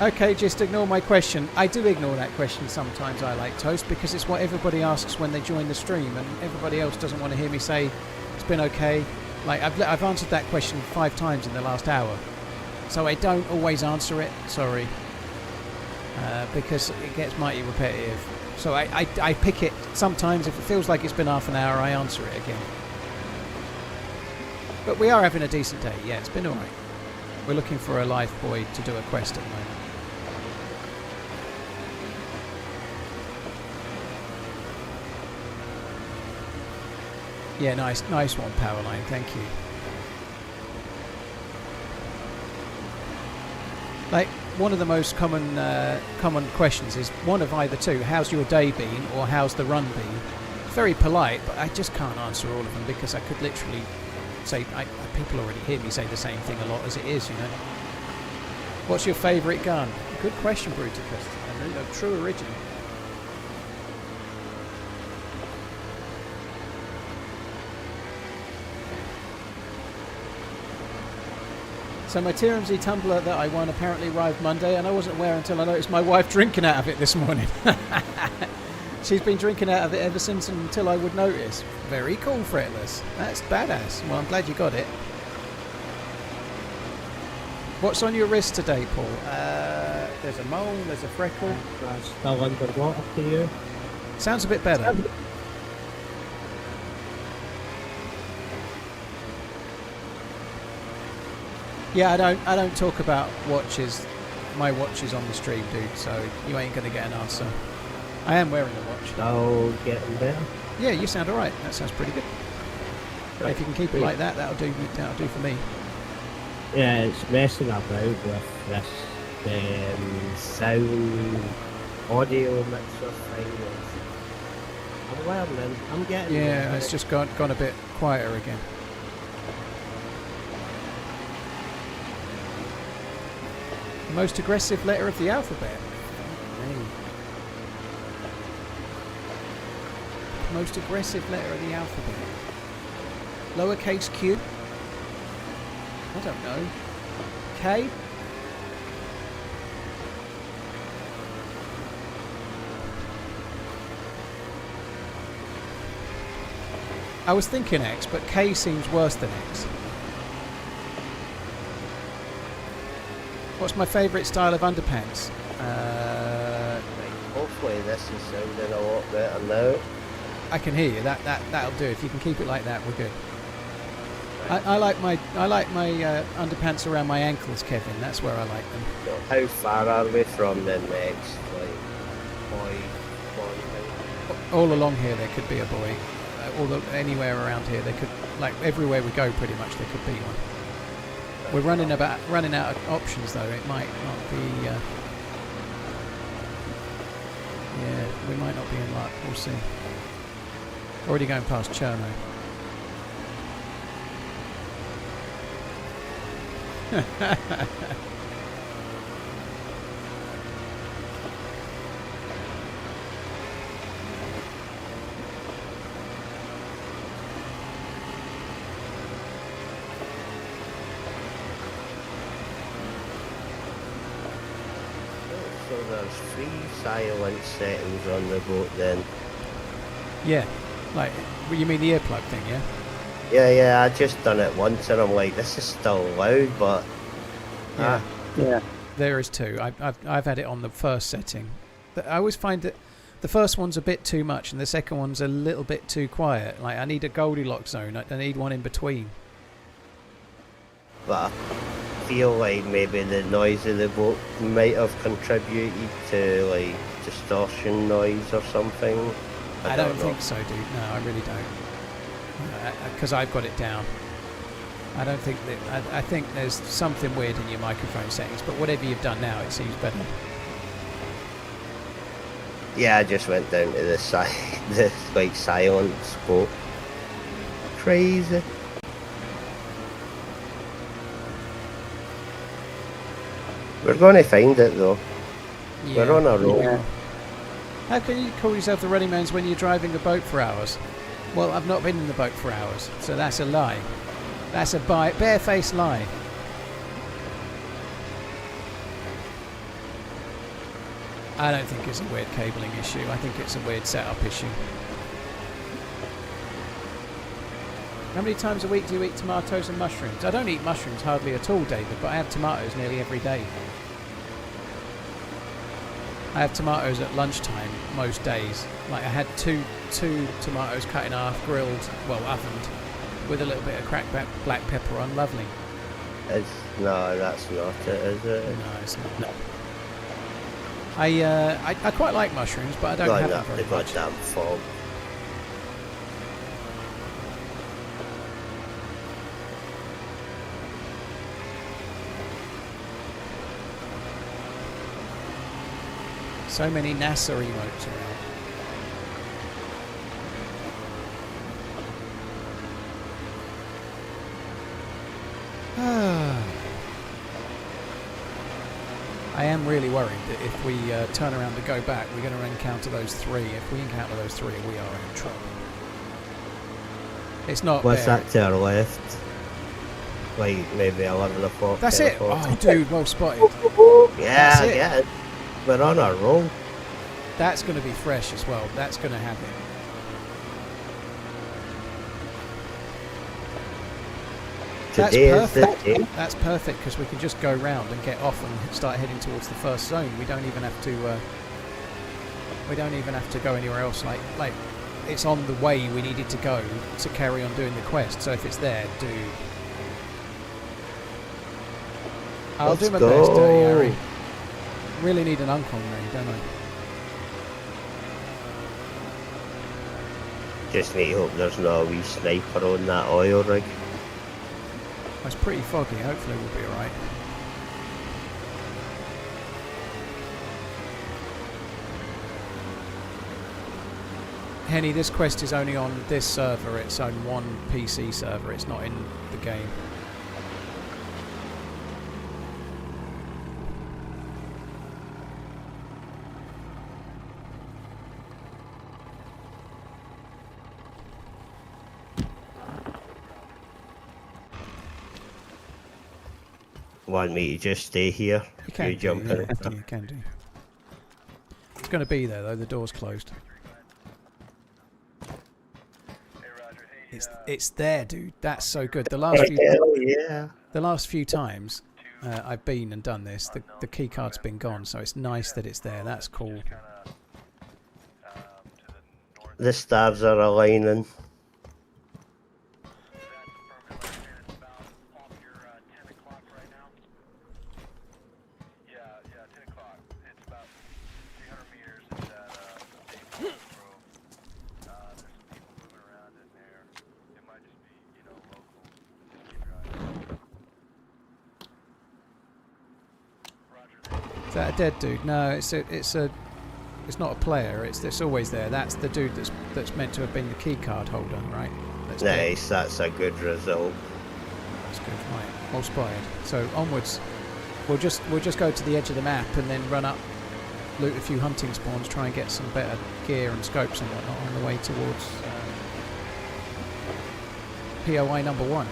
Okay, just ignore my question. I do ignore that question sometimes, I like Toast, because it's what everybody asks when they join the stream, and everybody else doesn't want to hear me say it's been okay. Like I've answered that question 5 times in the last hour, so I don't always answer it. Sorry, because it gets mighty repetitive. So I pick it sometimes. If it feels like it's been half an hour, I answer it again. But we are having a decent day. Yeah, it's been alright. We're looking for a life boy to do a quest at the moment. Yeah, nice one, Powerline. Thank you. Like, one of the most common questions is one of either two: how's your day been, or how's the run been? Very polite, but I just can't answer all of them because I could literally say people already hear me say the same thing a lot as it is, you know. What's your favourite gun? Good question, Bruticus. A true original. So my TRMZ tumbler that I won apparently arrived Monday, and I wasn't aware until I noticed my wife drinking out of it this morning. She's been drinking out of it ever since until I would notice. Very cool, Fretless. That's badass. Well, I'm glad you got it. What's on your wrist today, Paul? There's a mole, there's a freckle. Still underwater to you. Sounds a bit better. Yeah, I don't talk about watches, my watches on the stream, dude. So you ain't gonna get an answer. I am wearing a watch. Oh, getting better. Yeah, you sound alright. That sounds pretty good. Right. If you can keep it like that, that'll do. That'll do for me. Yeah, it's messing about with this sound audio mixer thing. I'm learning. I'm getting. Yeah, there. it's just gone a bit quieter again. The most aggressive letter of the alphabet. Most aggressive letter of the alphabet. Lowercase q. I don't know. K. I was thinking X, but K seems worse than X. What's my favourite style of underpants? Hopefully this is sounding a lot better now. I can hear you. That'll do. If you can keep it like that, we're good. I like my underpants around my ankles, Kevin. That's where I like them. So how far are we from the next point? All along here, there could be a buoy. Anywhere around here, there could, like everywhere we go, pretty much there could be one. We're running out of options, though. It might not be. Yeah, we might not be in luck. We'll see. Already going past Cherno. So there's 3 silent settings on the boat then. Yeah, like you mean the earplug thing, yeah? Yeah, I just done it once and I'm like, this is still loud, but Yeah. There is 2. I've had it on the first setting. I always find that the first one's a bit too much and the second one's a little bit too quiet. Like I need a Goldilocks zone. I need one in between. but I feel like maybe the noise of the boat might have contributed to like distortion noise or something. I don't think so, dude. No, I really don't. Because I've got it down. I don't think that. I think there's something weird in your microphone settings, but whatever you've done now, it seems better. Yeah, I just went down to the side, the like silent boat. Crazy. We're going to find it though. Yeah. We're on a roll. Yeah. How can you call yourself the running man's when you're driving a boat for hours? Well, I've not been in the boat for hours, so that's a lie. That's a barefaced lie. I don't think it's a weird cabling issue. I think it's a weird setup issue. How many times a week do you eat tomatoes and mushrooms? I don't eat mushrooms hardly at all, David, but I have tomatoes nearly every day. I have tomatoes at lunchtime most days. Like I had two tomatoes cut in half, grilled, well ovened, with a little bit of cracked black pepper on. Lovely. No, that's not it, is it? No, it's not. No. I quite like mushrooms, but I don't have them very much. Goddamn fog. So many NASA emotes around. I am really worried that if we turn around to go back, we're going to encounter those 3. If we encounter those 3, we are in trouble. It's not. What's that to our left? Like maybe 11 o'clock. That's it. Oh, dude, well spotted. Yeah, I get it. We're on a roll. That's going to be fresh as well. That's going to happen. Today is the day. That's perfect because we can just go round and get off and start heading towards the first zone. We don't even have to. We don't even have to go anywhere else. Like it's on the way we needed to go to carry on doing the quest. So if it's there, do. I'll do my Let's best, Dirty go. Harry. Really need an uncle on me, don't I? Just need to hope there's no wee sniper on that oil rig. It's pretty foggy. Hopefully we'll be alright. Henny, this quest is only on this server. It's on one PC server. It's not in the game. Want me to just stay here? You can jump do, in. yeah. You can do. It's going to be there though. The door's closed. It's there, dude. That's so good. The last few Hell yeah. the last few times I've been and done this, the key card's been gone, so it's nice that it's there. That's cool. The stars are aligning. Is that a dead dude? No, it's not a player. It's always there. That's the dude that's meant to have been the key card holder, right? That's dead. Nice, that's a good result. That's good. Right, all spotted. So onwards. We'll just go to the edge of the map and then run up, loot a few hunting spawns, try and get some better gear and scopes and whatnot on the way towards POI number 1.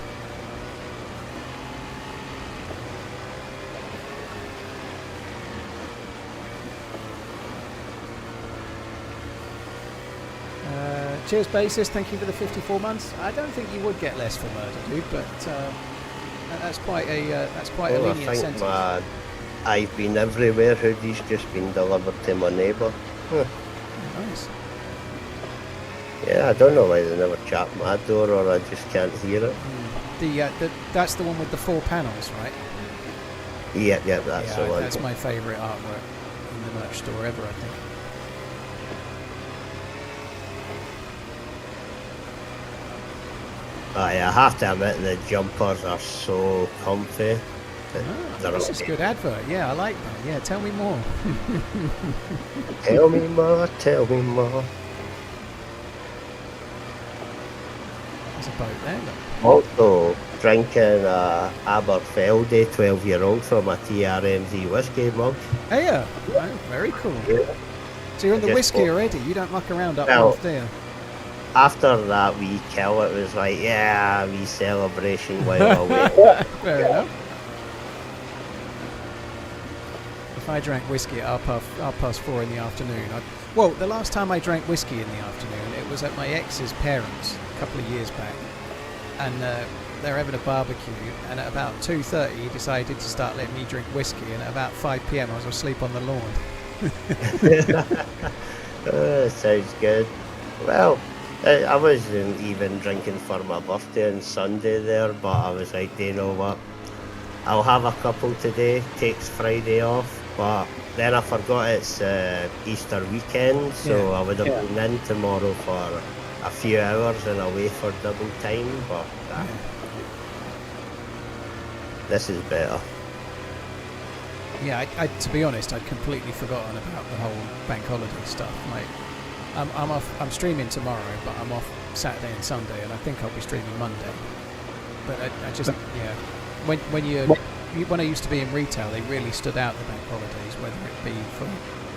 Cheers, bassist. Thank you for the 54 months. I don't think you would get less for murder, dude, but that's quite a I lenient think sentence. my I've been everywhere hoodie's just been delivered to my neighbour. Huh. Nice. Yeah, I don't know why they never chap my door or I just can't hear it. That's the one with the 4 panels, right? Yeah, that's the one. That's my favourite artwork in the merch store ever, I think. I have to admit the jumpers are so comfy. This is a good advert. Yeah, I like that. Yeah, tell me more. Tell me more, tell me more. There's a boat there. Look. Also, drinking Aberfeldy 12-year-old from a TRMZ whiskey mug. Hey, yeah. Oh, very cool. Yeah. So you're on the Just whiskey bought- already. You don't muck around up Well, north there. After that wee kill, it was like, yeah, wee celebration while away. Fair enough. If I drank whiskey at half past 4 in the afternoon, well, the last time I drank whiskey in the afternoon, it was at my ex's parents' a couple of years back, and they're having a barbecue, and at about 2:30 he decided to start letting me drink whiskey, and at about 5 p.m. I was asleep on the lawn. Sounds good. Well, I wasn't even drinking for my birthday on Sunday there, but I was like, do you know what? I'll have a couple today, takes Friday off, but then I forgot it's Easter weekend, so Yeah. I would have been in tomorrow for a few hours and away for double time, but this is better. Yeah, I to be honest, I'd completely forgotten about the whole bank holiday stuff. Like, I'm off. I'm streaming tomorrow, but I'm off Saturday and Sunday, and I think I'll be streaming Monday. But I just when I used to be in retail, they really stood out the bank holidays, whether it be for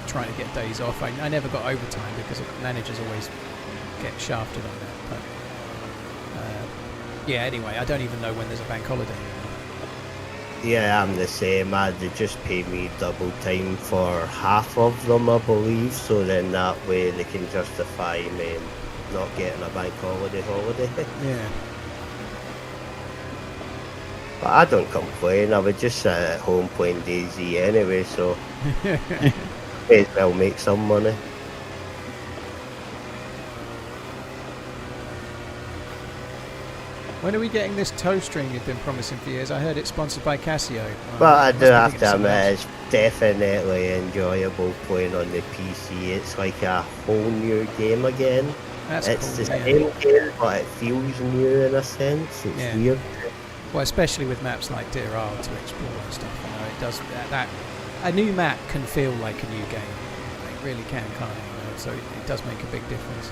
trying to get days off. I never got overtime because managers always get shafted on that. But yeah, anyway, I don't even know when there's a bank holiday anymore. Yeah, I'm the same. They just pay me double time for half of them, I believe, so then that way they can justify me not getting a bank holiday. Yeah. But I don't complain, I would just sit at home playing DayZ anyway, so may as well make some money. When are we getting this tow stream you've been promising for years? I heard it's sponsored by Casio. But I must do be have thinking to of something admit, else. it's definitely enjoyable playing on the PC. It's like a whole new game again. That's It's cool. the Yeah. same game, but it feels new in a sense. It's Yeah. weird. Well, especially with maps like Dear to explore and stuff. You know, it does that. A new map can feel like a new game. It really can, can't it? You know? So it does make a big difference.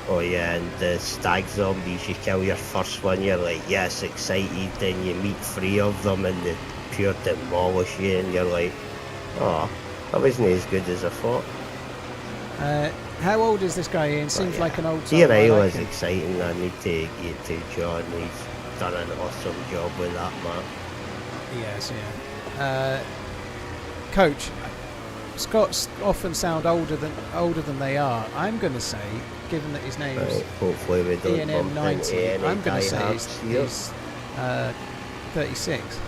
Oh yeah, and the stag zombies, you kill your first one, you're like, yes, excited, then you meet 3 of them and they pure demolish you and you're like, oh, that wasn't as good as I thought. How old is this guy, Ian? Seems like an old time. I TRMZ like was him. exciting, I need to get to John, he's done an awesome job with that map. Yes, yeah. Coach, Scots often sound older than they are. I'm going to say, given that his name's Right, hopefully we don't bump into ENM90, any I'm going to say diehards here. he's 36.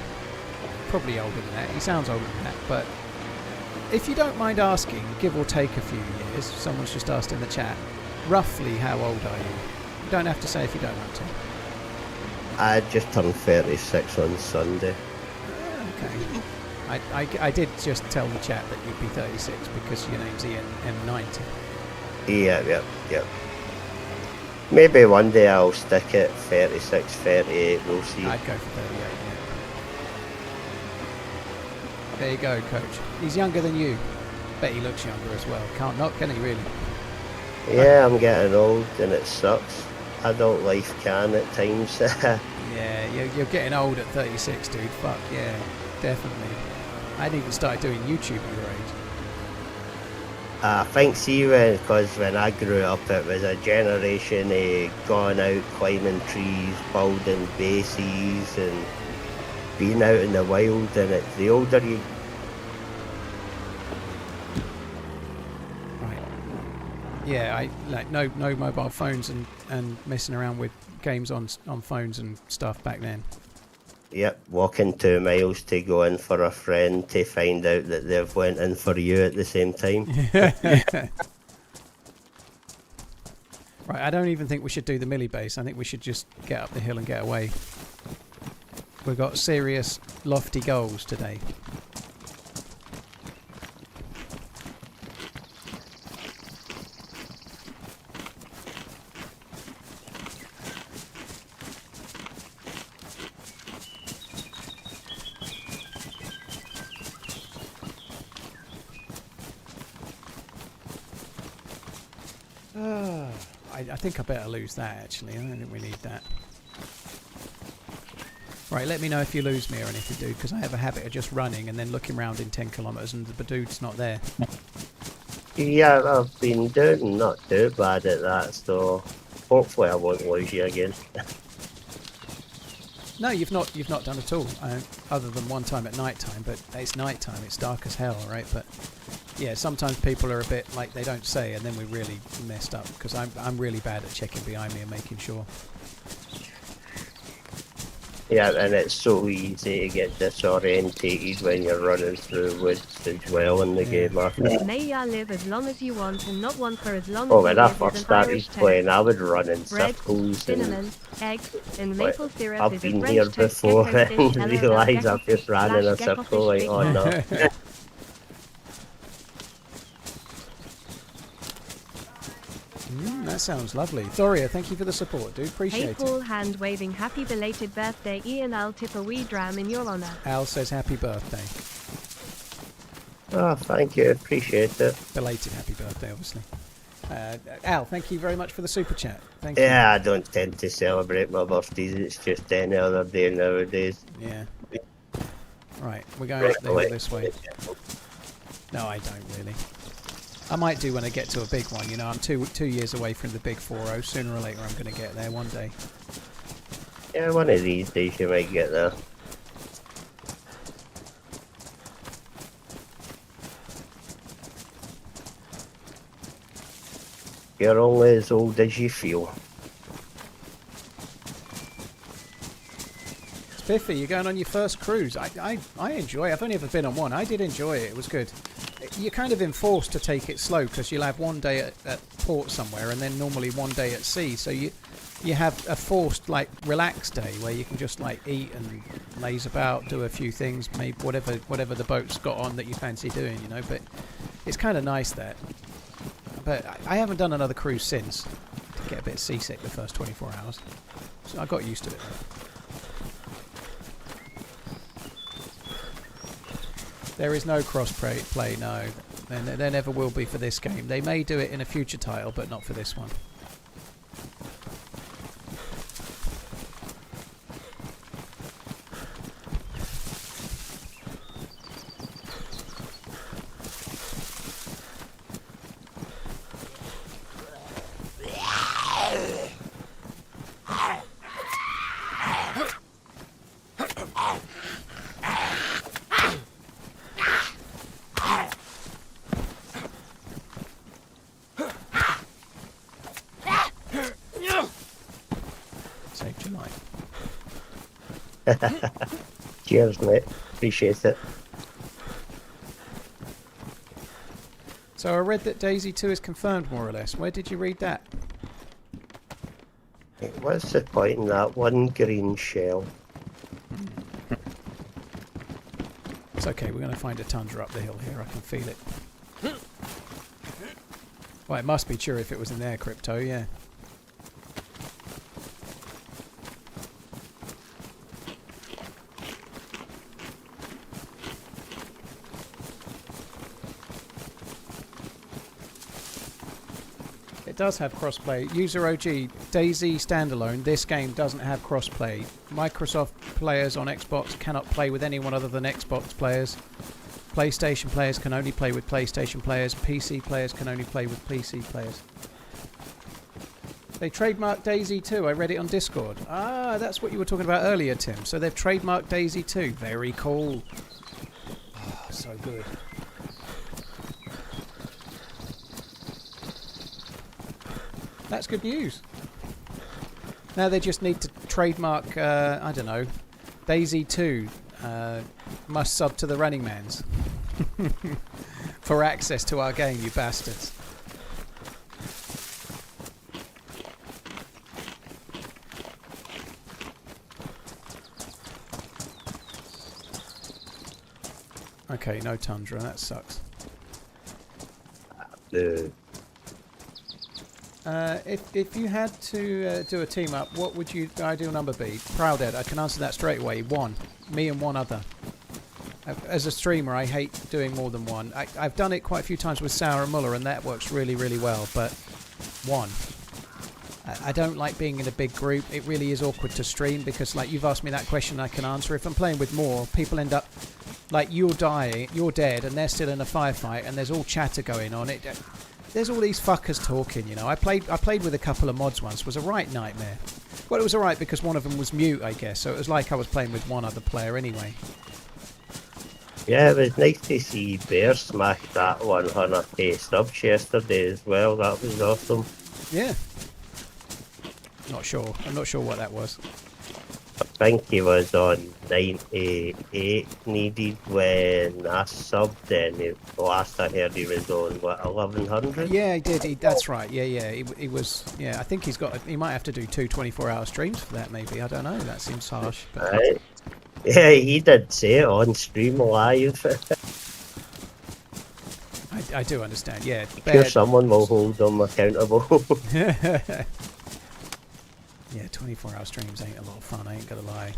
Probably older than that. He sounds older than that. But if you don't mind asking, give or take a few years, someone's just asked in the chat, roughly how old are you? You don't have to say if you don't want to. I just turned 36 on Sunday. Okay. I did just tell the chat that you'd be 36 because your name's ENM90. Yep. Maybe one day I'll stick it 36, 38, we'll see. I'd go for 38, yeah. There you go, Coach. He's younger than you. Bet he looks younger as well. Can't knock, can he, really? Yeah, I'm getting old and it sucks. Adult life can at times. Yeah, you're getting old at 36, dude. Fuck, yeah, definitely. I hadn't even started doing YouTube at your age. I think, see, because when I grew up, it was a generation of going out, climbing trees, building bases, and being out in the wild. And it's the older you. Right. Yeah, I like no mobile phones and messing around with games on phones and stuff back then. Yep, walking 2 miles to go in for a friend to find out that they've went in for you at the same time. Right, I don't even think we should do the milli base. I think we should just get up the hill and get away. We've got serious, lofty goals today. I think I better lose that, actually. I don't think we need that. Right, let me know if you lose me or anything, dude, because I have a habit of just running and then looking around in 10 kilometres and the dude's not there. Yeah, I've been doing not too bad at that, so hopefully I won't lose you again. No, you've not done at all, other than one time at night time, but it's night time, it's dark as hell, right? But yeah, sometimes people are a bit like they don't say, and then we really messed up, because I'm really bad at checking behind me and making sure. Yeah, and it's so easy to get disorientated when you're running through woods as well in the game, I think. May ya live as long as you want and not one for as long Oh, as when you I live first is an started Irish playing, toast. I would run in Bread, circles cinnamon, and eggs, and like, maple syrup I've is a been French here toast before gecko and fish teller realised gecko I've just fish ran in a slash gecko circle like, fish oh no. That sounds lovely. Thoria, thank you for the support, dude. Hey Appreciate Paul, it. hand waving happy belated birthday Ian, I'll tip a wee dram in your honour. Al says happy birthday. Oh, thank you, appreciate it. Belated happy birthday, obviously. Al, thank you very much for the super chat. Thank you. Yeah, I don't tend to celebrate my birthdays, it's just any other day nowadays. Yeah. Right, we're going up the hill this way. No, I don't really. I might do when I get to a big one, you know. I'm two years away from the big 4-0. Sooner or later I'm going to get there one day. Yeah, one of these days you might get there. You're only as old as you feel. Spiffy, you're going on your first cruise. I enjoy it. I've only ever been on one. I did enjoy it. It was good. you're kind of enforced to take it slow because you'll have one day at port somewhere and then normally one day at sea. So you have a forced like relaxed day where you can just like eat and laze about, do a few things, maybe whatever the boat's got on that you fancy doing, you know. But it's kind of nice that. But I haven't done another cruise since. I get a bit seasick the first 24 hours, so I got used to it. There is no cross-play, no. There never will be for this game. They may do it in a future title, but not for this one. Cheers, mate. Appreciate it. So I read that DayZ 2 is confirmed, more or less. Where did you read that? What's the point in that one green shell? It's okay, we're going to find a tundra up the hill here. I can feel it. Well, it must be true if it was in there, Crypto, yeah. It does have crossplay. User OG, DayZ standalone, this game doesn't have crossplay. Microsoft players on Xbox cannot play with anyone other than Xbox players. PlayStation players can only play with PlayStation players. PC players can only play with PC players. They trademarked DayZ 2. I read it on Discord. Ah, that's what you were talking about earlier, Tim. So they've trademarked DayZ 2. Very cool. Oh, so good. That's good news. Now they just need to trademark, I don't know, DayZ 2 must sub to TheRunningManZ for access to our game, you bastards. Okay, no tundra, that sucks. If you had to do a team up, what would your ideal number be? Proudhead, I can answer that straight away. 1. Me and one other. As a streamer, I hate doing more than one. I've done it quite a few times with Sour and Muller, and that works really, really well. But 1. I don't like being in a big group. It really is awkward to stream because, like, you've asked me that question, I can answer. If I'm playing with more, people end up like you're dead, and they're still in a firefight, and there's all chatter going on. There's all these fuckers talking, you know. I played with a couple of mods once. It was a right nightmare. Well, it was alright because one of them was mute, I guess. So it was like I was playing with one other player anyway. Yeah, it was nice to see Bear smash that 100k subs yesterday as well. That was awesome. Yeah. Not sure. I'm not sure what that was. I think he was on 98 needed when I subbed, and the last I heard he was on, what, 1100? Yeah, he did. That's right. Yeah. He was. Yeah, I think he might have to do 2 24-hour streams for that. Maybe, I don't know. That seems harsh. But Right. Yeah, he did say it on stream live. I do understand. Yeah. Sure, someone will hold them accountable. Yeah, 24-hour streams ain't a lot of fun. I ain't gonna lie.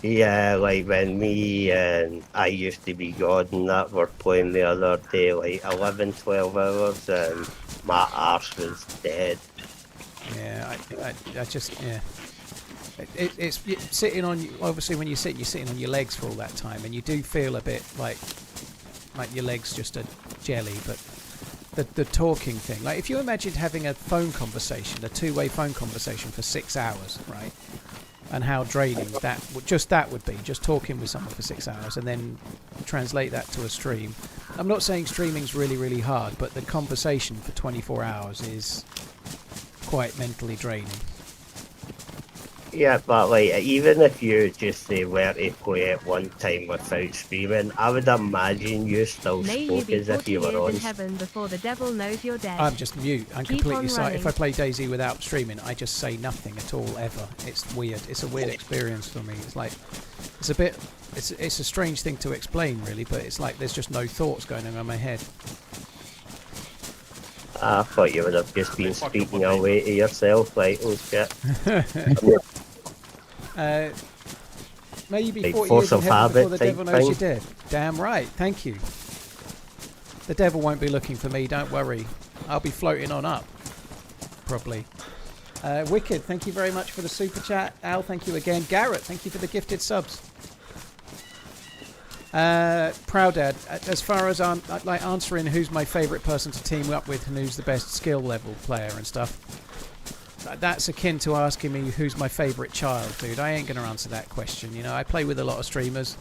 Yeah, like when me and I used to be God and that were playing the other day, like 11, 12 hours, and my arse was dead. Yeah, I just, yeah. It's sitting on, obviously when you're sitting on your legs for all that time, and you do feel a bit like your legs just are jelly, but the talking thing, like if you imagined having a phone conversation, a two-way phone conversation for 6 hours, right? And how draining that would be, just talking with someone for 6 hours and then translate that to a stream. I'm not saying streaming's really, really hard, but the conversation for 24 hours is quite mentally draining. Yeah, but like even if you just say where to play it one time without streaming, I would imagine you still May you spoke be as if 40 you were years in on. heaven before the devil knows you're dead. I'm just mute. I'm Keep completely on silent. If I running. play DayZ without streaming, I just say nothing at all ever. It's weird. It's a weird experience for me. It's like it's a bit. It's a strange thing to explain, really. But it's like there's just no thoughts going on in my head. I thought you would have just been speaking away to yourself, like, oh shit. May you be Like 40 force years in of heaven before habit the type devil knows you're thing. dead. Damn right. Thank you. The devil won't be looking for me. Don't worry. I'll be floating on up. Probably. Wicked, thank you very much for the super chat. Al, thank you again. Garrett, thank you for the gifted subs. Proudad, as far as I'm like answering who's my favourite person to team up with and who's the best skill level player and stuff, that's akin to asking me who's my favourite child, dude. I ain't going to answer that question. You know, I play with a lot of streamers.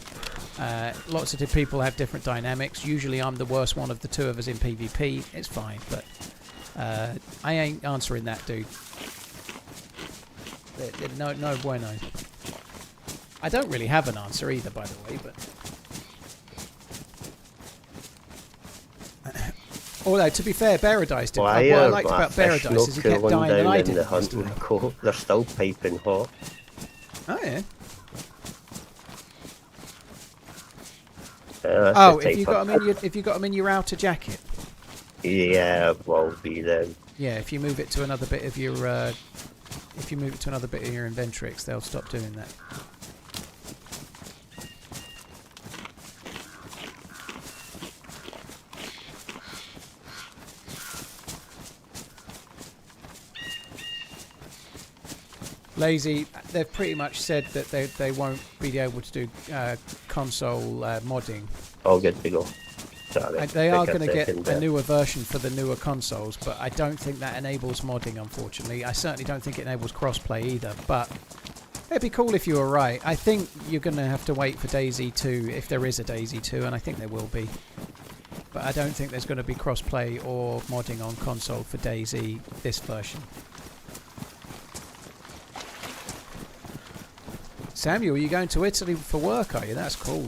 Lots of people have different dynamics. Usually I'm the worst one of the two of us in PvP. It's fine, but I ain't answering that, dude. No bueno. I don't really have an answer either, by the way, but... Although, to be fair, Paradise did. What I liked about Paradise is he kept dying and I didn't. They're still piping hot. Oh, yeah. Oh, if you got them in your outer jacket. Yeah, will be then. Yeah, if you move it to another bit of your inventrix, they'll stop doing that. Lazy, they've pretty much said that they won't be able to do console modding. All good to go. Sorry, they are going to get a newer version for the newer consoles, but I don't think that enables modding, unfortunately. I certainly don't think it enables crossplay either, but it'd be cool if you were right. I think you're going to have to wait for DayZ 2, if there is a DayZ 2, and I think there will be. But I don't think there's going to be crossplay or modding on console for DayZ this version. Samuel, you going to Italy for work, are you? That's cool.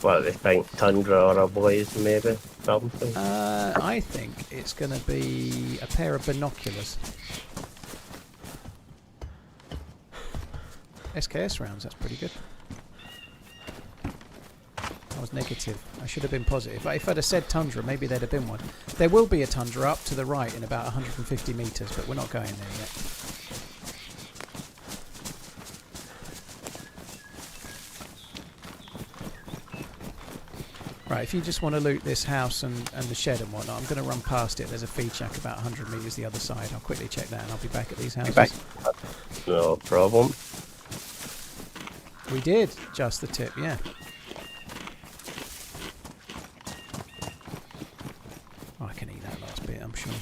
What, they think Tundra or a Blaze, maybe? Something? I think it's going to be a pair of binoculars. SKS rounds, that's pretty good. I was negative. I should have been positive. If I'd have said Tundra, maybe there'd have been one. There will be a Tundra up to the right in about 150 metres, but we're not going there yet. Right, if you just want to loot this house and the shed and whatnot, I'm going to run past it. There's a feed shack about 100 metres the other side. I'll quickly check that and I'll be back at these houses. No problem. We did just the tip, yeah. Oh, I can eat that last bit, I'm sure.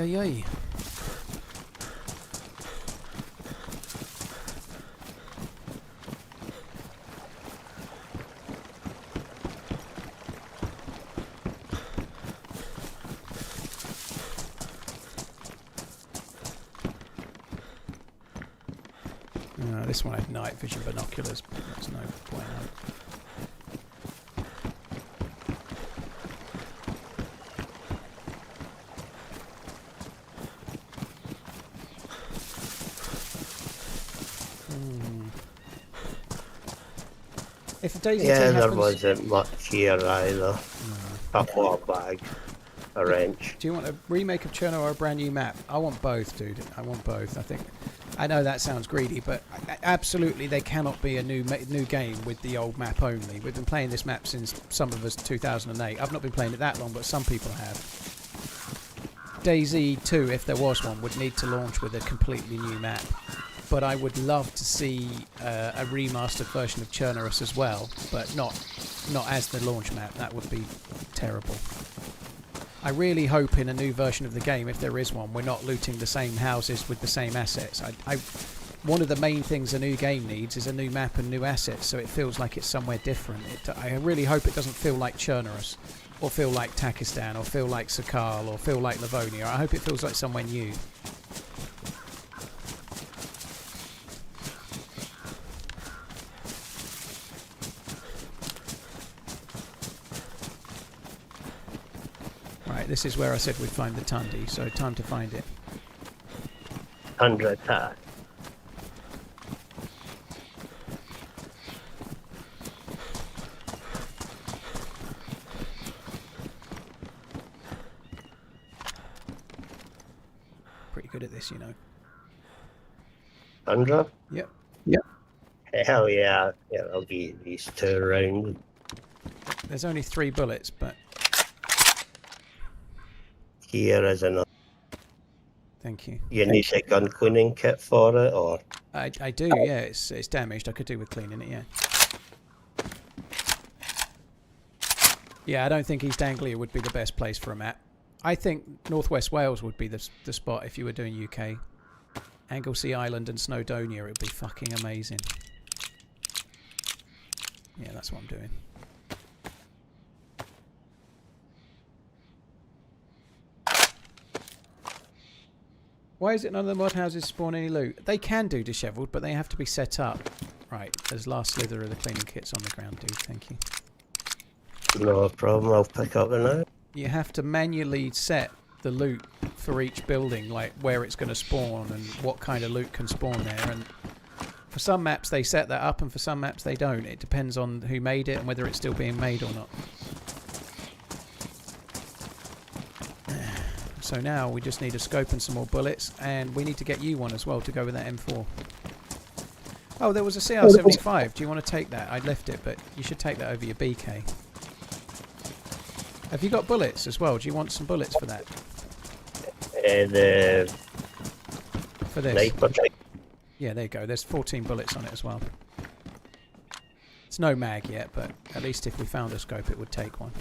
Yay. This one had night vision binoculars, but that's no point. If a DayZ yeah, there happens, wasn't much here either. A water bag, a wrench. do you want a remake of Cherno or a brand new map? I want both, dude. I want both. I know that sounds greedy, but absolutely there cannot be a new game with the old map only. We've been playing this map since some of us 2008. I've not been playing it that long, but some people have. DayZ 2, if there was one, would need to launch with a completely new map. But I would love to see a remastered version of Chernarus as well, but not as the launch map. That would be terrible. I really hope in a new version of the game, if there is one, we're not looting the same houses with the same assets. One of the main things a new game needs is a new map and new assets, so it feels like it's somewhere different. I really hope it doesn't feel like Chernarus, or feel like Takistan, or feel like Sakal, or feel like Livonia. I hope it feels like somewhere new. Right, this is where I said we'd find the Tundi, so time to find it. 100 attack. Pretty good at this, you know. 100? Yep. Hell yeah. Yeah, I'll get these 2 rounds. There's only 3 bullets, but Here is another. thank you. You need a gun cleaning kit for it, or? I do, yeah. It's damaged. I could do with cleaning it, yeah. Yeah, I don't think East Anglia would be the best place for a map. I think Northwest Wales would be the spot if you were doing UK. Anglesey Island and Snowdonia, it would be fucking amazing. Yeah, that's what I'm doing. Why is it none of the mod houses spawn any loot? They can do dishevelled, but they have to be set up. Right, there's last slither of the cleaning kits on the ground, dude. Thank you. No problem, I'll pick up the now. You have to manually set the loot for each building, like where it's going to spawn and what kind of loot can spawn there. And for some maps they set that up, and for some maps they don't. It depends on who made it and whether it's still being made or not. So now we just need a scope and some more bullets, and we need to get you one as well to go with that M4. Oh, there was a CR75. Do you want to take that? I left it, but you should take that over your BK. Have you got bullets as well? Do you want some bullets for that? For this? Sniper. Yeah, there you go. There's 14 bullets on it as well. It's no mag yet, but at least if we found a scope, it would take one.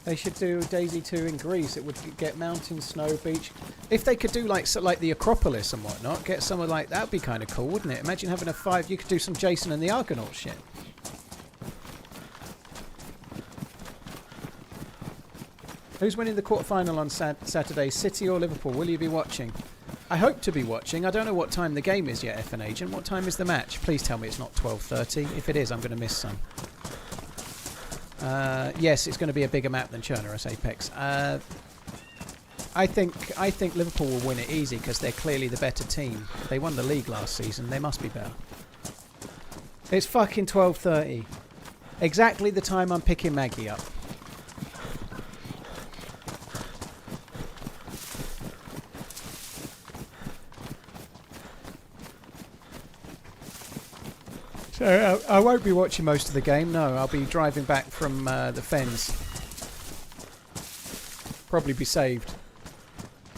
They should do DayZ 2 in Greece. It would get mountain, snow, beach. If they could do like the Acropolis and whatnot, get somewhere like that would be kind of cool, wouldn't it? Imagine having a 5. You could do some Jason and the Argonaut shit. Who's winning the quarterfinal on Saturday, City or Liverpool? Will you be watching? I hope to be watching. I don't know what time the game is yet, FN Agent. What time is the match? Please tell me it's not 12:30. If it is, I'm going to miss some. Yes, it's going to be a bigger map than Chernarus Apex. I think Liverpool will win it easy because they're clearly the better team. They won the league last season. They must be better. It's fucking 12:30. Exactly the time I'm picking Maggie up. So I won't be watching most of the game. No, I'll be driving back from the Fens. Probably be saved.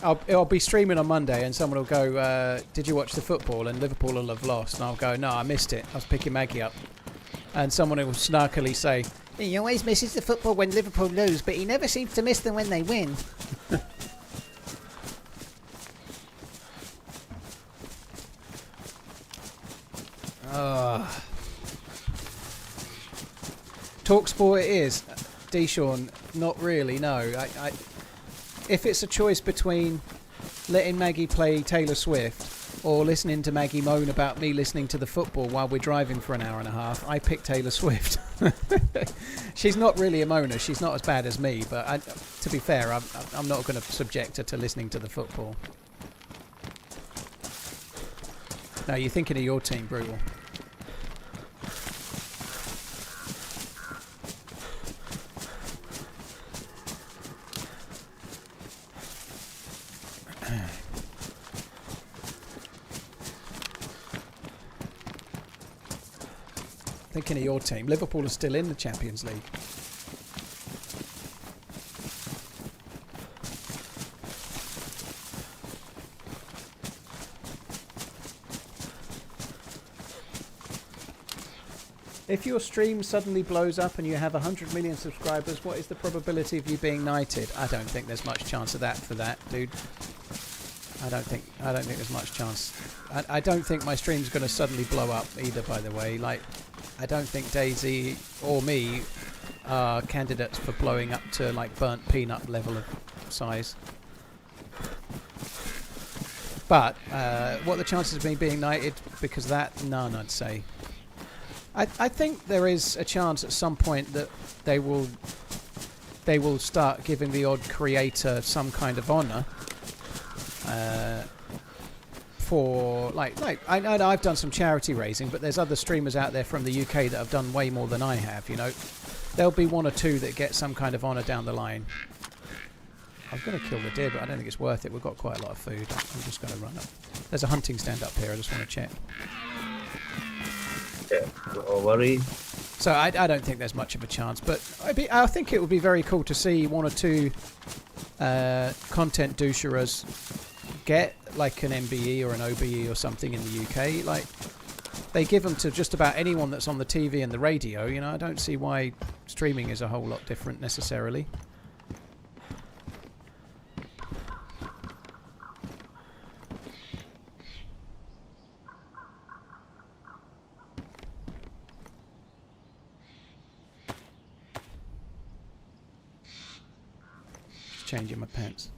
I'll be streaming on Monday, and someone will go, "Did you watch the football?" And Liverpool will have lost, and I'll go, "No, I missed it. I was picking Maggie up." And someone will snarkily say, "He always misses the football when Liverpool lose, but he never seems to miss them when they win." Talksport it is. D-Sean, not really, no. If it's a choice between letting Maggie play Taylor Swift or listening to Maggie moan about me listening to the football while we're driving for an hour and a half, I pick Taylor Swift. She's not really a moaner. She's not as bad as me, but to be fair, I'm not going to subject her to listening to the football. No, you're thinking of your team, Brutal. Thinking of your team. Liverpool are still in the Champions League. If your stream suddenly blows up and you have 100 million subscribers, what is the probability of you being knighted? I don't think there's much chance of that for that, dude. I don't think there's much chance. I don't think my stream's going to suddenly blow up either, by the way. Like, I don't think DayZ or me are candidates for blowing up to like burnt peanut level of size. But what are the chances of me being knighted? Because of that, none, I'd say. I think there is a chance at some point that they will start giving the odd creator some kind of honour for I've done some charity raising, but there's other streamers out there from the UK that have done way more than I have. You know, there'll be one or two that get some kind of honour down the line. I was going to kill the deer, but I don't think it's worth it. We've got quite a lot of food. I'm just going to run up. There's a hunting stand up here. I just want to check. Yeah, no worry. So I don't think there's much of a chance, but I think it would be very cool to see one or two content doucherers get like an MBE or an OBE or something in the UK. Like, they give them to just about anyone that's on the TV and the radio. You know, I don't see why streaming is a whole lot different necessarily. Changing my pants.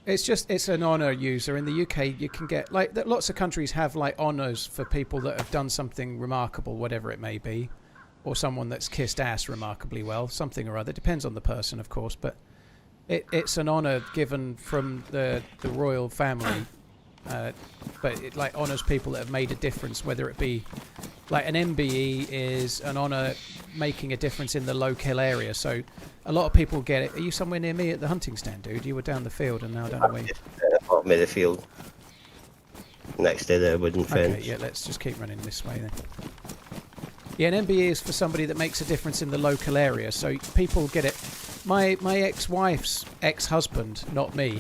It's an honour user. In the UK you can get like lots of countries have like honours for people that have done something remarkable, whatever it may be, or someone that's kissed ass remarkably well, something or other. Depends on the person, of course, but it's an honour given from the royal family, but it like honours people that have made a difference, whether it be like an MBE is an honour making a difference in the local area. So a lot of people get it. Are you somewhere near me at the hunting stand, dude? You were down the field and now down the way. Bottom of the field, next to the wooden fence. Okay, yeah, let's just keep running this way then. Yeah, an MBE is for somebody that makes a difference in the local area. So people get it. My ex-wife's ex-husband, not me,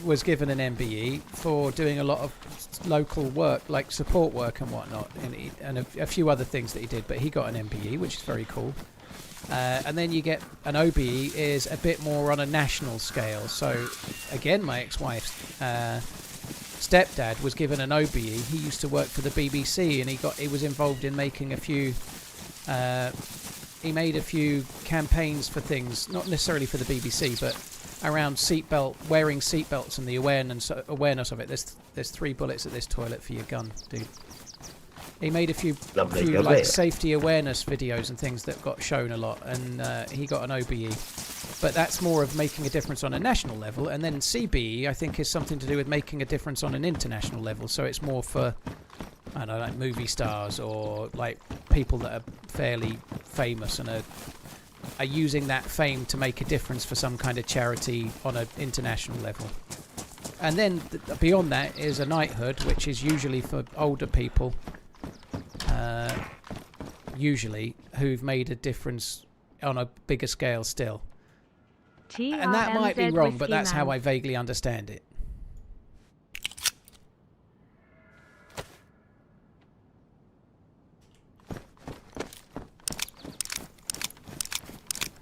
was given an MBE for doing a lot of local work, like support work and whatnot, and a few other things that he did, but he got an MBE, which is very cool. And then you get an OBE, is a bit more on a national scale. So again, my ex-wife's stepdad was given an OBE. He used to work for the BBC, and he was involved in making a few he made a few campaigns for things, not necessarily for the BBC, but around wearing seatbelts and the awareness of it. There's 3 bullets at this toilet for your gun, dude. He made a few like safety awareness videos and things that got shown a lot, and he got an OBE. But that's more of making a difference on a national level, and then CBE I think is something to do with making a difference on an international level. So it's more for, I don't know, like movie stars or like people that are fairly famous and are using that fame to make a difference for some kind of charity on an international level. And then beyond that is a knighthood, which is usually for older people, usually, who've made a difference on a bigger scale still. And that might be wrong, but that's how I vaguely understand it.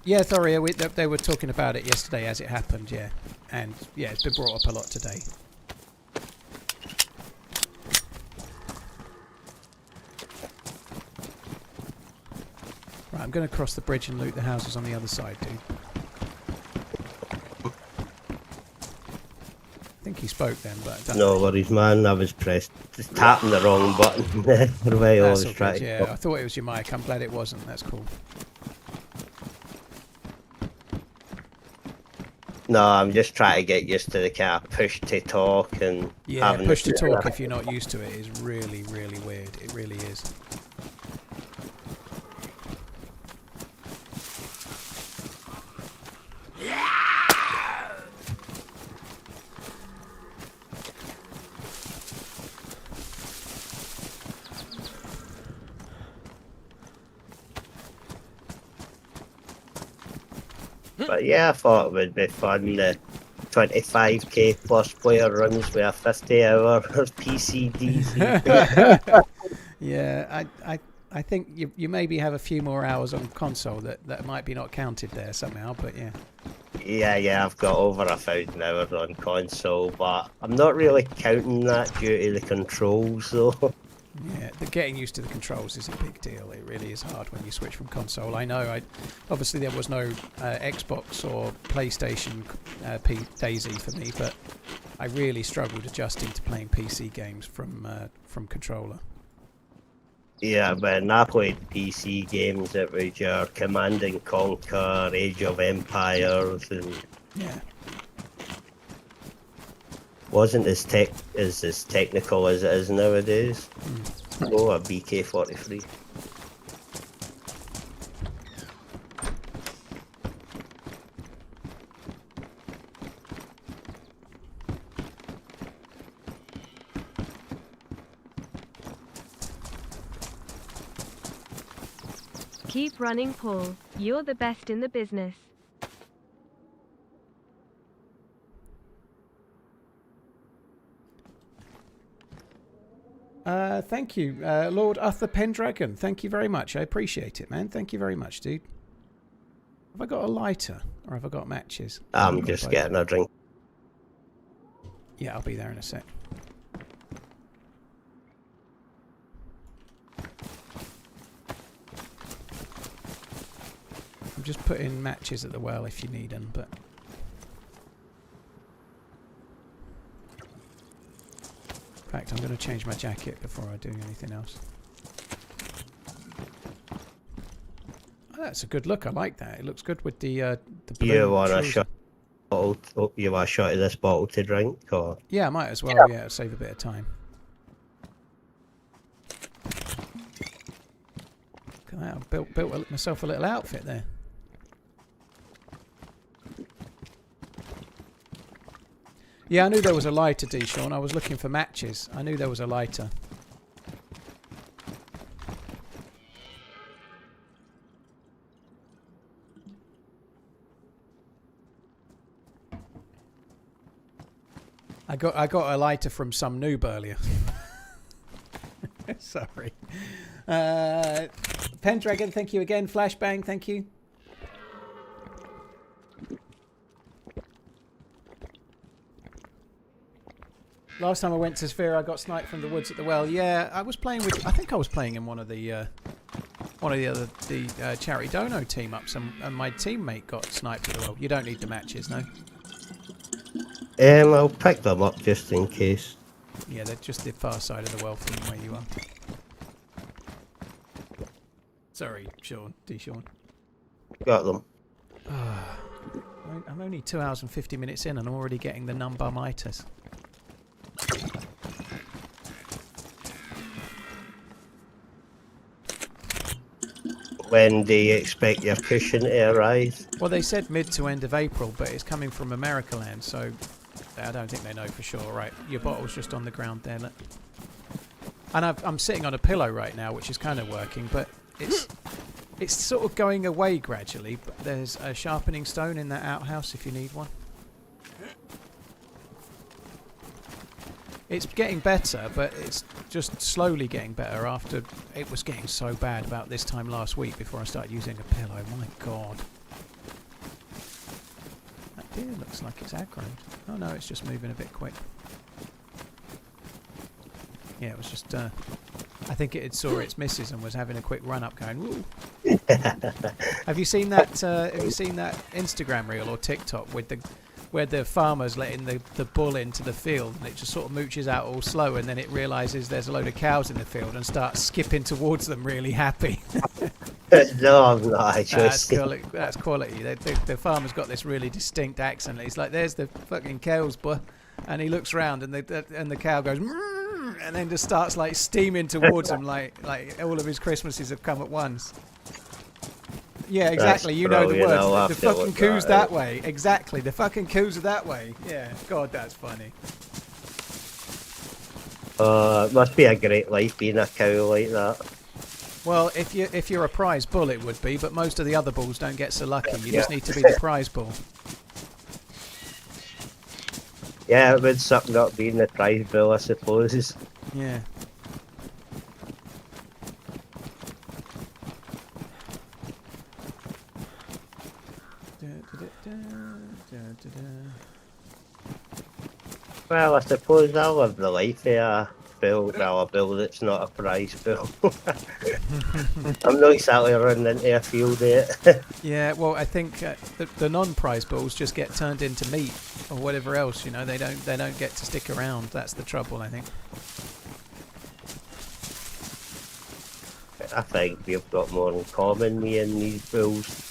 Yeah, Thoria, they were talking about it yesterday as it happened, yeah. And, yeah, it's been brought up a lot today. Right, I'm going to cross the bridge and loot the houses on the other side, dude. I think he spoke then, but... No worries, man. I was just tapping the wrong button. The way I was trying. Yeah, I thought it was your mic. I'm glad it wasn't. That's cool. No, I'm just trying to get used to the kind of push to talk and... Yeah, push to talk if you're not used to it is really, really weird. It really is. But yeah, I thought it would be fun. 25k plus player runs with a 50-hour PC DayZ. Yeah, I think you maybe have a few more hours on console that might be not counted there somehow, but yeah. Yeah, I've got over 1,000 hours on console, but I'm not really counting that due to the controls though. Yeah, getting used to the controls is a big deal. It really is hard when you switch from console. I know. Obviously there was no Xbox or PlayStation DayZ for me, but I really struggled adjusting to playing PC games from controller. Yeah, when I played PC games, it was your Command and Conquer, Age of Empires, and Yeah. wasn't as technical as it is nowadays. Oh, a BK-43. Keep running, Paul. You're the best in the business. Thank you, Lord Arthur Pendragon. Thank you very much. I appreciate it, man. Thank you very much, dude. Have I got a lighter or have I got matches? I'm just getting a drink. Yeah, I'll be there in a sec. I'm just putting matches at the well if you need them, but... In fact, I'm going to change my jacket before I do anything else. Oh, that's a good look. I like that. It looks good with the blue. You want a shoes. shot? You want a shot of this bottle to drink, or? Yeah, I might as well. Yeah, save a bit of time. Look at that. I built myself a little outfit there. Yeah, I knew there was a lighter, Sean. I was looking for matches. I knew there was a lighter. I got a lighter from some noob earlier. Sorry. Pendragon, thank you again. Flashbang, thank you. Last time I went to Sphere, I got sniped from the woods at the well. Yeah, I was playing with. I think I was playing in one of the other charity dono team ups, and my teammate got sniped at the well. You don't need the matches, no. I'll pick them up just in case. Yeah, they're just the far side of the well from where you are. Sorry, Sean. Sean. Got them. I'm only 2 hours and 50 minutes in, and I'm already getting the numbamitis. When do you expect your cushion to arrive? Well, they said mid to end of April, but it's coming from America land, so I don't think they know for sure. Right, your bottle's just on the ground there. Look. And I'm sitting on a pillow right now, which is kind of working, but it's sort of going away gradually. But there's a sharpening stone in that outhouse if you need one. It's getting better, but it's just slowly getting better after it was getting so bad about this time last week before I started using a pillow. My God. That deer looks like it's aggroed. Oh no, it's just moving a bit quick. Yeah, it was just, I think it had saw its missus and was having a quick run up going, woo. Have you seen that Instagram reel or TikTok with where the farmer's letting the bull into the field and it just sort of mooches out all slow and then it realises there's a load of cows in the field and starts skipping towards them really happy? No, I'm not actually. That's quality. The farmer's got this really distinct accent. He's like, there's the fucking cows, boy. And he looks round and the cow goes, and then just starts like steaming towards him like all of his Christmases have come at once. Yeah, exactly. You know the words. The fucking coos that way. Exactly. The fucking coos are that way. Yeah. God, that's funny. It must be a great life being a cow like that. Well, if you're a prize bull, it would be, but most of the other bulls don't get so lucky. You just need to be the prize bull. Yeah, it would something up being the prize bill, I suppose. Yeah. Well, I suppose I'll live the life of a bill, well, a bill that's not a prize bill. I'm not exactly running into a field of it. Yeah, well, I think the non-prize bulls just get turned into meat or whatever else. You know, they don't get to stick around. That's the trouble, I think. I think we've got more in common, me and these bulls.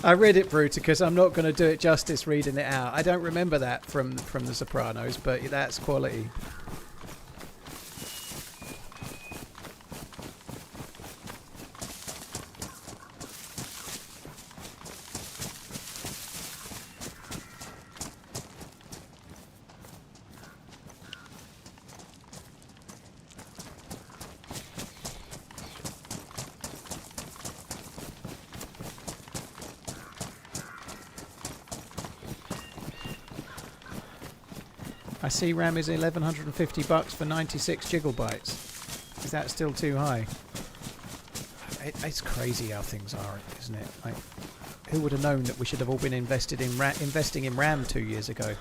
I read it, Bruta, because I'm not going to do it justice reading it out. I don't remember that from The Sopranos, but that's quality. I see RAM is $1,150 for 96 gigabytes. Is that still too high? It's crazy how things are, isn't it? Like, who would have known that we should have all been investing in RAM 2 years ago?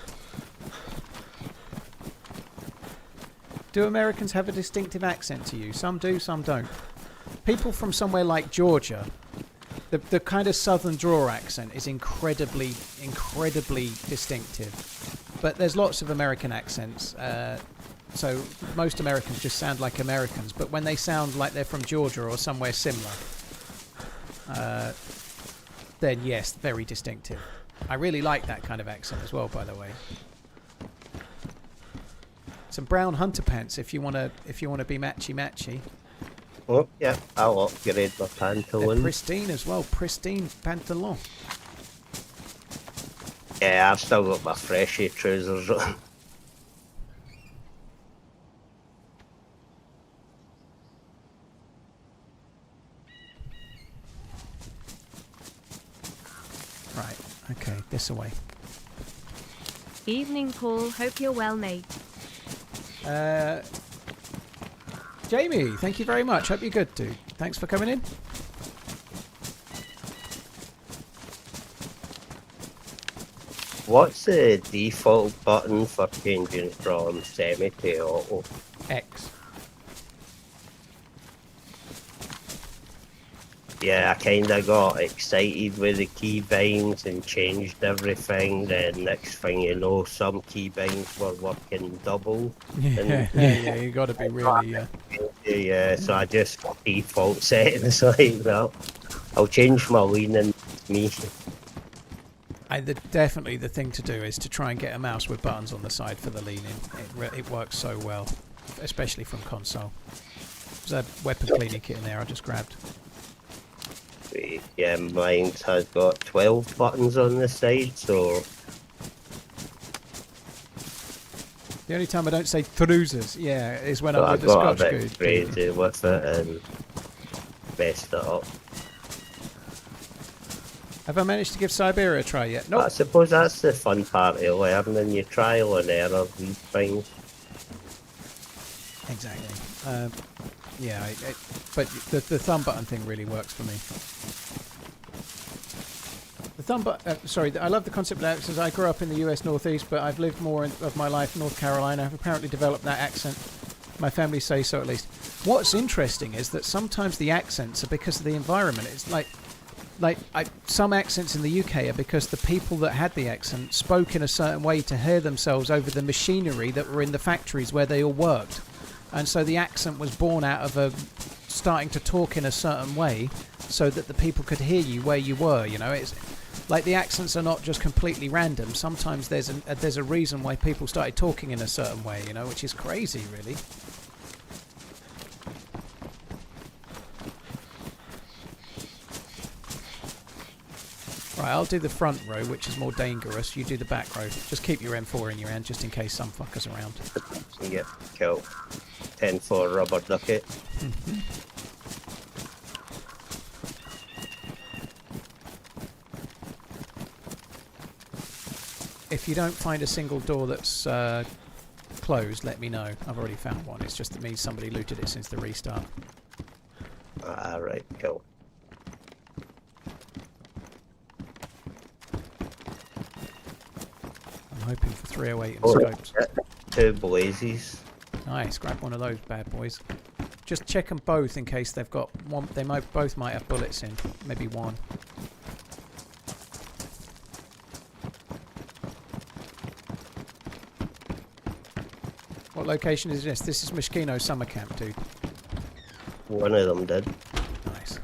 Do Americans have a distinctive accent to you? Some do, some don't. People from somewhere like Georgia, the kind of southern draw accent is incredibly distinctive. But there's lots of American accents, so most Americans just sound like Americans. But when they sound like they're from Georgia or somewhere similar, then yes, very distinctive. I really like that kind of accent as well, by the way. Some brown hunter pants if you wanna be matchy. Oh, yeah, I'll upgrade my pantaloon. They're pristine as well, pristine pantalon. Yeah, I've still got my freshy trousers on. Right, okay, this away. Evening, Paul. Hope you're well, mate. Jamie, thank you very much. Hope you're good, dude. Thanks for coming in. What's the default button for changing from semi to auto? X. Yeah, I kinda got excited with the keybinds and changed everything. Then next thing you know, some keybinds were working double. Yeah, you got to be really. Yeah, so I just default settings like that. I'll change my leaning me. Definitely the thing to do is to try and get a mouse with buttons on the side for the leaning. It works so well, especially from console. There's a weapon cleaning kit in there I just grabbed. Yeah, mine has got 12 buttons on the side, so... The only time I don't say trousers, yeah, is when so I'm with the got Scotch a bit good. crazy with it and messed it up. Have I managed to give Siberia a try yet? But I Nope. suppose that's the fun part of learning, you trial and error these things. Exactly. Yeah, but the thumb button thing really works for me. The thumb button, sorry, I love the concept of accents. I grew up in the US Northeast, but I've lived more of my life in North Carolina. I've apparently developed that accent. My family say so, at least. What's interesting is that sometimes the accents are because of the environment. It's some accents in the UK are because the people that had the accent spoke in a certain way to hear themselves over the machinery that were in the factories where they all worked. And so the accent was born out of a starting to talk in a certain way so that the people could hear you where you were. You know, it's like the accents are not just completely random. Sometimes there's a reason why people started talking in a certain way, you know, which is crazy, really. Right, I'll do the front row, which is more dangerous. You do the back row. Just keep your M4 in your hand, just in case some fucker's around. Yep, cool. 10-4 rubber ducket. If you don't find a single door that's closed, let me know. I've already found one. It's just that means somebody looted it since the restart. Alright, cool. I'm hoping for 308 and scopes. 2 blazes. Nice, grab one of those bad boys. Just check them both in case they've got one. They both might have bullets in. Maybe one. What location is this? This is Mishkino summer camp, dude. One of them did. Nice.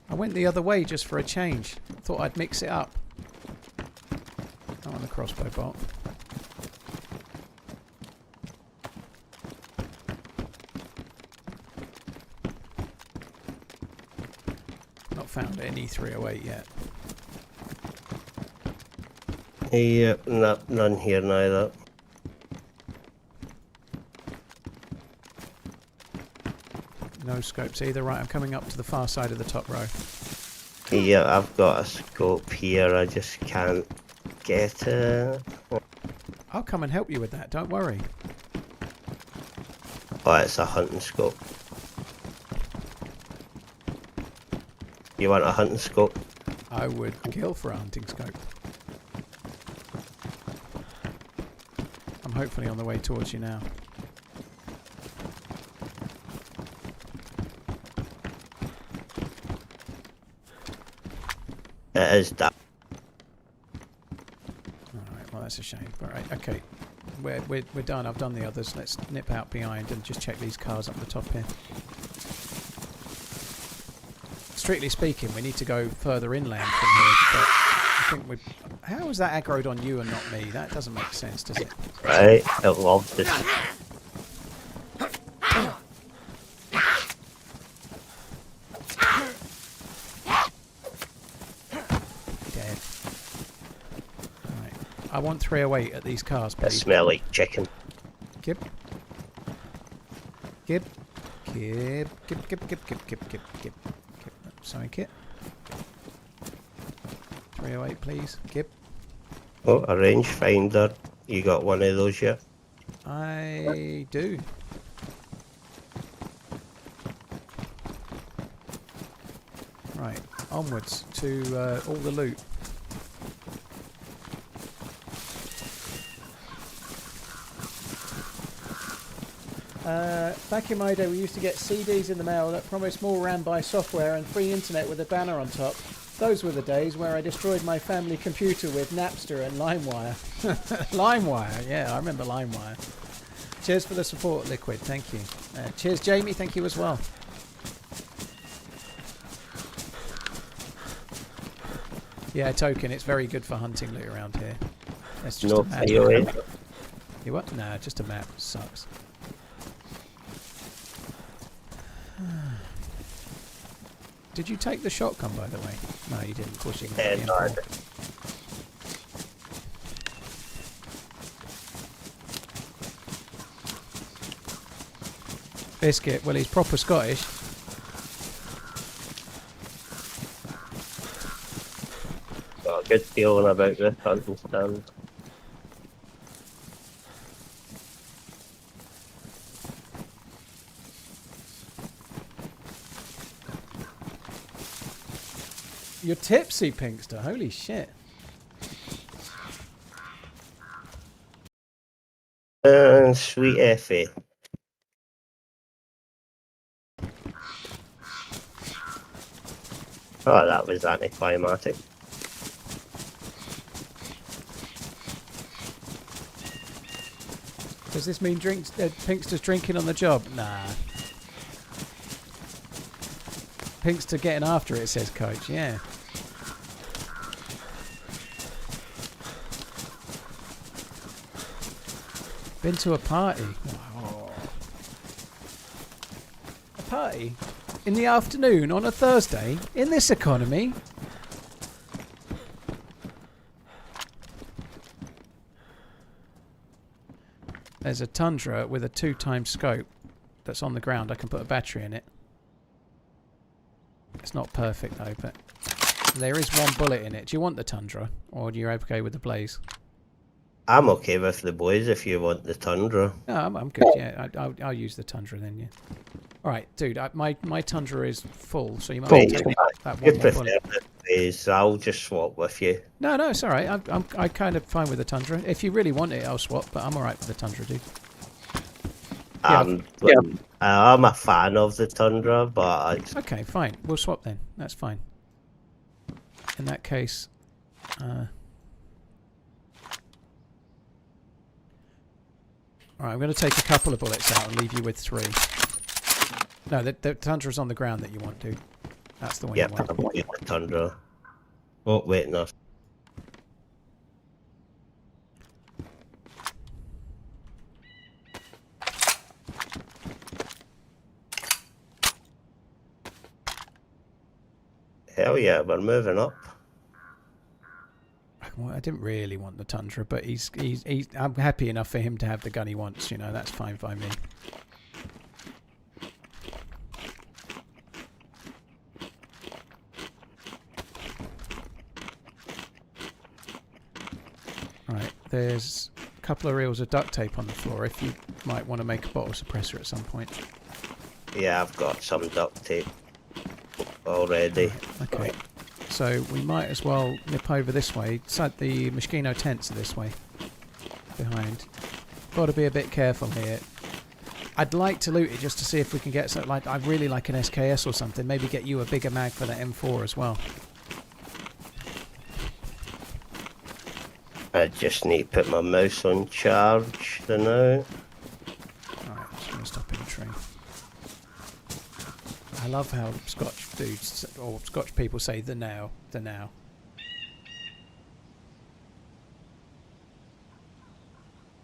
I went the other way just for a change. Thought I'd mix it up. Oh, on the crossbow bolt. Not found any 308 yet. Yep, none here neither. No scopes either. Right, I'm coming up to the far side of the top row. Yeah, I've got a scope here, I just can't get it. I'll come and help you with that, don't worry. Oh, it's a hunting scope. You want a hunting scope? I would kill for a hunting scope. I'm hopefully on the way towards you now. It is that. Alright, well that's a shame. Alright, okay. We're done. I've done the others. Let's nip out behind and just check these cars up the top here. Strictly speaking, we need to go further inland from here, but I think we... How is that aggroed on you and not me? That doesn't make sense, does it? Right, it loves this. Dead. Alright. I want 308 at these cars, It please. smells like chicken. Gib. Gib. Gib. Gib. Gib. Gib. Gib. Gib. Gib. Gib. Sorry, Kit. 308, please. Gib. Oh, a rangefinder. You got one of those yet? I do. Right, onwards to all the loot. Back in my day, we used to get CDs in the mail that promised more RAM by software and free internet with a banner on top. Those were the days where I destroyed my family computer with Napster and LimeWire. LimeWire, yeah, I remember LimeWire. Cheers for the support, Liquid, thank you. Cheers, Jamie, thank you as well. Yeah, Token, it's very good for hunting loot around here. That's just No a map. POA. You what? Nah, just a map. Sucks. Did you take the shotgun, by the way? No, you didn't. Of course you didn't. No, I didn't. Biscuit, well, he's proper Scottish. Got a good feeling about this hunting stand. You're tipsy, Pinkster. Holy shit. Sweet Effie. Oh, that was anticlimactic. Does this mean Pinkster's drinking on the job? Nah. Pinkster getting after it, says Coach. Yeah. Been to a party. Oh. A party? In the afternoon on a Thursday? In this economy? There's a Tundra with a 2x scope that's on the ground. I can put a battery in it. It's not perfect though, but there is one bullet in it. Do you want the Tundra? Or are you okay with the Blaze? I'm okay with the boys if you want the Tundra. No, I'm good, yeah. I'll use the Tundra then, yeah. Alright, dude, my Tundra is full, so you might Wait, take that you one more prefer bullet. the Blaze, I'll just swap with you. No, it's alright. I'm kind of fine with the Tundra. If you really want it, I'll swap, but I'm alright with the Tundra, dude. I'm a fan of the Tundra, but Okay, fine. We'll swap then. That's fine. In that case... Alright, I'm going to take a couple of bullets out and leave you with 3. No, the Tundra's on the ground that you want, dude. That's the one you want. I'm getting the Tundra. Oh, wait, no. Hell yeah, we're moving up. Well, I didn't really want the Tundra, but he's I'm happy enough for him to have the gun he wants, you know, that's fine by me. Right, there's a couple of reels of duct tape on the floor if you might want to make a bottle suppressor at some point. Yeah, I've got some duct tape already. Okay. So we might as well nip over this way. The Moschino tents are this way. Behind. Got to be a bit careful here. I'd like to loot it just to see if we can get something like... I'd really like an SKS or something. Maybe get you a bigger mag for that M4 as well. I just need to put my mouse on charge for now. Alright, I'm just going to stop in the tree. I love how Scotch dudes, or Scotch people say the now.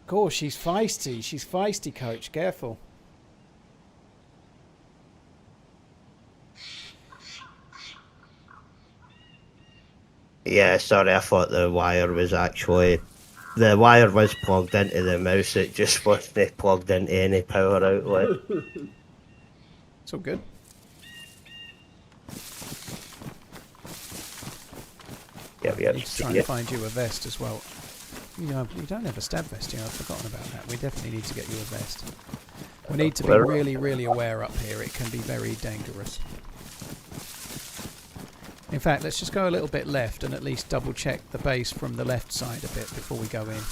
Gosh, she's feisty, Coach, careful. Yeah, sorry, I thought the wire was actually... The wire was plugged into the mouse, it just wasn't plugged into any power outlet. It's all good. Yeah, I need to try and find you a vest as well. You know, you don't have a stab vest here. I've forgotten about that. We definitely need to get you a vest. We need to be really, really aware up here. It can be very dangerous. In fact, let's just go a little bit left and at least double check the base from the left side a bit before we go in.